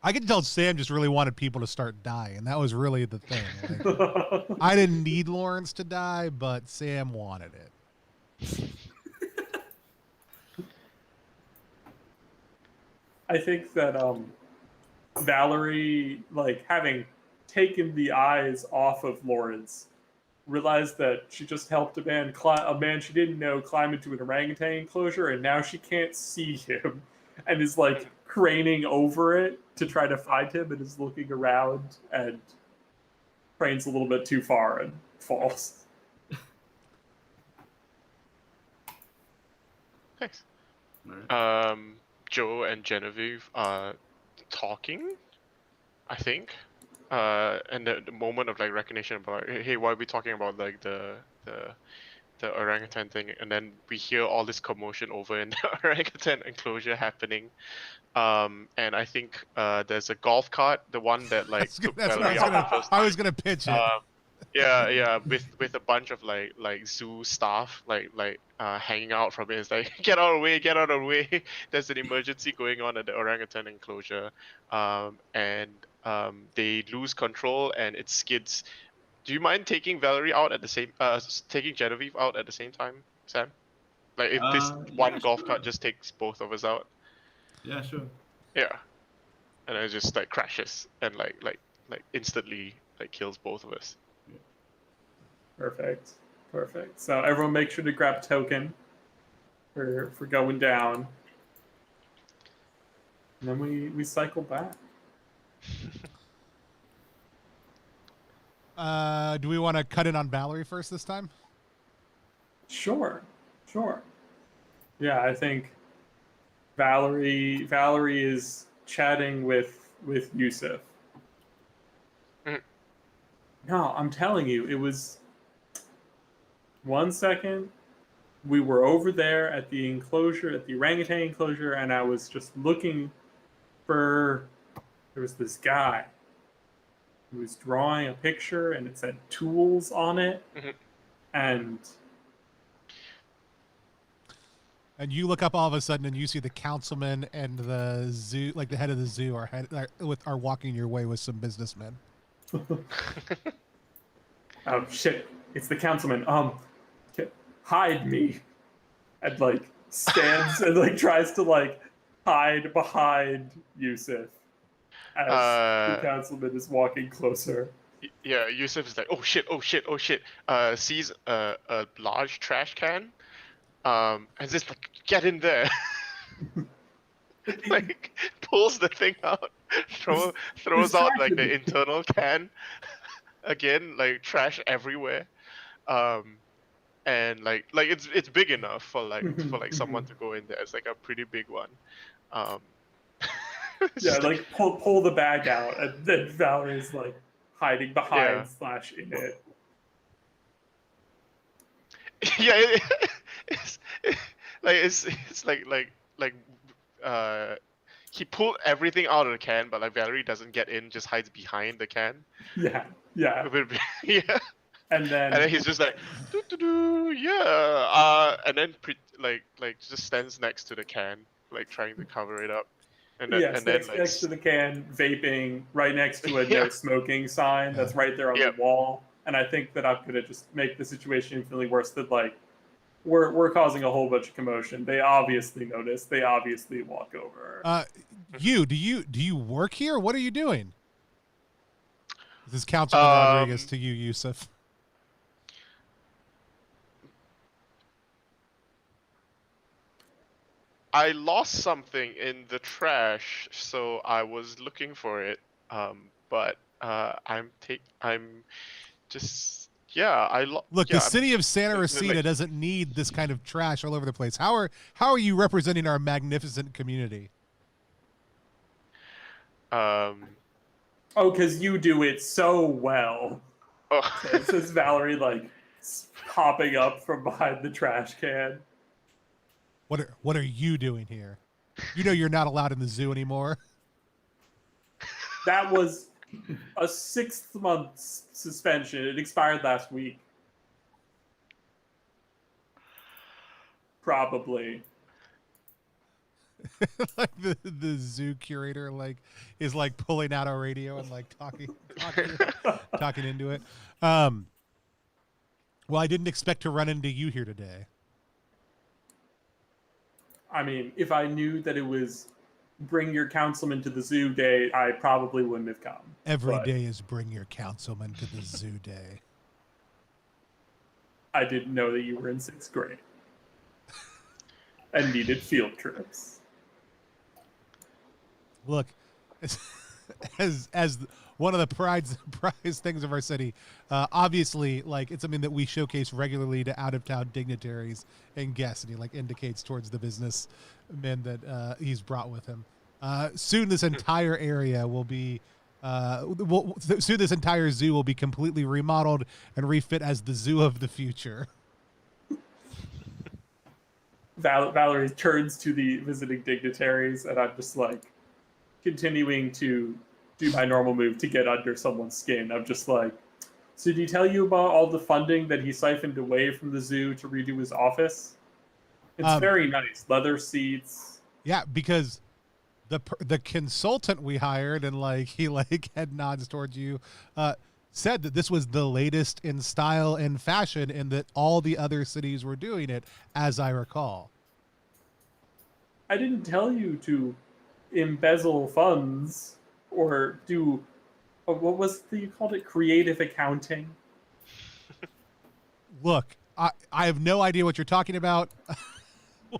I could tell Sam just really wanted people to start dying. That was really the thing. Like, I didn't need Lawrence to die, but Sam wanted it. I think that Valerie, like, having taken the eyes off of Lawrence, realized that she just helped a man she didn't know climb into an orangutan enclosure, and now she can't see him, and is like craning over it to try to find him, and is looking around and cranes a little bit too far and falls. Thanks. Alright. Joe and Genevieve are talking, I think. And the moment of like recognition about, hey, why are we talking about like the orangutan thing? And then we hear all this commotion over in the orangutan enclosure happening. And I think there's a golf cart, the one that like took Valerie out the first I was gonna pitch it. yeah, with a bunch of like zoo staff like hanging out from it. It's like, get out of the way, get out of the way. There's an emergency going on at the orangutan enclosure, and they lose control and it skids. Do you mind taking Valerie out at the same, taking Genevieve out at the same time, Sam? Like if this one golf cart just takes both of us out. Yeah, sure. Yeah, and it just like crashes and like instantly like kills both of us. Perfect. So everyone make sure to grab a token for going down. And then we cycle back. Do we want to cut in on Valerie first this time? Sure. Yeah, I think Valerie is chatting with Yusuf. No, I'm telling you, it was 1 second. We were over there at the enclosure, at the orangutan enclosure, and I was just looking for. There was this guy who was drawing a picture, and it said tools on it, and you look up all of a sudden, and you see the councilman and the zoo, like the head of the zoo, are walking your way with some businessmen. Oh shit! It's the councilman. Hide me, and like stands and like tries to like hide behind Yusuf as the councilman is walking closer. Yeah, Yusuf is like, oh shit. Sees a large trash can, and just like, get in there. Like pulls the thing out, throws out like the internal can. Again, like trash everywhere. And like it's big enough for like someone to go in there. It's like a pretty big one. Yeah, like pull the bag out, and then Valerie's like hiding behind / in it. Yeah, it's he pulled everything out of the can, but like Valerie doesn't get in, just hides behind the can. Yeah. Yeah. And then he's just like, and then just stands next to the can, like trying to cover it up. And then, next to the can, vaping, right next to a no smoking sign that's right there on the wall. And I think that I'm gonna just make the situation infinitely worse. That like we're causing a whole bunch of commotion. They obviously notice. They obviously walk over. Do you work here? What are you doing? This is Councilman Rodriguez to you, Yusuf. I lost something in the trash, so I was looking for it. But I'm just yeah. Look, the Yeah. city of Santa Rosita Like, doesn't need this kind of trash all over the place. How are you representing our magnificent community? Oh, because you do it so well. Oh, Says Valerie, like popping up from behind the trash can. What are you doing here? You know you're not allowed in the zoo anymore. That was a 6 month suspension. It expired last week. Probably. Like the zoo curator is like pulling out a radio and like talking into it. Well, I didn't expect to run into you here today. I mean, if I knew that it was bring your councilman to the zoo day, I probably wouldn't have come. Every But day is bring your councilman to the zoo day. I didn't know that you were in 6th grade and needed field trips. Look, as one of the prize things of our city, obviously, like it's something that we showcase regularly to out of town dignitaries and guests, and he like indicates towards the businessmen that he's brought with him. Soon, this entire area will be. Soon, this entire zoo will be completely remodeled and refit as the zoo of the future. Valerie turns to the visiting dignitaries, and I'm just like continuing to do my normal move to get under someone's skin. I'm just like, so did he tell you about all the funding that he siphoned away from the zoo to redo his office? It's very nice. Leather seats. Yeah, because the consultant we hired and like he like head nods towards you, said that this was the latest in style and fashion, and that all the other cities were doing it, as I recall. I didn't tell you to embezzle funds or do what was you called it, creative accounting. Look, I have no idea what you're talking about.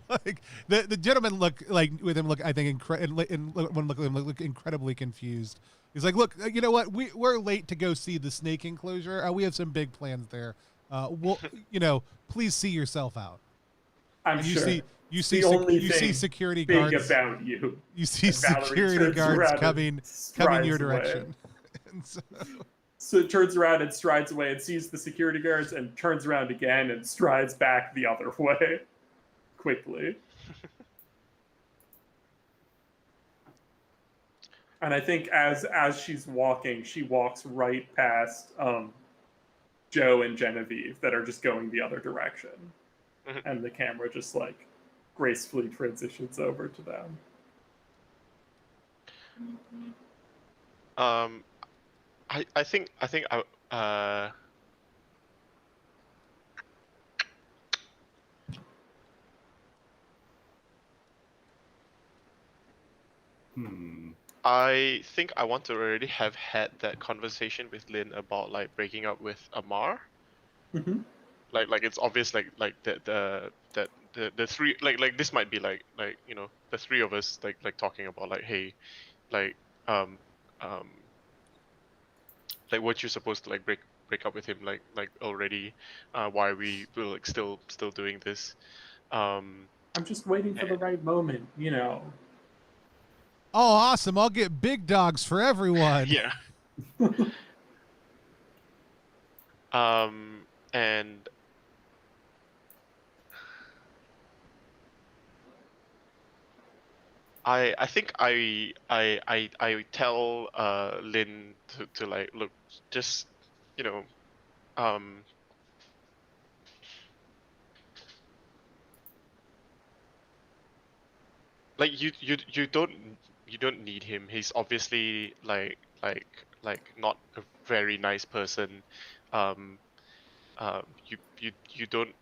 Like the gentleman look like with him look I think look incredibly confused. He's like, look, you know what, we're late to go see the snake enclosure. We have some big plans there. Well, please see yourself out. I'm And sure. you The only you see thing security big guards about you. you see And Valerie security turns guards around coming and your strides away. direction. And So it turns around and strides away and sees the security guards and turns around again and strides back the other way quickly. And I think as she's walking, she walks right past Joe and Genevieve that are just going the other direction. And the camera just like gracefully transitions over to them. I think I think I want to already have had that conversation with Lynn about like breaking up with Amar. Mm-hmm. Like it's obvious like the three like this might be like the three of us like talking about like, hey, like like what you're supposed to like break up with him like already, why we will like still doing this. I'm just waiting for the right moment, oh, awesome! I'll get big dogs for everyone. Yeah. And I think I tell Lynn to like, look, just like you don't need him. He's obviously like not a very nice person. You don't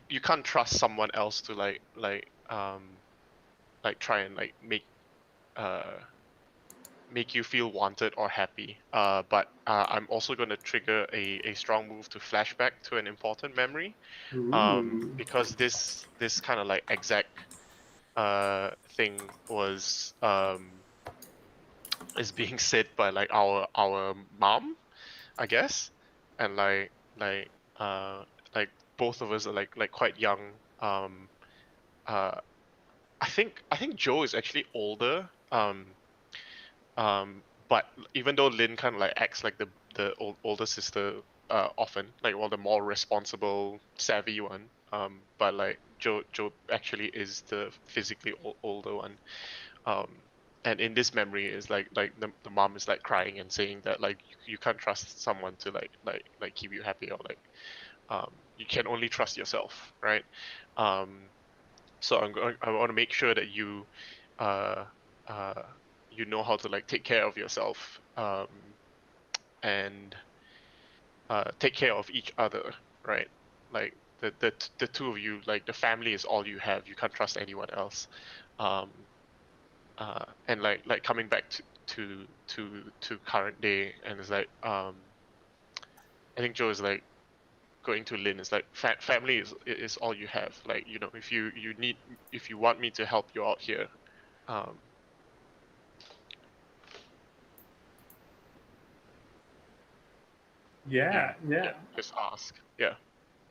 you can't trust someone else to like try and like make make you feel wanted or happy. But I'm also going to trigger a strong move to flashback to an important memory. Ooh. Because this kind of like exact thing was is being said by like our mom, I guess, and uh like both of us are like quite young. Uh, I think Joe is actually older. But even though Lynn kind of like acts like the older sister often, like the more responsible, savvy one. But like Joe actually is the physically older one. Um, and in this memory is like the mom is like crying and saying that like you can't trust someone to like keep you happy, or like you can only trust yourself, right? Um, so I want to make sure that uh, uh, you know how to like take care of yourself, and take care of each other, right? Like the two of you, like the family is all you have. You can't trust anyone else. Um, and like coming back to current day, and it's like I think Joe is like going to Lynn is like family is all you have. Like, you know, if you need, if you want me to help you out here, um, Yeah, yeah. just ask. Yeah.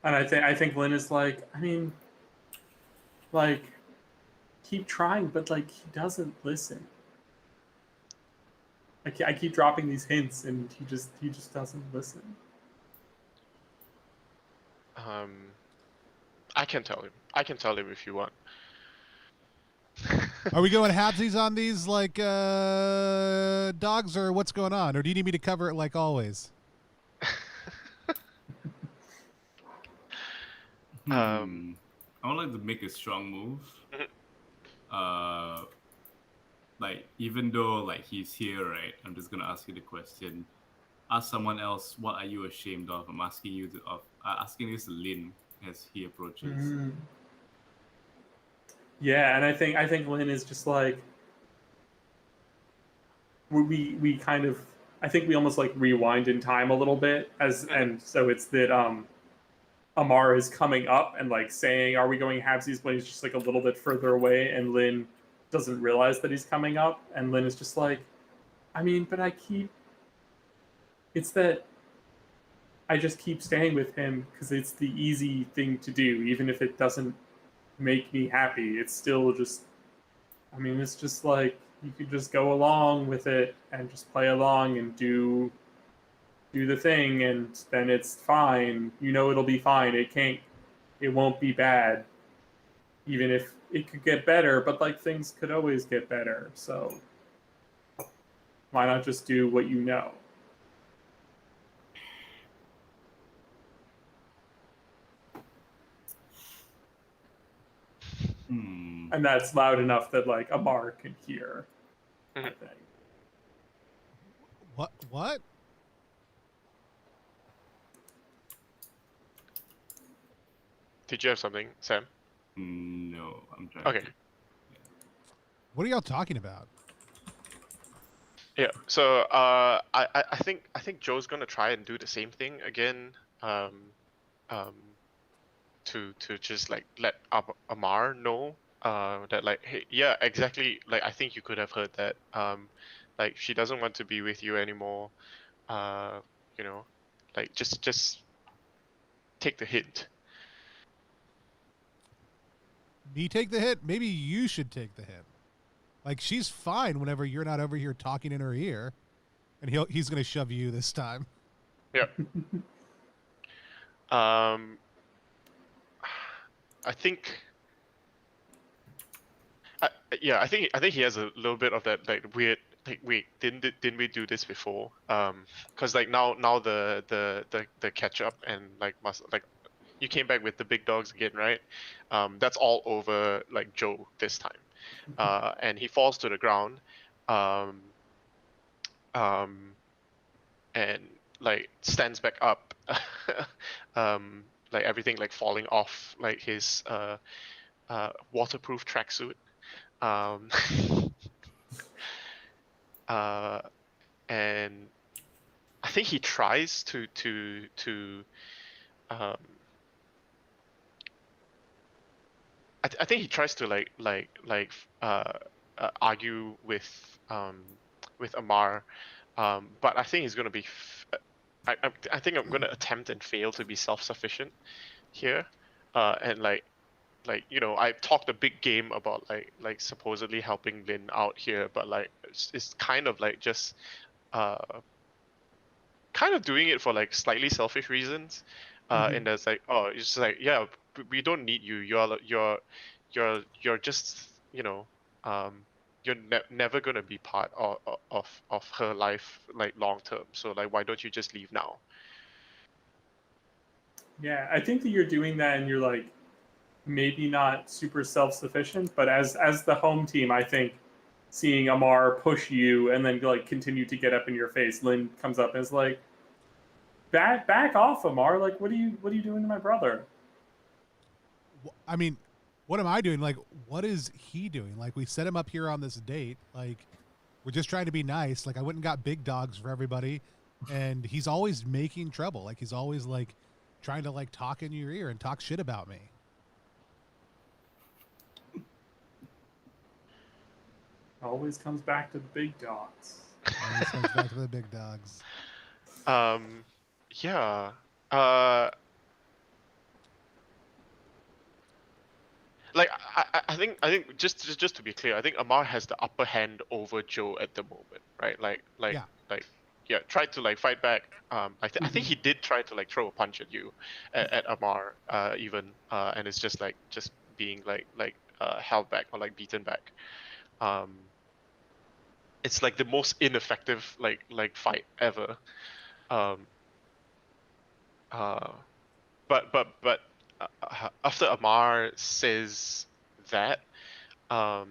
And I think Lynn is like, I mean, like, keep trying, but like he doesn't listen. I keep dropping these hints, and he just doesn't listen. I can tell him. I can tell him if you want. Are we going halvesies on these like dogs, or what's going on? Or do you need me to cover it like always? I would like to make a strong move. Like, even though like he's here, right? I'm just gonna ask you the question. Ask someone else, what are you ashamed of? I'm asking you to asking this to Lin as he approaches. Yeah, and I think Lynn is just like we kind of, I think we almost like rewind in time a little bit, as and so it's that Amar is coming up and like saying, "Are we going halvesies?" When he's just like a little bit further away, and Lynn doesn't realize that he's coming up, and Lynn is just like, "I mean, but I keep. It's that I just keep staying with him because it's the easy thing to do, even if it doesn't make me happy. It's still just. I mean, it's just like you could just go along with it and just play along and do the thing, and then it's fine. You know, it'll be fine. It won't be bad, even if it could get better, but like things could always get better. So why not just do what you know?" And that's loud enough that like Amar can hear, I think. What? Did you have something, Sam? No, I'm trying. Okay. What are y'all talking about? Yeah. So I think Joe's gonna try and do the same thing again. To just like let Amar know that like, hey, yeah, exactly, like I think you could have heard that, like she doesn't want to be with you anymore, you know, like just take the hint. Me take the hit? Maybe you should take the hit. Like, she's fine whenever you're not over here talking in her ear, and he's gonna shove you this time. Yep. I think. Yeah, I think he has a little bit of that like weird, like, wait, didn't we do this before? Because like now the catch up and like must like you came back with the big dogs again, right? That's all over like Joe this time. And he falls to the ground, um, and like stands back up, like everything like falling off like his waterproof tracksuit. Um, and I think he tries to um, I think he tries to argue with Amar, but I think he's gonna be. I think I'm gonna attempt and fail to be self-sufficient here, and I've talked a big game about like supposedly helping Lin out here, but like it's kind of like just kind of doing it for like slightly selfish reasons, and there's like, oh, it's just like, yeah, we don't need you. You're just you're never gonna be part of her life like long term. So like, why don't you just leave now? Yeah, I think that you're doing that, and you're like maybe not super self-sufficient, but as the home team, I think seeing Amar push you and then like continue to get up in your face, Lynn comes up and is like, back off, Amar. Like, what are you doing to my brother? I mean, what am I doing? Like, what is he doing? Like, we set him up here on this date. Like, we're just trying to be nice. Like, I went and got big dogs for everybody, and he's always making trouble. Like, he's always like trying to like talk in your ear and talk shit about me. Always comes back to the big dogs. Always comes back to the big dogs. Yeah. Like I think just to be clear, I think Amar has the upper hand over Joe at the moment, right? Yeah, tried to like fight back. I think he did try to like throw a punch at you, at Amar, even, and it's just being held back or like beaten back. It's like the most ineffective like fight ever. But after Amar says that, I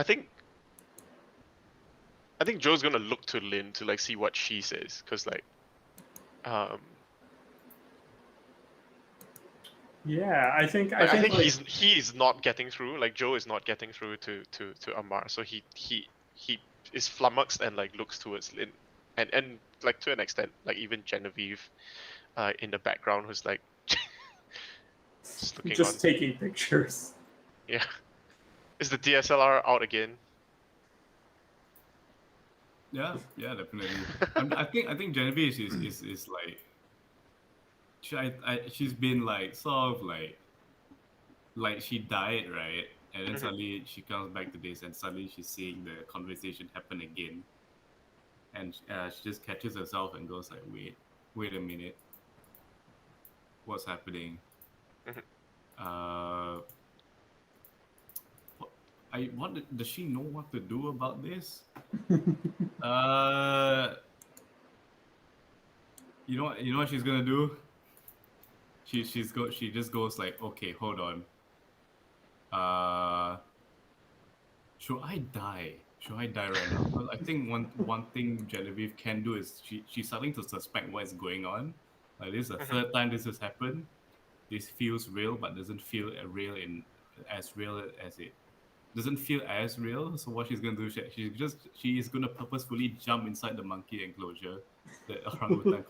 think Joe's gonna look to Lynn to like see what she says, because like, yeah, I think like, like, he's not getting through. Like Joe is not getting through to Amar, so he is flummoxed and like looks towards Lynn, and like to an extent, like even Genevieve, in the background, who's like just looking on. taking pictures. Yeah, is the DSLR out again? Yeah, definitely. I think Genevieve is like, she's been like sort of like she died, right? And then suddenly she comes back to this, and suddenly she's seeing the conversation happen again, and she just catches herself and goes like, wait a minute, what's happening? Does she know what to do about this? You know what she's gonna do? She just goes like, okay, hold on. Should I die? Should I die right now? Well, I think one thing Genevieve can do is she's starting to suspect what is going on. Like, this is the third time this has happened. This feels real, but doesn't feel as real as it doesn't feel as real. So what she's gonna do? She is gonna purposefully jump inside the monkey enclosure, the orangutan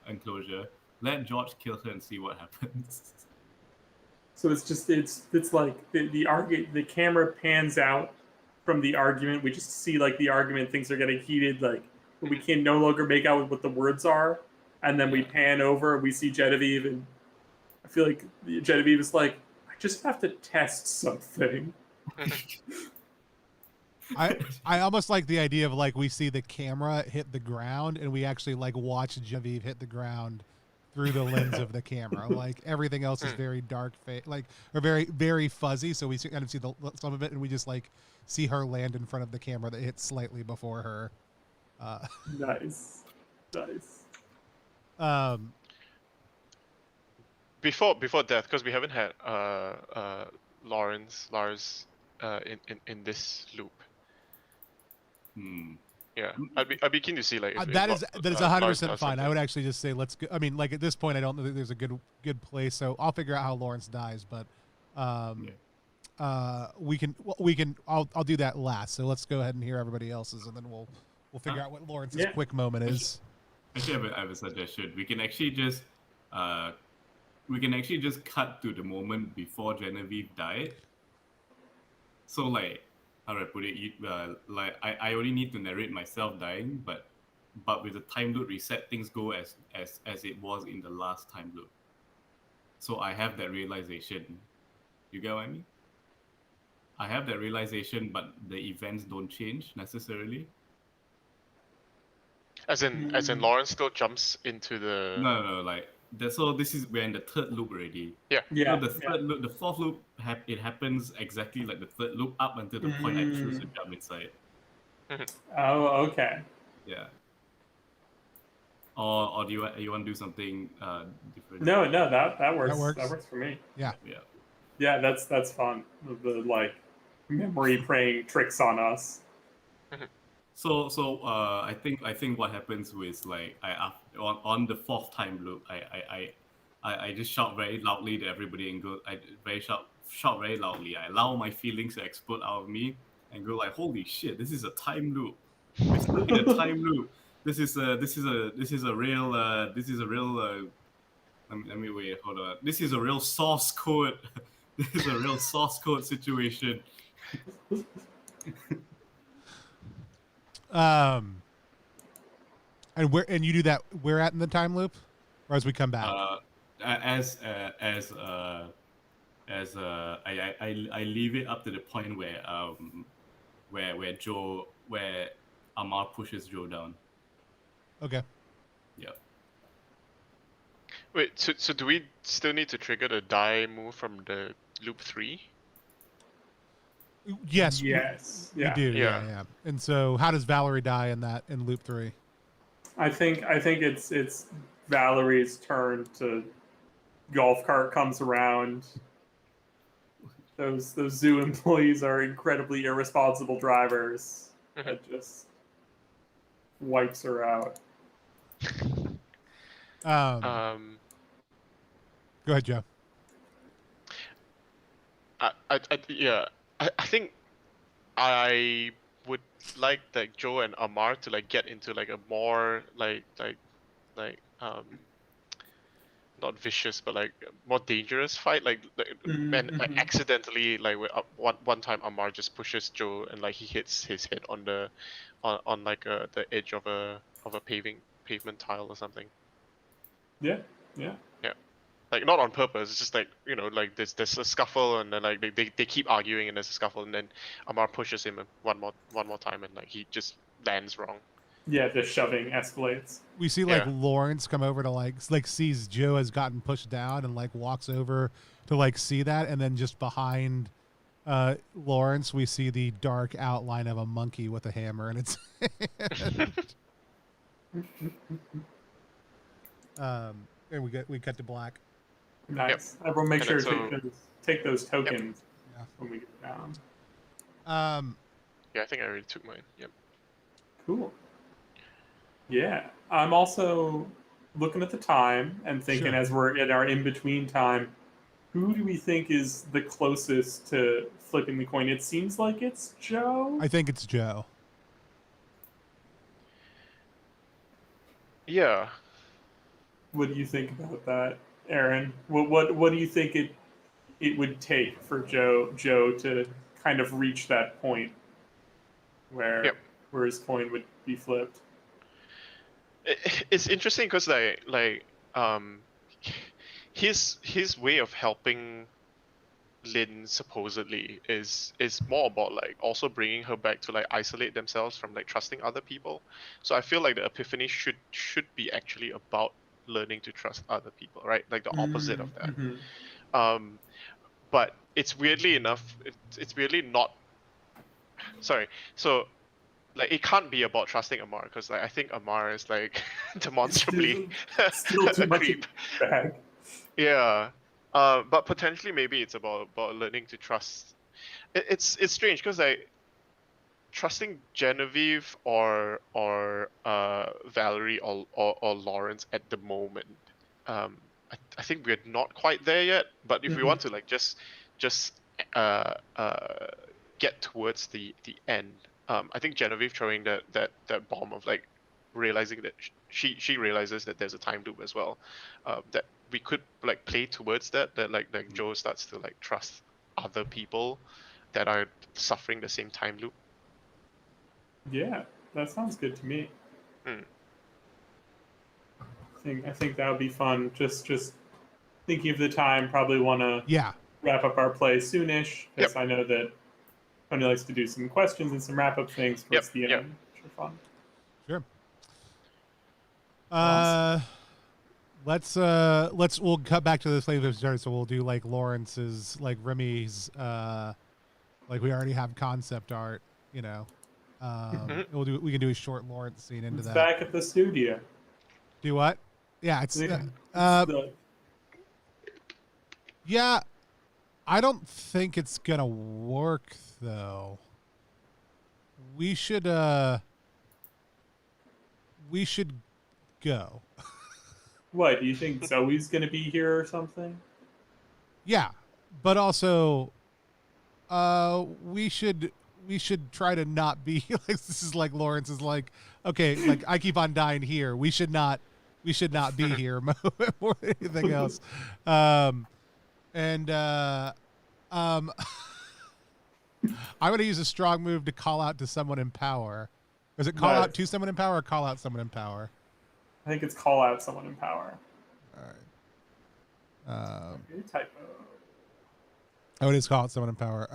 enclosure. Let George kill her and see what happens. So it's like the camera pans out from the argument. We just see like the argument, things are getting heated, like we can no longer make out what the words are, and then we pan over and we see Genevieve, and I feel like Genevieve is like, I just have to test something. I almost like the idea of like we see the camera hit the ground and we actually like watch Genevieve hit the ground through the lens of the camera. Like everything else is very dark, or very, very fuzzy. So we kind of see some of it, and we just like see her land in front of the camera that hits slightly before her. Nice. Before death, because we haven't had Lars in this loop. Yeah, I'd be keen to see like that is 100% fine. I would actually just say let's go. I mean, like at this point, I don't think there's a good place, so I'll figure out how Lawrence dies. But I'll do that last. So let's go ahead and hear everybody else's, and then we'll figure out what Lawrence's Yeah. quick moment is. Actually, I have a suggestion. We can actually just cut to the moment before Genevieve died. So like, how do I put it? Like I only need to narrate myself dying, but with the time loop reset, things go as it was in the last time loop. So I have that realization. You get what I mean? I have that realization, but the events don't change necessarily. As in Lawrence still jumps into the. No, like so this is we're in the third loop already. Yeah. Yeah. So the third loop, the fourth loop, it happens exactly like the third loop up until the point I choose to jump inside. Oh, okay. Yeah. Or do you want to do something different? No, that works. That works. That works for me. Yeah. Yeah. Yeah, that's fun. The like memory playing tricks on us. So I think what happens with like on the fourth time loop, I just shout very loudly to everybody and go shout very loudly. I allow my feelings to explode out of me and go like, holy shit, this is a time loop. We're stuck in a time loop. This is a real let me wait, hold on. This is a real source code. This is a real source code situation. And you do that where at in the time loop, or as we come back? I leave it up to the point where Amar pushes Joe down. Okay. Yeah. Wait, so do we still need to trigger the die move from the loop 3? Yes. Yes. You Yeah. do. Yeah. And so, how does Valerie die in loop 3? I think it's Valerie's turn to golf cart comes around. Those zoo employees are incredibly irresponsible drivers. It just wipes her out. Go ahead, Joe. I think I would like Joe and Amar to get into a more not vicious but more dangerous fight and accidentally one time Amar just pushes Joe and he hits his head on the edge of a pavement tile or something. Yeah. Not on purpose. It's just there's a scuffle and then they keep arguing and there's a scuffle and then Amar pushes him one more time and he just lands wrong. Yeah, the shoving escalates. We see Lawrence come over to sees Joe has gotten pushed down and walks over to see that, and then just behind Lawrence we see the dark outline of a monkey with a hammer in its hand. And we cut to black. Nice. Everyone make sure to take those tokens when we get down. Yeah, I think I already took mine. Yep. Cool. Yeah. I'm also looking at the time and thinking as we're in our in-between time, who do we think is the closest to flipping the coin? It seems like it's Joe. I think it's Joe. Yeah. What do you think about that, Aaron? What do you think it would take for Joe to kind of reach that point where his coin would be flipped? It's interesting because his way of helping Lynn supposedly is more about also bringing her back to isolate themselves from trusting other people. So I feel like the epiphany should be actually about learning to trust other people, right? The opposite of that. Mm-hmm. But it's weirdly enough, it's weirdly not. Sorry. So it can't be about trusting Amar because I think Amar is demonstrably still too a much creep. bag. Yeah. But potentially maybe it's about learning to trust. It's strange because trusting Genevieve or Valerie or Lawrence at the moment. I think we're not quite there yet. But if we want to just get towards the end, I think Genevieve throwing that bomb of like realizing that she realizes that there's a time loop as well, that we could like play towards that like Joe starts to like trust other people that are suffering the same time loop. Yeah, that sounds good to me. Hmm. I think that would be fun. Just thinking of the time, probably want to Yeah. wrap up our play soonish, because Yep. I know that Tony likes to do some questions and some wrap up things towards the Yep. end, which are fun. Sure. Awesome. We'll cut back to the slave of start, so we'll do like Lawrence's, like Remy's, like we already have concept art, you know. We can do a short Lawrence scene into It's that. back at the studio. Do what? Yeah, it's yeah. I don't think it's gonna work though. We should go. What, do you think Zoe's going to be here or something? Yeah, but also, we should try to not be like, this is like Lawrence is like, okay, like I keep on dying here. We should not be here more than anything else. I'm going to use a strong move to call out to someone in power. Is it call Nice. out to someone in power or call out someone in power? I think it's call out someone in power. All right. Good typo. Oh, it is call out someone in power.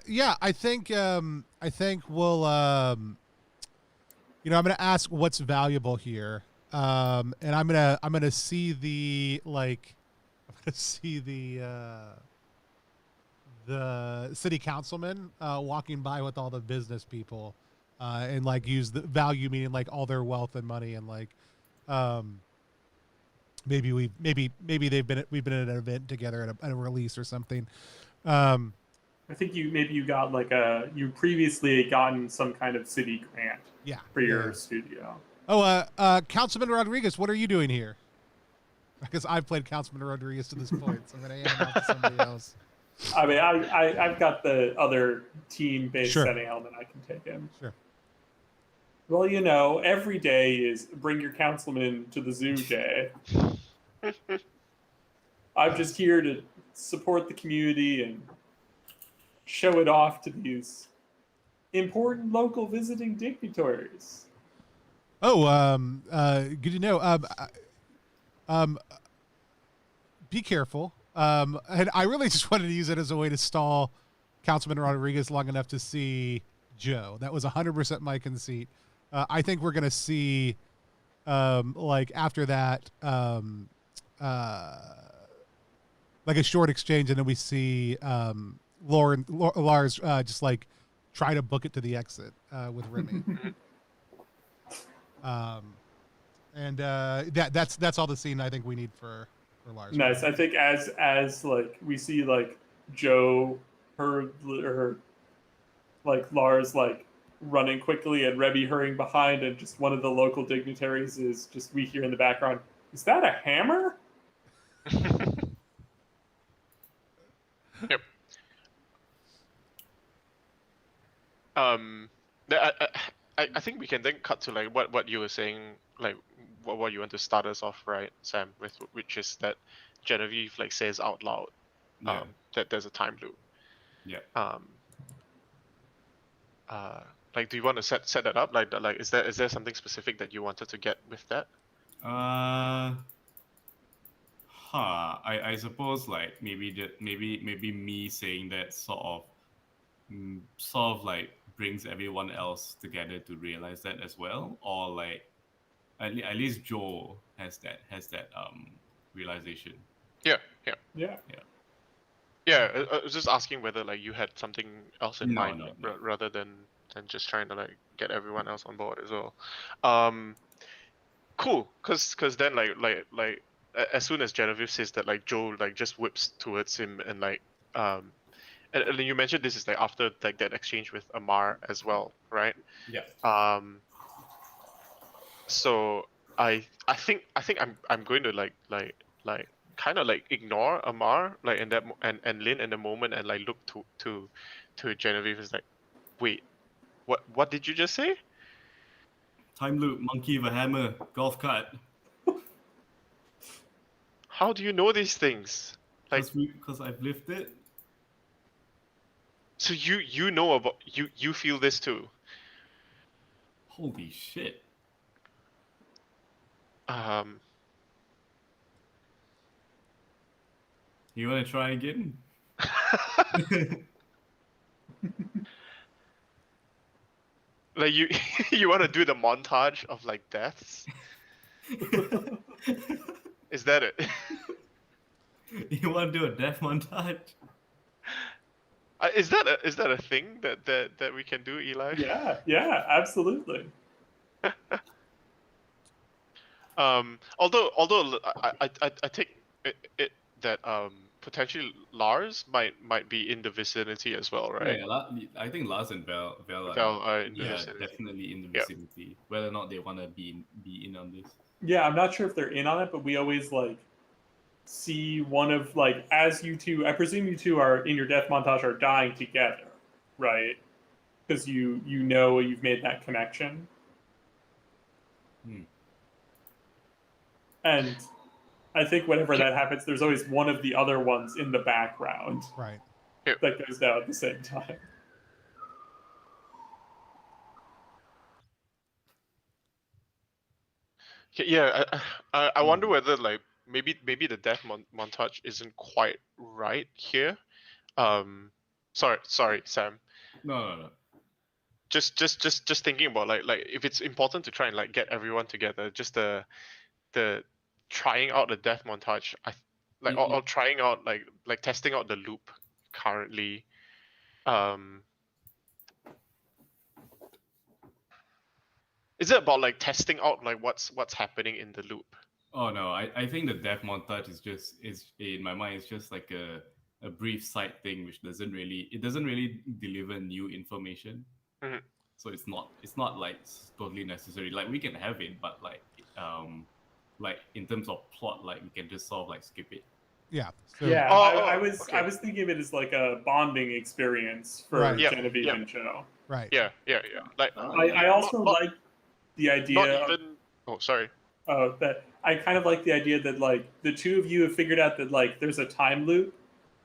Yeah, I think we'll, you know, I'm going to ask what's valuable here. And I'm going to see the, like, I'm going to see the city councilman, walking by with all the business people, and like use the value, meaning like all their wealth and money, and like, maybe we've been at an event together at a release or something. I think you got like you previously had gotten some kind of city grant Yeah. for your studio. Oh, Councilman Rodriguez, what are you doing here? Because I've played Councilman Rodriguez to this point, so I'm going to hand him off to somebody else. I mean, I've got the other team-based Sure. setting element I can take in. Sure. Well, you know, every day is bring your councilman to the zoo day. I'm just here to support the community and show it off to these important local visiting dignitaries. Oh, good to know. Be careful. And I really just wanted to use it as a way to stall Councilman Rodriguez long enough to see Joe. That was 100% my conceit. I think we're going to see, like after that, like a short exchange, and then we see Lars just like try to book it to the exit with Remy. And that's all the scene I think we need for Lars. Nice. I think as like we see like Joe, her like Lars like running quickly and Rebby hurrying behind, and just one of the local dignitaries is just, we hear in the background, is that a hammer? Yep. I think we can then cut to like what you were saying, like what you want to start us off, right, Sam, with, which is that Genevieve like says out loud that there's a time loop. Yeah. Like, do you want to set that up? Like is there something specific that you wanted to get with that? I suppose like maybe me saying that sort of like brings everyone else together to realize that as well, or like at least Joe has that realization. Yeah. I was just asking whether like you had something else in mind, No. rather than just trying to like get everyone else on board as well. Cool, cause then like as soon as Genevieve says that, like Joe like just whips towards him and like and you mentioned this is like after like that exchange with Amar as well, right? Yeah. So I think I'm going to like kind of like ignore Amar like and and Lin in the moment and like look to Genevieve is like, wait, what did you just say? Time loop, monkey with a hammer, golf cart. How do you know these things? Like, Because I've lived it. so you know about you feel this too. Holy shit. Um, You want to try again? like you you want to do the montage of like deaths? Is that it? You want to do a death montage? Is that a thing that we can do, Eli? Yeah, absolutely. Although I take it that potentially Lars might be in the vicinity as well, right? Yeah, I think Lars and Vel are, Vel are in the yeah, vicinity. definitely in the Yeah. vicinity. Whether or not they want to be in on this. Yeah, I'm not sure if they're in on it, but we always like see one of like as you two. I presume you two are in your death montage are dying together, right? Because you know you've made that connection. Hmm. And I think whenever that happens, there's always one of the other ones in the background Right. that goes down at the same time. Yeah, I wonder whether like maybe the death montage isn't quite right here. Sorry, Sam. No. Just thinking about like if it's important to try and like get everyone together, just the trying out the death montage. Or trying out like testing out the loop currently. Is it about like testing out like what's happening in the loop? Oh no, I think the death montage is in my mind it's just like a brief side thing which doesn't really deliver new information. Mhm. So it's not like totally necessary. Like we can have it, but like in terms of plot, like we can just sort of like skip it. Yeah. So, Yeah, I was okay. I was thinking of it as like a bonding experience for Right. Yep, Genevieve yep. and Joe. Right. Yeah. Like I also like the not idea of, even. Oh, sorry. that I kind of like the idea that like the two of you have figured out that like there's a time loop,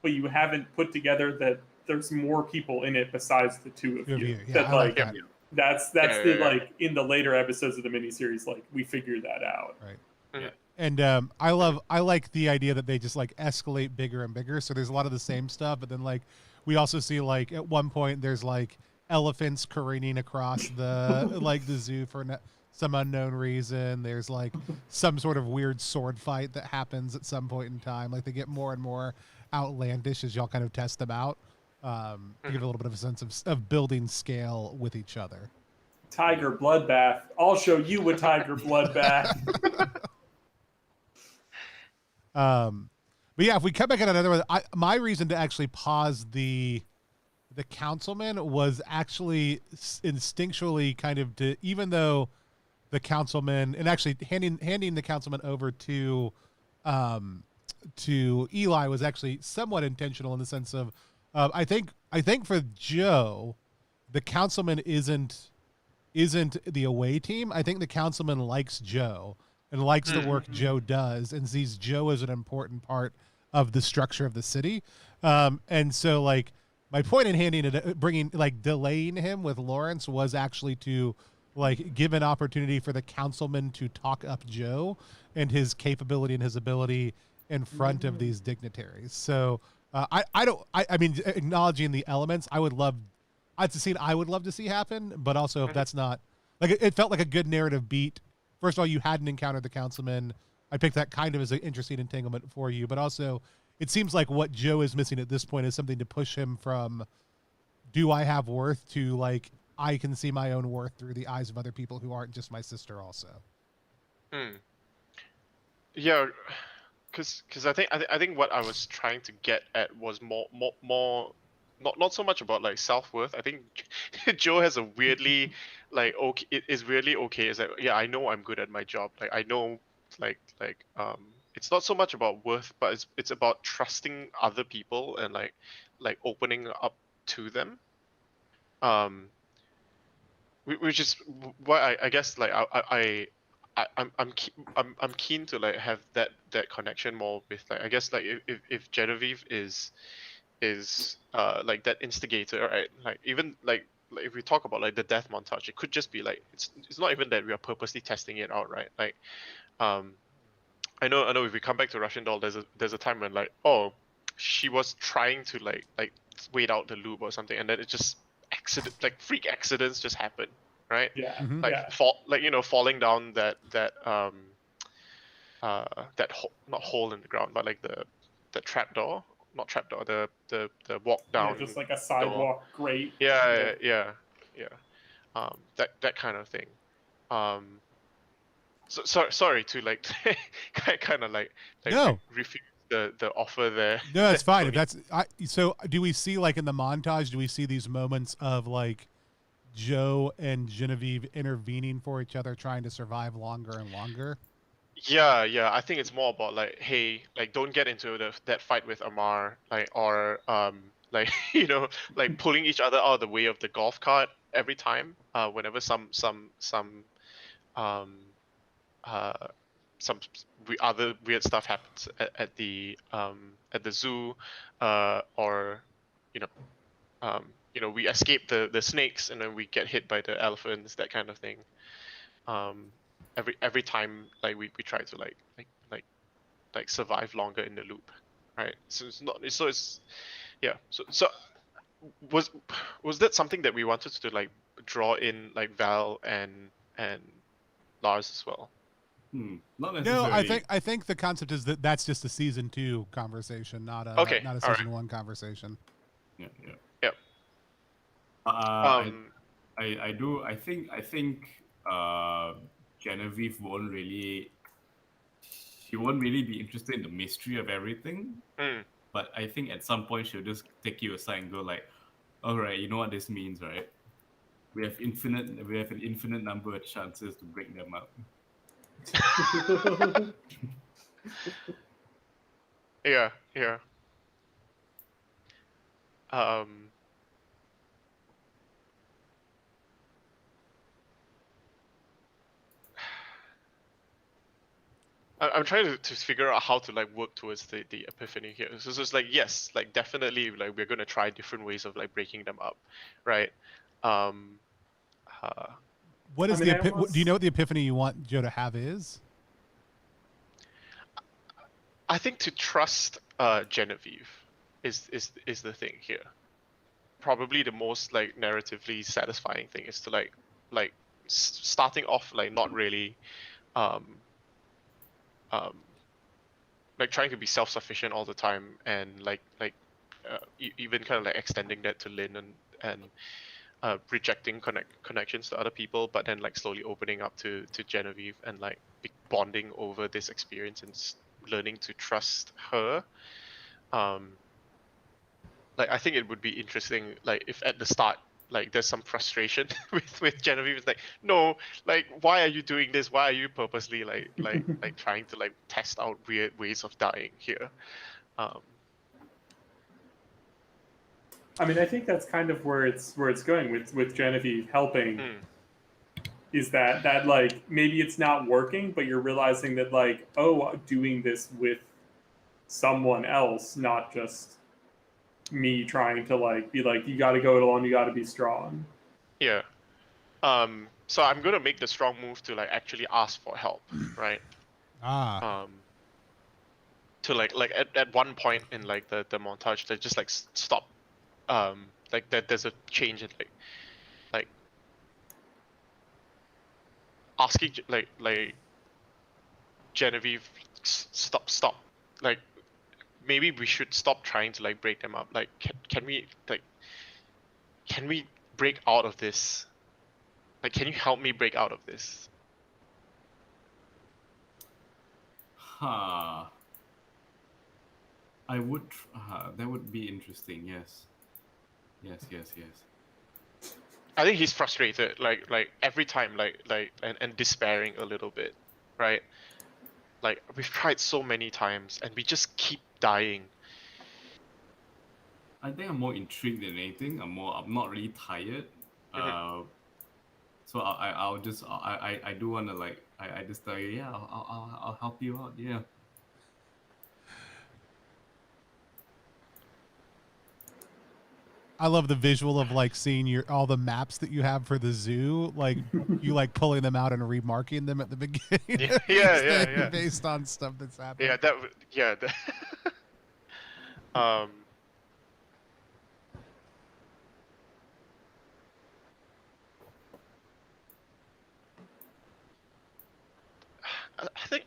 but you haven't put together that there's more people in it besides the two of you. Yeah, That I like like that. that's Yeah. like in the later episodes of the miniseries, like we figured that out. Right. Mhm. And I like the idea that they just like escalate bigger and bigger. So there's a lot of the same stuff, but then like we also see like at one point there's like elephants careening across the like the zoo for some unknown reason. There's like some sort of weird sword fight that happens at some point in time. Like they get more and more outlandish as y'all kind of test them out. To give a little bit of a sense of building scale with each other. Tiger bloodbath. I'll show you a tiger bloodbath. But yeah, if we come back at another one, my reason to actually pause the councilman was actually instinctually kind of to, even though the councilman and actually handing the councilman over to Eli was actually somewhat intentional in the sense of I think for Joe, the councilman isn't the away team. I think the councilman likes Joe and likes the work Joe does and sees Joe as an important part of the structure of the city. And so like my point in delaying him with Lawrence was actually to like give an opportunity for the councilman to talk up Joe and his capability and his ability in front of these dignitaries. So I mean, acknowledging the elements, it's a scene I would love to see happen, but also if that's not like it felt like a good narrative beat. First of all, you hadn't encountered the councilman. I picked that kind of as an interesting entanglement for you, but also it seems like what Joe is missing at this point is something to push him from do I have worth to like I can see my own worth through the eyes of other people who aren't just my sister also. Yeah, because I think what I was trying to get at was more not so much about like self-worth. I think Joe has a weirdly like okay, it is really okay. It's like, yeah, I know I'm good at my job. Like I know it's not so much about worth, but it's about trusting other people and like opening up to them. Um, which is why I guess like I'm keen to like have that connection more with like I guess like if Genevieve is like that instigator, right? Like even like if we talk about like the death montage, it could just be like it's not even that we are purposely testing it out, right? Like um I know if we come back to Russian Doll, there's a time when like, oh, she was trying to like wait out the loop or something, and then it just freak accidents just happen, right? Yeah, Mhm. Like yeah, falling down that not hole in the ground, but like the trap door, not trap door, the walk yeah. down Just like a door. sidewalk grate. Yeah. That kind of thing. Um, sorry to like kind of like No, refuse the offer there. no, that's fine. If Tony. that's so, do we see like in the montage? Do we see these moments of like Joe and Genevieve intervening for each other, trying to survive longer and longer? Yeah. I think it's more about like, hey, like don't get into that fight with Amar, like or like like pulling each other out of the way of the golf cart every time. Whenever um uh other weird stuff happens at the zoo, or you know we escape the snakes and then we get hit by the elephants, that kind of thing. Um, every time like we try to like survive longer in the loop, right? So it's not so it's yeah. So was was that something that we wanted to like draw in like Val and Lars as well? Not No, necessarily. I think the concept is that that's just a season 2 conversation, Okay, not a all right, season 1 conversation. Yeah, yeah. yeah. Uh, Um, I think Genevieve won't really she won't really be interested in the mystery of everything. mm, But I think at some point she'll just take you aside and go like, all right, you know what this means, right? We have an infinite number of chances to break them up. yeah. Um, I'm trying to figure out how to like work towards the epiphany here. So it's like yes, like definitely like we're gonna try different ways of like breaking them up, right? Um, uh, What I is mean, the I do you almost. know what the epiphany you want Joe to have is? I think to trust Genevieve is the thing here. Probably the most like narratively satisfying thing is to like starting off like not really um um like trying to be self-sufficient all the time and even kind of like extending that to Lynn and rejecting connections to other people, but then like slowly opening up to Genevieve and like bonding over this experience and learning to trust her. Um, like I think it would be interesting, like if at the start like there's some frustration with Genevieve. It's like, no, like why are you doing this? Why are you purposely like trying to like test out weird ways of dying here? Um, I mean, I think that's kind of where it's going with Genevieve helping. mm, Is that like maybe it's not working, but you're realizing that like, oh, doing this with someone else, not just me trying to like be like, you got to go it alone, you got to be strong. yeah. So I'm gonna make the strong move to like actually ask for help, right? Ah, Um, to like at one point in like the montage, they just like stop. Like that there's a change in like asking like Genevieve, stop. Like maybe we should stop trying to like break them up. Like can we break out of this? Like can you help me break out of this? I would. That would be interesting. Yes. Yes. I think he's frustrated, like every time, and despairing a little bit, right? Like we've tried so many times and we just keep dying. I think I'm more intrigued than anything. I'm not really tired. Mhm. So I'll just I do want to like I just tell you, yeah, I'll help you out. Yeah. I love the visual of like seeing all the maps that you have for the zoo, like you like pulling them out and remarking them at the beginning Yeah, of yeah, each yeah, thing yeah. based on stuff that's happened. Yeah, yeah. Um,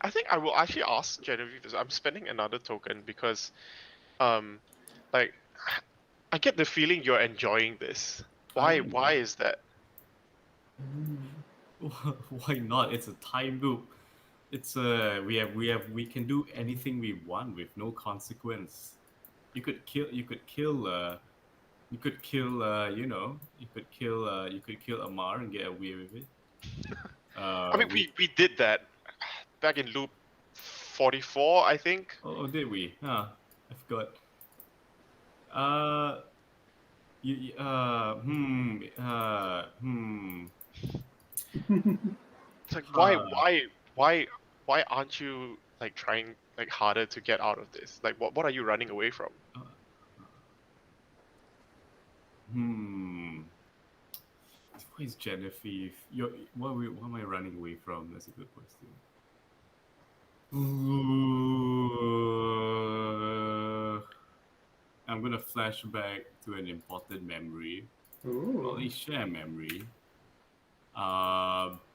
I think I will actually ask Genevieve this. I'm spending another token because um like I get the feeling you're enjoying this. I Why am. is that? Why not? It's a time loop. It's we can do anything we want with no consequence. You could kill you could kill Amar and get away with it. I mean We we did that back in loop 44, I think. Oh, did we? Huh, I forgot. Uh you It's like huh. why why aren't you like trying like harder to get out of this? Like what are you running away from? uh, hmm Who is Genevieve? What am I running away from? That's a good question. Ooh, I'm gonna flash back to an important memory. Well, Ooh. a share memory.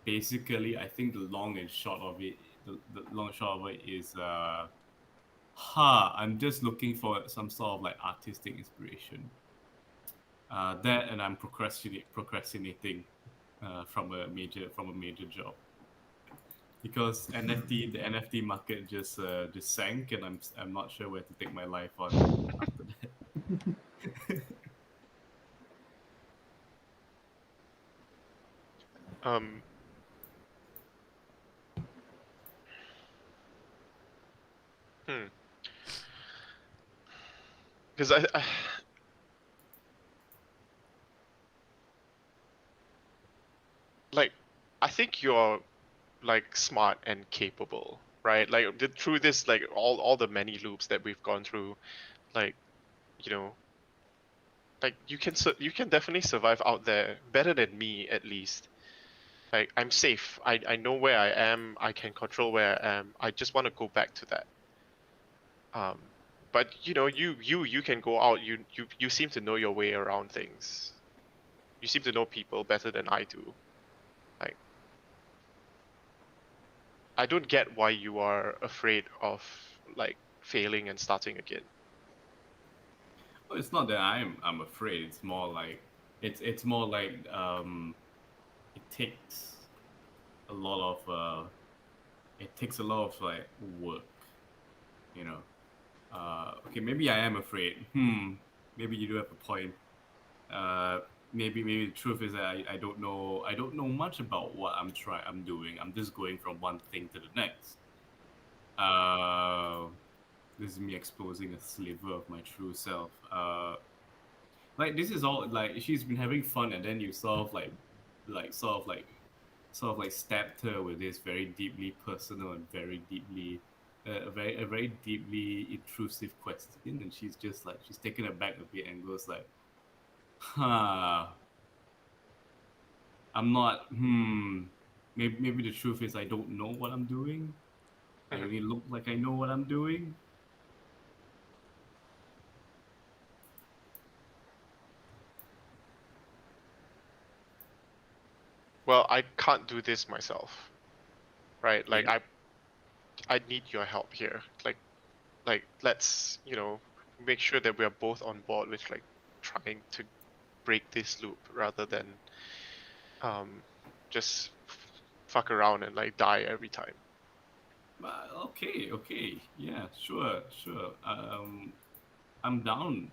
Basically, I think the long and short of it, the long and short of it is, I'm just looking for some sort of like artistic inspiration. That and I'm procrastinating from a major job because the NFT market just sank, and I'm not sure where to take my life on after that. Um hmm. Because I like I think you're like smart and capable, right? Like through this like all the many loops that we've gone through, like you know, like you can definitely survive out there better than me at least. Like I'm safe. I know where I am. I can control where I am. I just want to go back to that. Um, but you know, you can go out. You seem to know your way around things. You seem to know people better than I do. Like I don't get why you are afraid of like failing and starting again. Well, it's not that I'm afraid. It's more like it takes a lot of like work, you know. Okay, maybe I am afraid. Maybe you do have a point. Uh, maybe the truth is that I don't know much about what I'm doing. I'm just going from one thing to the next. Uh, this is me exposing a sliver of my true self. Like this is all like she's been having fun, and then you like sort of like sort of like stabbed her with this very deeply personal and very deeply a very deeply intrusive question, and she's just like she's taken aback a bit and goes like, huh, I'm not maybe the truth is I don't know what I'm doing. I Mhm. only look like I know what I'm doing. Well, I can't do this myself, right? Like Okay. I need your help here. Like let's make sure that we are both on board with like trying to break this loop rather than um just fuck around and like die every time. Okay, yeah, sure. I'm down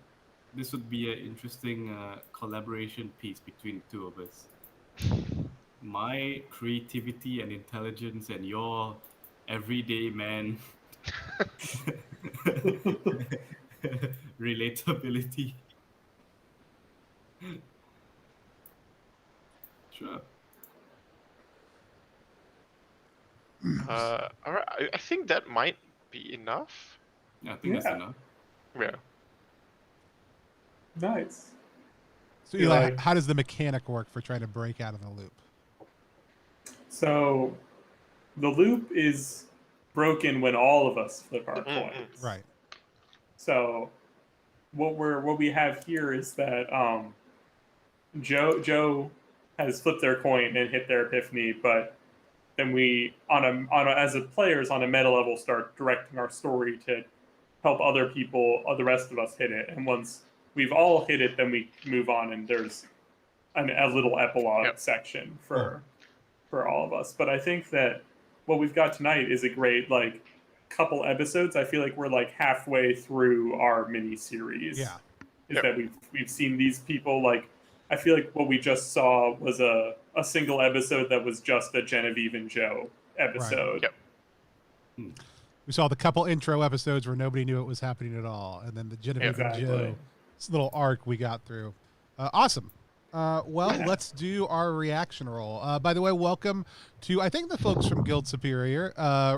this would be an interesting collaboration piece between the two of us. My creativity and intelligence, and your everyday man relatability. Sure. All right. I think that might be enough. Yeah, I think that's Yeah. enough. Yeah. Nice. So Eli. Eli, how does the mechanic work for trying to break out of the loop? So the loop is broken when all of us flip our Mhm. coins. Right. So what we have here is that Joe has flipped their coin and hit their epiphany, but then we as a players on a meta level start directing our story to help other people, the rest of us hit it. And once we've all hit it, then we move on, and there's a little epilogue Yep. section for all of us. But I think that what we've got tonight is a great couple episodes. I feel like we're halfway through our mini series. Yeah. Is Yep. that we've seen these people I feel like what we just saw was a single episode that was just a Genevieve and Joe episode. Yep. We saw the couple intro episodes where nobody knew it was happening at all, and then the Genevieve and Exactly. Joe little arc we got through. Awesome. Well, Yeah. let's do our reaction roll. By the way, welcome to, I think the folks from Guild Superior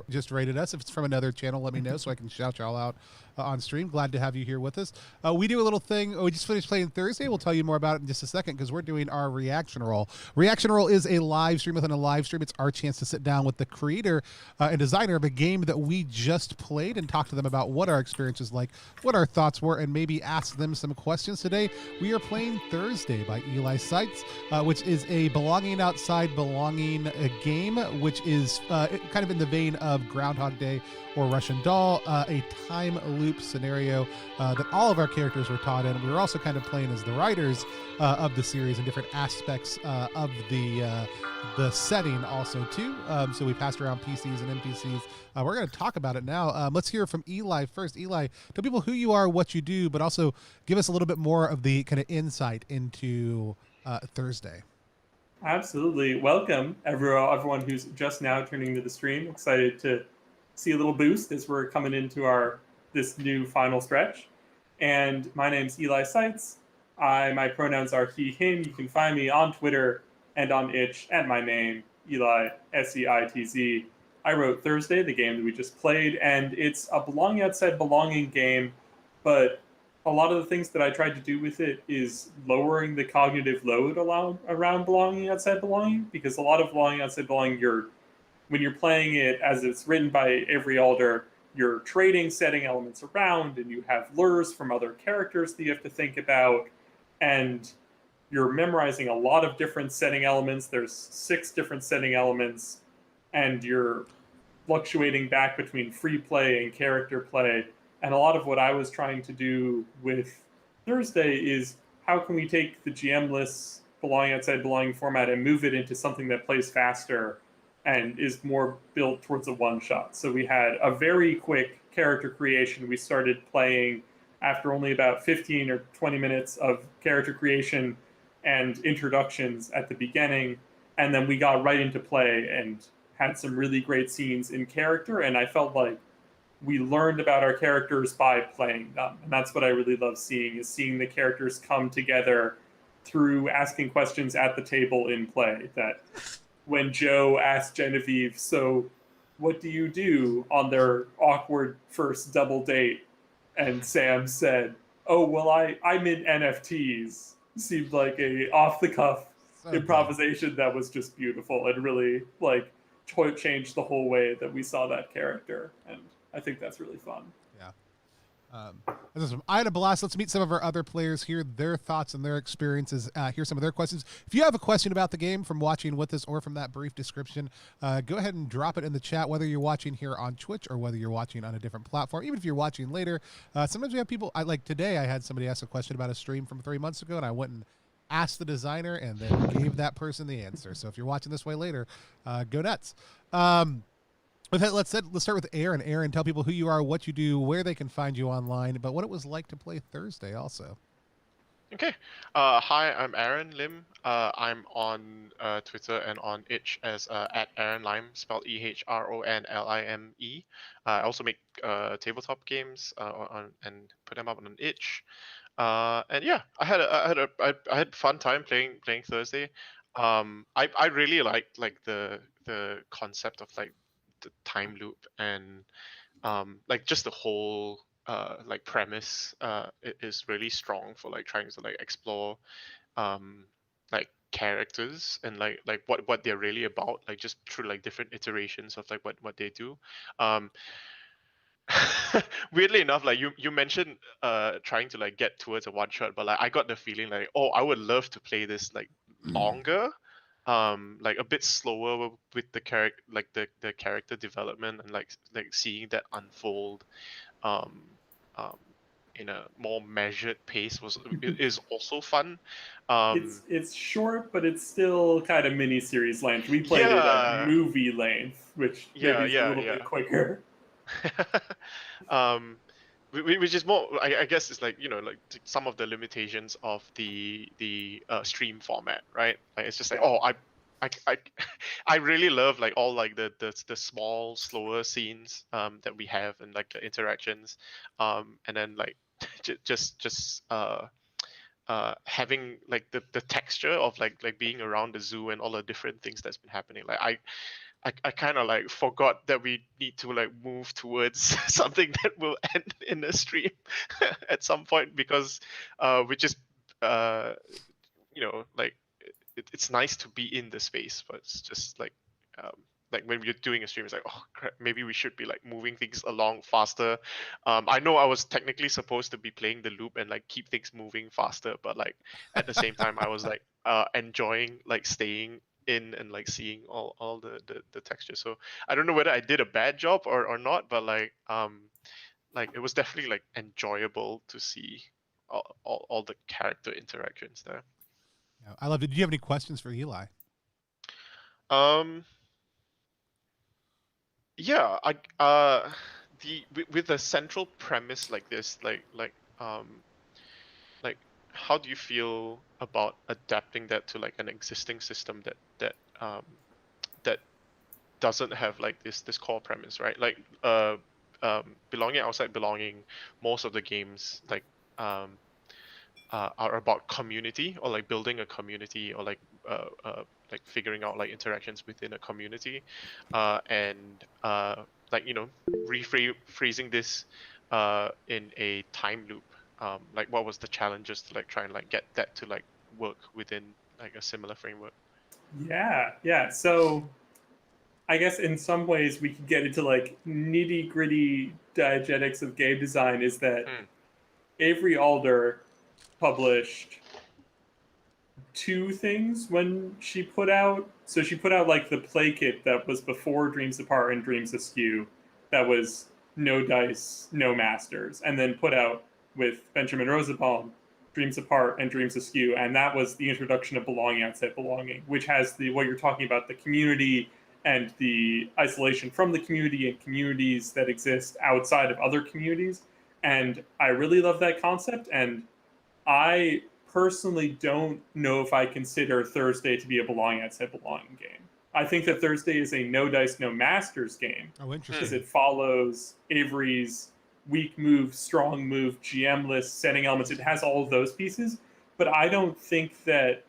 just rated us. If it's from another channel, let me know so I can shout y'all out on stream. Glad to have you here with us. We do a little thing. We just finished playing Thursday. We'll tell you more about it in just a second because we're doing our reaction roll. Reaction roll is a live stream within a live stream. It's our chance to sit down with the creator and designer of a game that we just played and talk to them about what our experience is like, what our thoughts were, and maybe ask them some questions. Today, we are playing Thursday by Eli Seitz, which is a belonging outside belonging game, which is kind of in the vein of Groundhog Day or Russian Doll, a time loop scenario that all of our characters were taught in. We were also kind of playing as the writers of the series in different aspects of the setting also too. So we passed around PCs and NPCs. We're going to talk about it now. Let's hear from Eli first. Eli, tell people who you are, what you do, but also give us a little bit more of the kind of insight into Thursday. Absolutely. Welcome, everyone who's just now turning to the stream. Excited to see a little boost as we're coming into this new final stretch. And my name's Eli Seitz. My pronouns are he, him. You can find me on Twitter and on itch at my name, Eli, Seitz. I wrote Thursday, the game that we just played, and it's a belonging outside belonging game, but a lot of the things that I tried to do with it is lowering the cognitive load around belonging outside belonging, because a lot of belonging outside belonging, when you're playing it as it's written by Avery Alder, you're trading setting elements around, and you have lures from other characters that you have to think about, and you're memorizing a lot of different setting elements. There's 6 different setting elements, and you're fluctuating back between free play and character play. And a lot of what I was trying to do with Thursday is how can we take the GM-less belonging outside belonging format and move it into something that plays faster and is more built towards a one-shot. So we had a very quick character creation. We started playing after only about 15 or 20 minutes of character creation and introductions at the beginning. And then we got right into play and had some really great scenes in character. And I felt like we learned about our characters by playing them. And that's what I really love seeing, is seeing the characters come together through asking questions at the table in play. That when Joe asked Genevieve, so what do you do on their awkward first double date? And Sam said, oh, well, I'm in NFTs. Seemed like a off-the-cuff improvisation that was just beautiful and really changed the whole way that we saw that character. And I think that's really fun. Yeah. I had a blast. Let's meet some of our other players, hear their thoughts and their experiences, hear some of their questions. If you have a question about the game from watching with us or from that brief description, go ahead and drop it in the chat, whether you're watching here on Twitch or whether you're watching on a different platform. Even if you're watching later, sometimes we have people, like today I had somebody ask a question about a stream from 3 months ago, and I went and asked the designer and then gave that person the answer. So if you're watching this way later, go nuts. With that, let's start with Aaron. Aaron, tell people who you are, what you do, where they can find you online, but what it was like to play Thursday also. Okay. Hi, I'm Aaron Lim. I'm on Twitter and on itch as at Aaron Lime, spelled EHRONLIME. I also make tabletop games and put them up on itch. And yeah, I had fun time playing Thursday. I really liked like the concept of like the time loop and like just the whole like premise is really strong for like trying to like explore um like characters and like what they're really about, like just through like different iterations of like what they do. um Weirdly enough, like you mentioned trying to like get towards a one shot, but like I got the feeling like, oh, I would love to play this like longer, like a bit slower with the character, like the character development and like seeing that unfold um um in a more measured pace is also fun. It's short, but it's still kind of mini series length. We played it at Yeah, movie length, which maybe is a little yeah. bit quicker. um which is more, I guess it's like, you know, like some of the limitations of the stream format, right? Like it's just like, Yeah. oh, I I really love like all like the small slower scenes that we have and like the interactions, and then like just having like the texture of like being around the zoo and all the different things that's been happening. Like I kind of like forgot that we need to like move towards something that will end in a stream at some point, because we just uh you know, like it's nice to be in the space, but it's just um like when we're doing a stream, it's like, oh crap, maybe we should be like moving things along faster. I know I was technically supposed to be playing the loop and like keep things moving faster, but like at the same time I was like enjoying like staying in and like seeing all the texture. So I don't know whether I did a bad job or not, but like it was definitely like enjoyable to see all the character interactions there. Yeah, I love it. Do you have any questions for Eli? Um, yeah, with a central premise like this, like how do you feel about adapting that to like an existing system that doesn't have like this core premise, right? Like belonging outside belonging, most of the games um are about community, or like building a community, or like figuring out like interactions within a community, and like, you know, freezing this in a time loop. Like what was the challenges to like try and like get that to like work within like a similar framework? Yeah. So I guess in some ways we could get into like nitty gritty diegetics of game design. Is that Hmm. Avery Alder published two things when she put out. So she put out like the play kit that was before Dreams Apart and Dreams Askew, that was no dice, no masters, and then put out with Benjamin Rosenbaum Dreams Apart and Dreams Askew, and that was the introduction of Belonging Outside Belonging, which has the what you're talking about, the community and the isolation from the community and communities that exist outside of other communities. And I really love that concept, and I personally don't know if I consider Thursday to be a belonging outside belonging game. I think that Thursday is a no dice, no masters game Oh, because interesting. it follows Avery's weak move, strong move, GM list, setting elements. It has all of those pieces, but I don't think that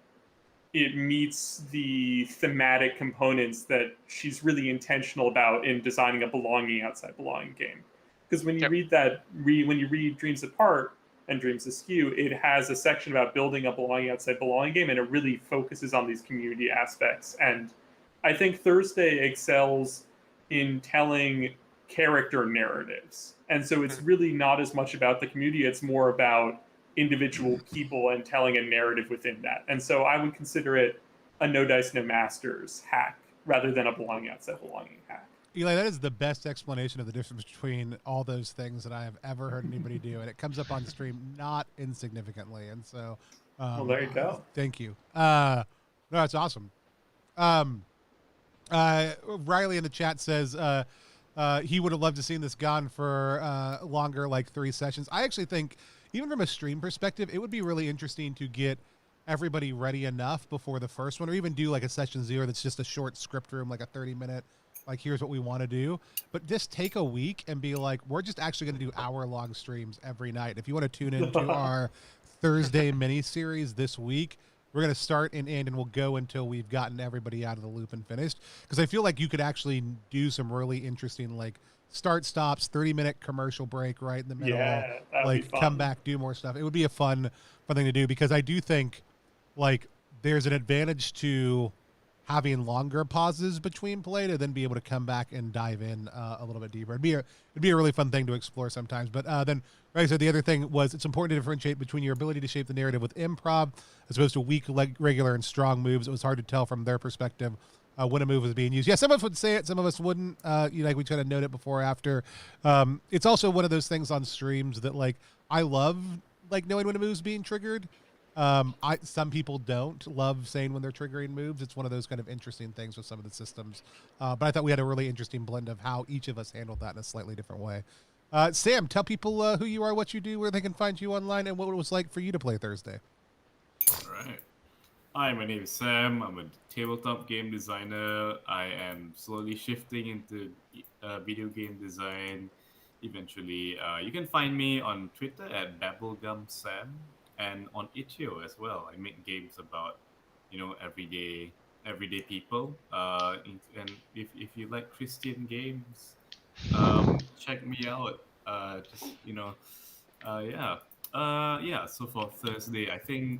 it meets the thematic components that she's really intentional about in designing a belonging outside belonging game. Because when you Yep. when you read Dreams Apart and Dreams Askew, it has a section about building a belonging outside belonging game, and it really focuses on these community aspects. And I think Thursday excels in telling character narratives, and so it's Mhm. really not as much about the community; it's more about individual people and telling a narrative within that. And so I would consider it a no dice, no masters hack rather than a belonging outside belonging hack. Eli, that is the best explanation of the difference between all those things that I have ever heard anybody do, and it comes up on stream not insignificantly. And so, Well, there you go. thank you. No, it's awesome. Riley in the chat says he would have loved to seen this gone for longer, like 3 sessions. I actually think even from a stream perspective, it would be really interesting to get everybody ready enough before the first one, or even do like a session 0 that's just a short script room, like a 30-minute, like here's what we want to do. But just take a week and be like, we're just actually going to do hour-long streams every night. If you want to tune into our Thursday mini series this week, we're going to start and end, and we'll go until we've gotten everybody out of the loop and finished. Because I feel like you could actually do some really interesting, like, start stops, 30-minute commercial break right in the middle, Yeah, that'd be like fun. come back, do more stuff. It would be a fun thing to do, because I do think like there's an advantage to having longer pauses between play to then be able to come back and dive in a little bit deeper. It'd be a really fun thing to explore sometimes. But then, like I said, the other thing was it's important to differentiate between your ability to shape the narrative with improv as opposed to weak, regular, and strong moves. It was hard to tell from their perspective when a move was being used. Yeah, some of us would say it, some of us wouldn't. Like we kind of note it before or after. It's also one of those things on streams that like I love like knowing when a move's being triggered. Some people don't love saying when they're triggering moves. It's one of those kind of interesting things with some of the systems. But I thought we had a really interesting blend of how each of us handled that in a slightly different way. Sam, tell people who you are, what you do, where they can find you online, and what it was like for you to play Thursday. All right. Hi, my name is Sam. I'm a tabletop game designer. I am slowly shifting into video game design. Eventually, you can find me on Twitter at BubblegumSam. And on itch.io as well. I make games about, everyday people. And if you like Christian games, check me out. Yeah. So for Thursday, I think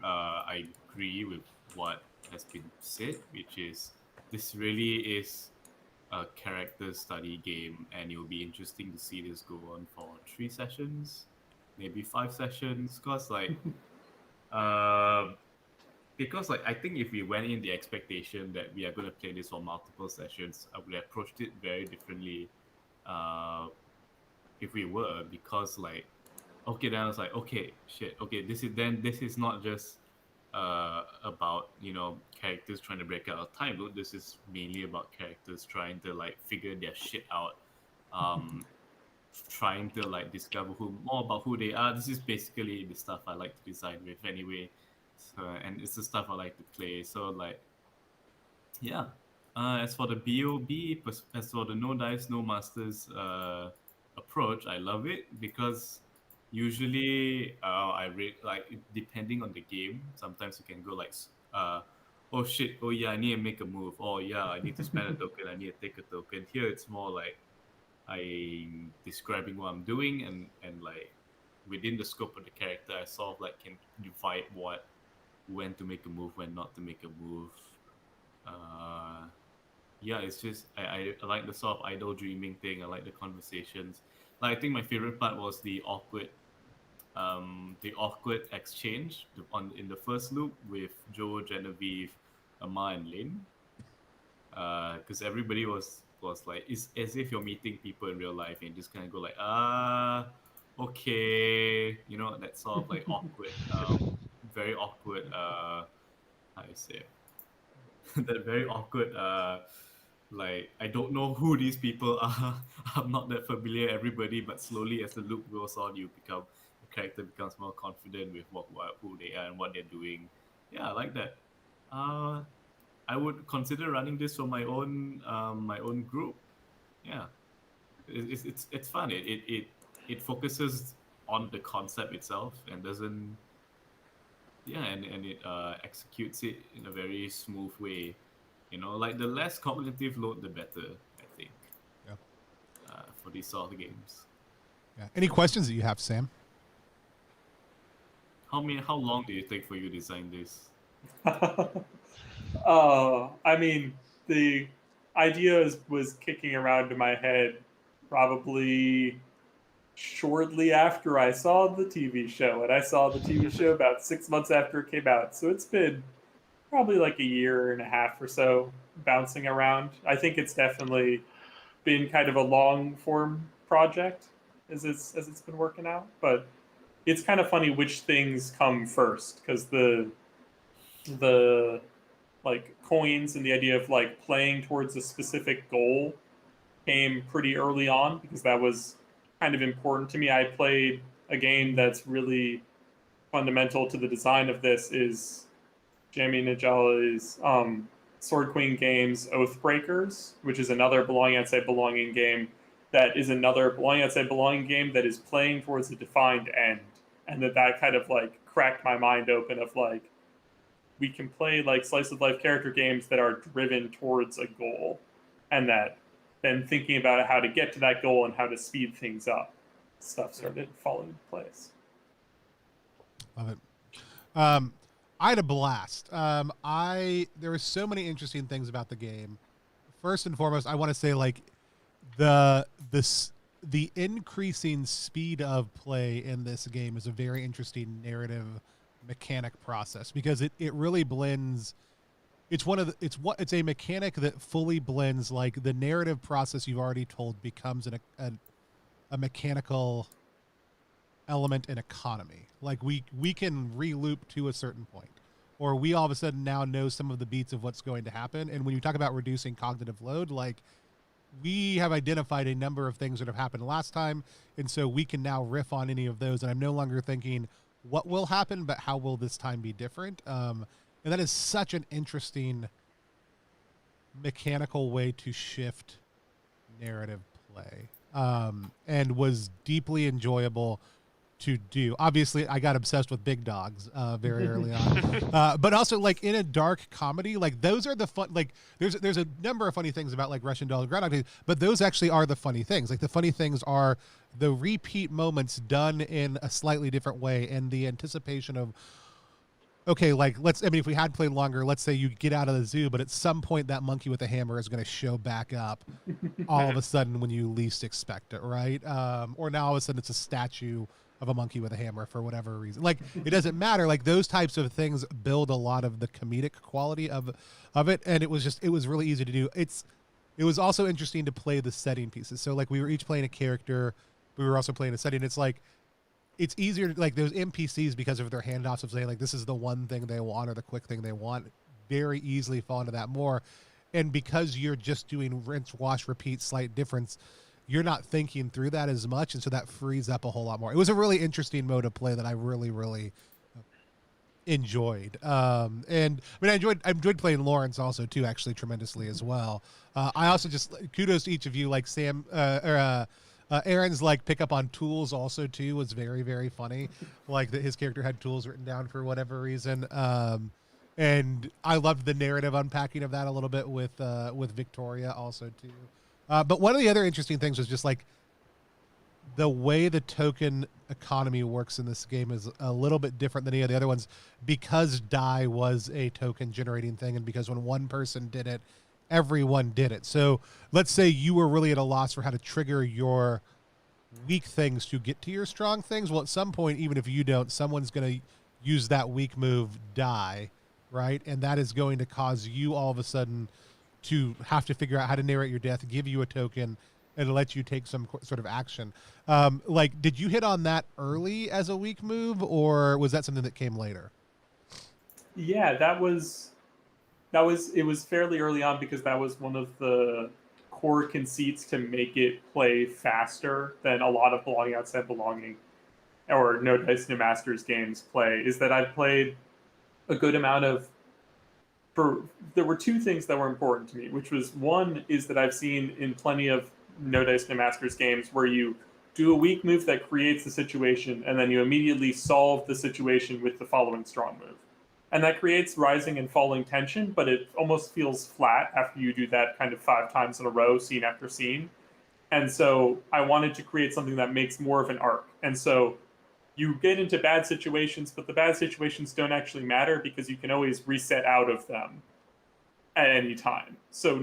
I agree with what has been said, which is this really is a character study game, and it'll be interesting to see this go on for 3 sessions. Maybe 5 sessions, because I think if we went in the expectation that we are going to play this for multiple sessions, I would have approached it very differently. If we were, because then I was like, okay, shit, okay, this is not just about characters trying to break out of time loop. This is mainly about characters trying to figure their shit out. Trying to discover more about who they are. This is basically the stuff I like to design with anyway. So, and it's the stuff I like to play. So yeah. As for the BOB, as for the no dice, no masters approach, I love it because usually depending on the game, sometimes you can go oh shit, oh yeah, I need to make a move. Oh yeah, I need to spend a token, I need to take a token. Here it's more like I'm describing what I'm doing, and within the scope of the character, I sort of can divide when to make a move, when not to make a move. Yeah, it's just I like the sort of idle dreaming thing. I like the conversations. I think my favorite part was the awkward exchange in the first loop with Joe, Genevieve, Ama, and Lynn. Because everybody was it's as if you're meeting people in real life and you just kind of go okay, that sort of awkward, very awkward, how do you say it? That very awkward, I don't know who these people are. I'm not that familiar everybody, but slowly as the loop goes on, the character becomes more confident with who they are and what they're doing. Yeah, I like that. I would consider running this for my own group. Yeah, it's fun. It focuses on the concept itself and doesn't. Yeah, and it executes it in a very smooth way. The less cognitive load, the better. I think. Yeah. For these sort of games. Yeah. Any questions that you have, Sam? How long did it take for you to design this? I mean, the idea was kicking around in my head probably shortly after I saw the TV show, and I saw the TV show about 6 months after it came out. So it's been probably a year and a half or so bouncing around. I think it's definitely been kind of a long form project as it's been working out, but it's kind of funny which things come first, because the coins and the idea of playing towards a specific goal came pretty early on, because that was kind of important to me. I played a game that's really fundamental to the design of this is Jamie Najali's Sword Queen Games Oathbreakers, which is another Belonging Outside Belonging game that is another Belonging Outside Belonging game that is playing towards a defined end. And that kind of like cracked my mind open of like, we can play like slice of life character games that are driven towards a goal, and that then thinking about how to get to that goal and how to speed things up, stuff started falling into place. Love it. I had a blast. There were so many interesting things about the game. First and foremost, I want to say like the increasing speed of play in this game is a very interesting narrative mechanic process, because it really blends. It's a mechanic that fully blends like the narrative process you've already told becomes a mechanical element and economy. Like we can re-loop to a certain point, or we all of a sudden now know some of the beats of what's going to happen. And when you talk about reducing cognitive load, like we have identified a number of things that have happened last time, and so we can now riff on any of those. And I'm no longer thinking what will happen, but how will this time be different? And that is such an interesting mechanical way to shift narrative play, and was deeply enjoyable to do. Obviously, I got obsessed with big dogs very early on, but also like in a dark comedy, like those are the fun. Like there's a number of funny things about like Russian Doll and Groundhog Day, but those actually are the funny things. Like the funny things are the repeat moments done in a slightly different way, and the anticipation of, okay, like if we had played longer, let's say you get out of the zoo, but at some point that monkey with the hammer is going to show back up all of a sudden when you least expect it, right? Or now all of a sudden it's a statue of a monkey with a hammer for whatever reason. Like it doesn't matter. Like those types of things build a lot of the comedic quality of it, and it was really easy to do. It was also interesting to play the setting pieces. So like we were each playing a character, we were also playing a setting. It's like it's easier to, like those NPCs, because of their handoffs of saying like this is the one thing they want or the quick thing they want, very easily fall into that more. And because you're just doing rinse, wash, repeat, slight difference, you're not thinking through that as much, and so that frees up a whole lot more. It was a really interesting mode of play that I really, really enjoyed. And I mean, I enjoyed playing Lawrence also too, actually tremendously as well. I also just kudos to each of you, like Sam Aaron's like pick up on tools also too was very, very funny. Like that his character had tools written down for whatever reason. And I loved the narrative unpacking of that a little bit with Victoria also too. But one of the other interesting things was just like the way the token economy works in this game is a little bit different than any of the other ones, because die was a token generating thing, and because when one person did it, everyone did it. So let's say you were really at a loss for how to trigger your weak things to get to your strong things. Well, at some point, even if you don't, someone's going to use that weak move die, right? And that is going to cause you all of a sudden to have to figure out how to narrate your death, give you a token, and let you take some sort of action. Like, did you hit on that early as a weak move, or was that something that came later? Yeah, it was fairly early on, because that was one of the core conceits to make it play faster than a lot of Belonging Outside Belonging or No Dice No Masters games play, is that I've played a good amount of there were two things that were important to me, which was one is that I've seen in plenty of No Dice No Masters games where you do a weak move that creates the situation, and then you immediately solve the situation with the following strong move. And that creates rising and falling tension, but it almost feels flat after you do that kind of 5 times in a row, scene after scene. And so I wanted to create something that makes more of an arc. And so you get into bad situations, but the bad situations don't actually matter because you can always reset out of them at any time. So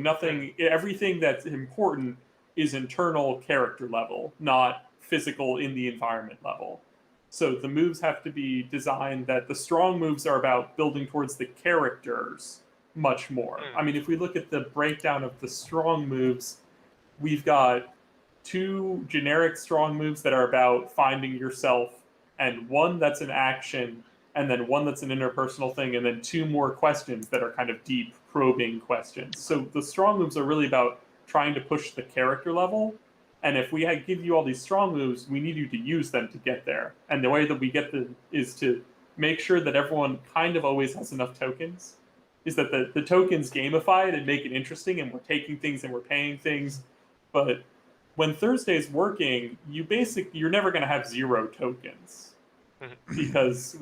everything that's important is internal character level, not physical in the environment level. So the moves have to be designed that the strong moves are about building towards the characters much more. I mean, if we look at the breakdown of the strong moves, we've got 2 generic strong moves that are about finding yourself, and 1 that's an action, and then 1 that's an interpersonal thing, and then 2 more questions that are kind of deep, probing questions. So the strong moves are really about trying to push the character level, And if we give you all these strong moves, we need you to use them to get there. And the way that we get them is to make sure that everyone kind of always has enough tokens. Is that the tokens gamify it and make it interesting, and we're taking things and we're paying things. But when Thursday's working, you're never going to have 0 tokens because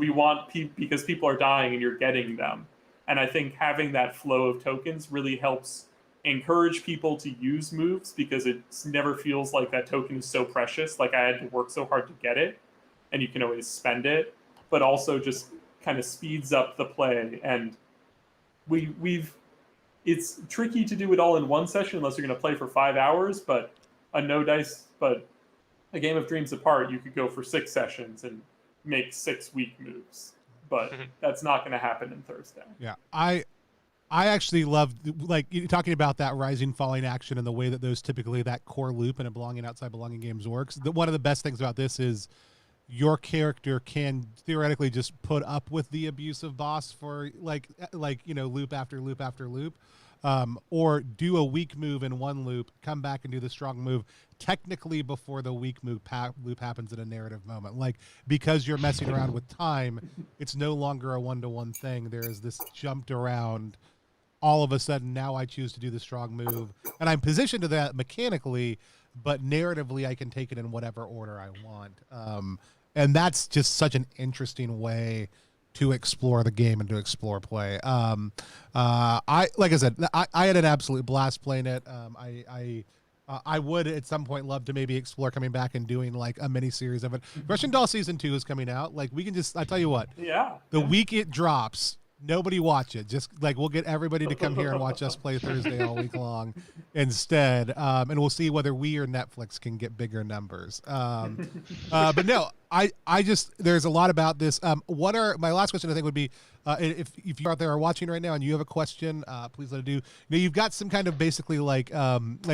because people are dying and you're getting them. And I think having that flow of tokens really helps encourage people to use moves, because it never feels like that token is so precious. Like I had to work so hard to get it, and you can always spend it, but also just kind of speeds up the play. And it's tricky to do it all in one session unless you're going to play for 5 hours, but a Game of Dreams apart, you could go for 6 sessions and make 6 weak moves, but that's not going to happen in Thursday. Yeah, I actually love, like, you talking about that rising falling action and the way that those typically, that core loop in a belonging outside belonging games works. One of the best things about this is your character can theoretically just put up with the abusive boss for like loop after loop after loop, or do a weak move in one loop, come back and do the strong move technically before the weak move loop happens in a narrative moment. Like, because you're messing around with time, it's no longer a one-to-one thing. There is this jumped around. All of a sudden, now I choose to do the strong move, and I'm positioned to that mechanically, but narratively, I can take it in whatever order I want. And that's just such an interesting way to explore the game and to explore play. Like I said, I had an absolute blast playing it. I would at some point love to maybe explore coming back and doing like a mini series of it. Russian Doll Season 2 is coming out. Like, we can just, I tell you what, week it drops, nobody watch it. Just like, we'll get everybody to come here and watch us play Thursday all week long instead. And we'll see whether we or Netflix can get bigger numbers. But no, I just, there's a lot about this. My last question I think would be, if you out there are watching right now and you have a question, please let it do. You've got some kind of basically like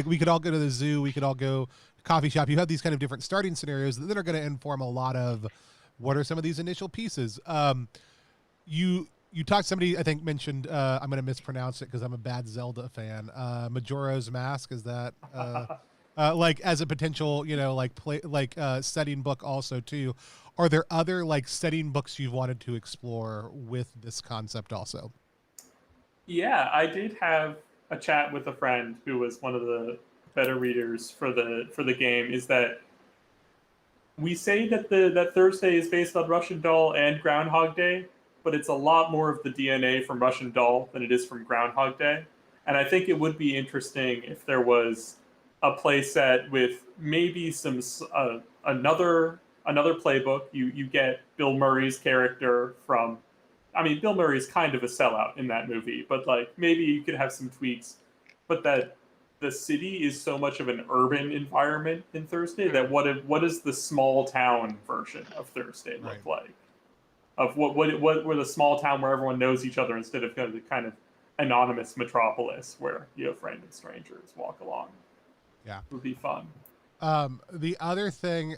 we could all go to the zoo, we could all go coffee shop. You have these kind of different starting scenarios that are going to inform a lot of what are some of these initial pieces. You talked, somebody I think mentioned, I'm going to mispronounce it because I'm a bad Zelda fan. Majora's Mask, is that like as a potential, setting book also too? Are there other like setting books you've wanted to explore with this concept also? Yeah, I did have a chat with a friend who was one of the better readers for the game. Is that we say that that Thursday is based on Russian Doll and Groundhog Day, but it's a lot more of the DNA from Russian Doll than it is from Groundhog Day. And I think it would be interesting if there was a play set with maybe some another playbook. You get Bill Murray's character from, I mean, Bill Murray's kind of a sellout in that movie, but like maybe you could have some tweaks, but that the city is so much of an urban environment in Thursday that what does the small town version of Thursday look like? Of what were the small town where everyone knows each other instead of the kind of anonymous metropolis where you have random strangers walk along. Yeah, it would be fun. The other thing,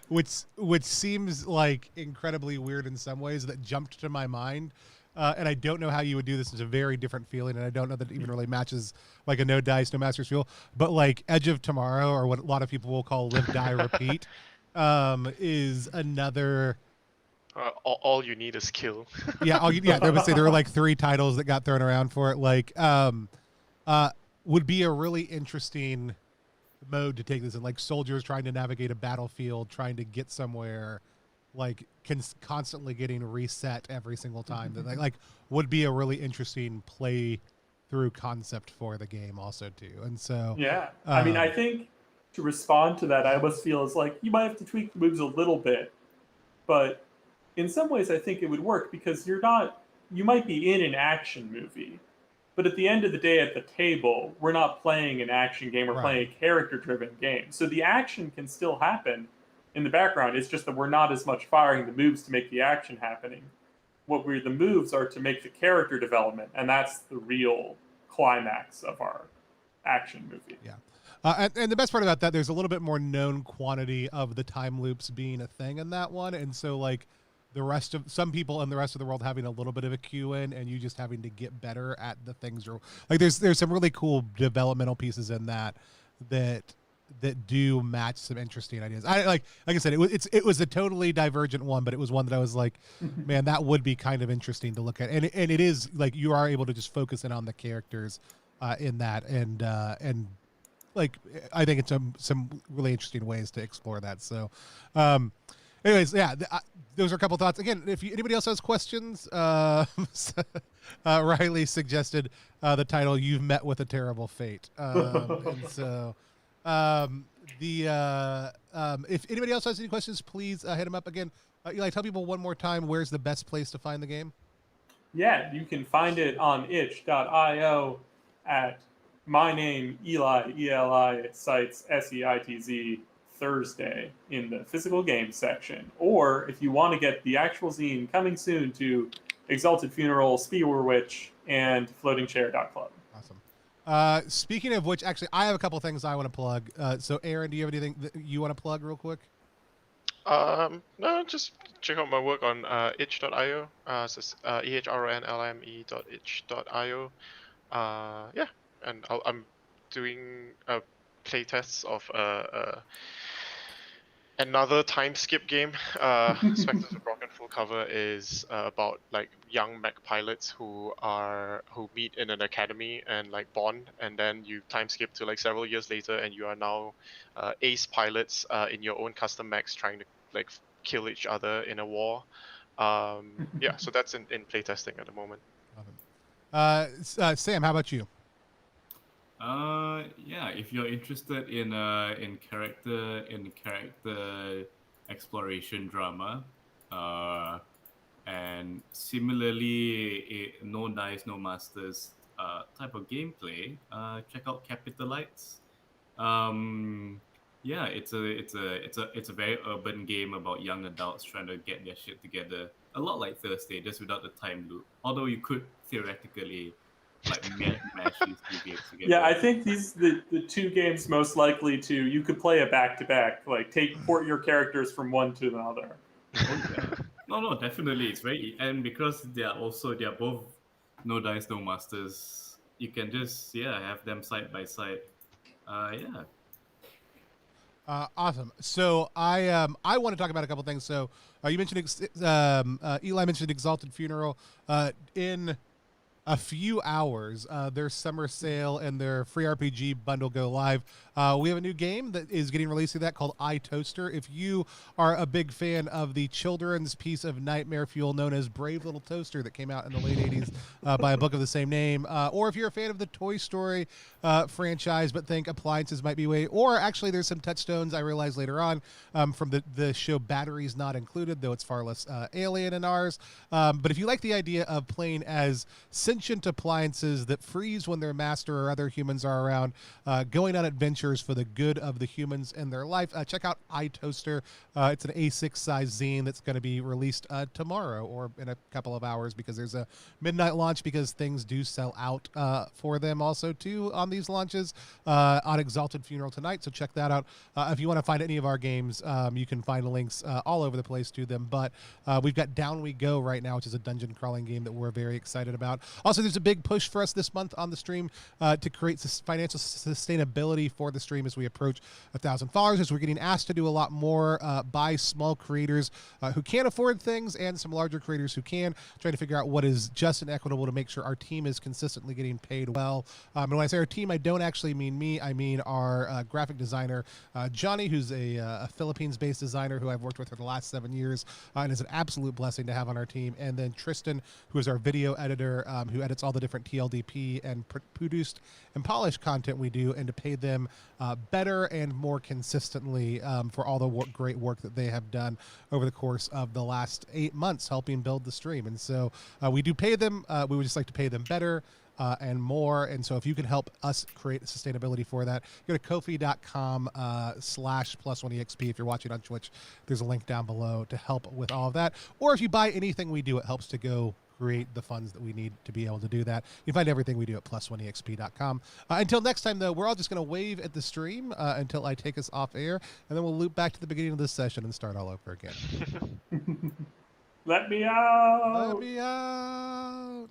which seems like incredibly weird in some ways, that jumped to my mind, and I don't know how you would do this. It's a very different feeling, and I don't know that it even really matches like a no dice, no masters feel. But like Edge of Tomorrow, or what a lot of people will call Live, Die, Repeat, is another. All you need is kill. They would say there were like 3 titles that got thrown around for it. Like, would be a really interesting mode to take this in. Like soldiers trying to navigate a battlefield, trying to get somewhere, like constantly getting reset every single time. That like would be a really interesting play through concept for the game also too. And so I mean, I think to respond to that, I almost feel it's like you might have to tweak the moves a little bit, but in some ways, I think it would work because you might be in an action movie, but at the end of the day at the table, we're not playing an action game, we're playing a character-driven game. So the action can still happen in the background. It's just that we're not as much firing the moves to make the action happening. The moves are to make the character development, and that's the real climax of our action movie. Yeah. And the best part about that, there's a little bit more known quantity of the time loops being a thing in that one. And so like, some people in the rest of the world having a little bit of a cue in, and you just having to get better at the things you're like. There's some really cool developmental pieces in that that do match some interesting ideas. Like I said, it was a totally divergent one, but it was one that I was like, man, that would be kind of interesting to look at. And it is like you are able to just focus in on the characters in that, and like I think it's some really interesting ways to explore that. So, anyways, yeah, those are a couple thoughts. Again, if anybody else has questions, Riley suggested the title "You've Met with a Terrible Fate," and so if anybody else has any questions, please hit them up again. Eli, tell people one more time where's the best place to find the game. Yeah, you can find it on itch.io at my name, Eli, E-L-I, Seitz, S-E-I-T-Z, Thursday in the physical games section. Or if you want to get the actual zine, coming soon to Exalted Funeral, Spear Witch, and floatingchair.club. Awesome. Speaking of which, actually, I have a couple things I want to plug. So, Aaron, do you have anything that you want to plug real quick? No, just check out my work on itch.io. So ehronlme.itch.io. Yeah, and I'm doing playtests of another time skip game. Spectres of Broken Full Cover is about like young mech pilots who meet in an academy and like bond, and then you time skip to like several years later, and you are now ace pilots in your own custom mechs trying to like kill each other in a war. Yeah, so that's in playtesting at the moment. Sam, how about you? Yeah, if you're interested in character exploration drama, and similarly no dice no masters type of gameplay, check out Capitalites. Yeah, it's a very urban game about young adults trying to get their shit together. A lot like Thursday, just without the time loop. Although you could theoretically like mash these two games together. Yeah, I think the two games most likely to you could play a back-to-back, like port your characters from one to another. Oh, yeah. No, definitely. It's very, and because they're both no dice, no masters, you can just have them side by side. Yeah. Awesome. So I want to talk about a couple things. So you mentioned Eli mentioned Exalted Funeral. In a few hours, their summer sale and their free RPG bundle go live. We have a new game that is getting released through that called iToaster. If you are a big fan of the children's piece of nightmare fuel known as Brave Little Toaster that came out in the late 80s by a book of the same name, or if you're a fan of the Toy Story franchise but think appliances might be way, or actually there's some touchstones I realized later on from the show Batteries Not Included, though it's far less alien in ours. But if you like the idea of playing as sentient appliances that freeze when their master or other humans are around, going on adventures for the good of the humans in their life, check out iToaster. It's an A6 size zine that's going to be released tomorrow or in a couple of hours, because there's a midnight launch, because things do sell out for them also too on these launches on Exalted Funeral tonight. So check that out. If you want to find any of our games, you can find links all over the place to them. But we've got Down We Go right now, which is a dungeon crawling game that we're very excited about. Also, there's a big push for us this month on the stream to create financial sustainability for the stream as we approach 1,000 followers, as we're getting asked to do a lot more by small creators who can't afford things and some larger creators who can, trying to figure out what is just and equitable to make sure our team is consistently getting paid well. And when I say our team, I don't actually mean me. I mean our graphic designer, Johnny, who's a Philippines-based designer who I've worked with for the last 7 years and is an absolute blessing to have on our team. And then Tristan, who is our video editor, who edits all the different TLDP and produced and polished content we do, and to pay them better and more consistently for all the great work that they have done over the course of the last 8 months helping build the stream. And so we do pay them. We would just like to pay them better and more. And so if you can help us create sustainability for that, go to kofi.com/+1exp. If you're watching on Twitch, there's a link down below to help with all of that. Or if you buy anything we do, it helps to go create the funds that we need to be able to do that. You can find everything we do at +1exp.com. Until next time, though, we're all just going to wave at the stream until I take us off air, and then we'll loop back to the beginning of this session and start all over again. Let me out! Let me out!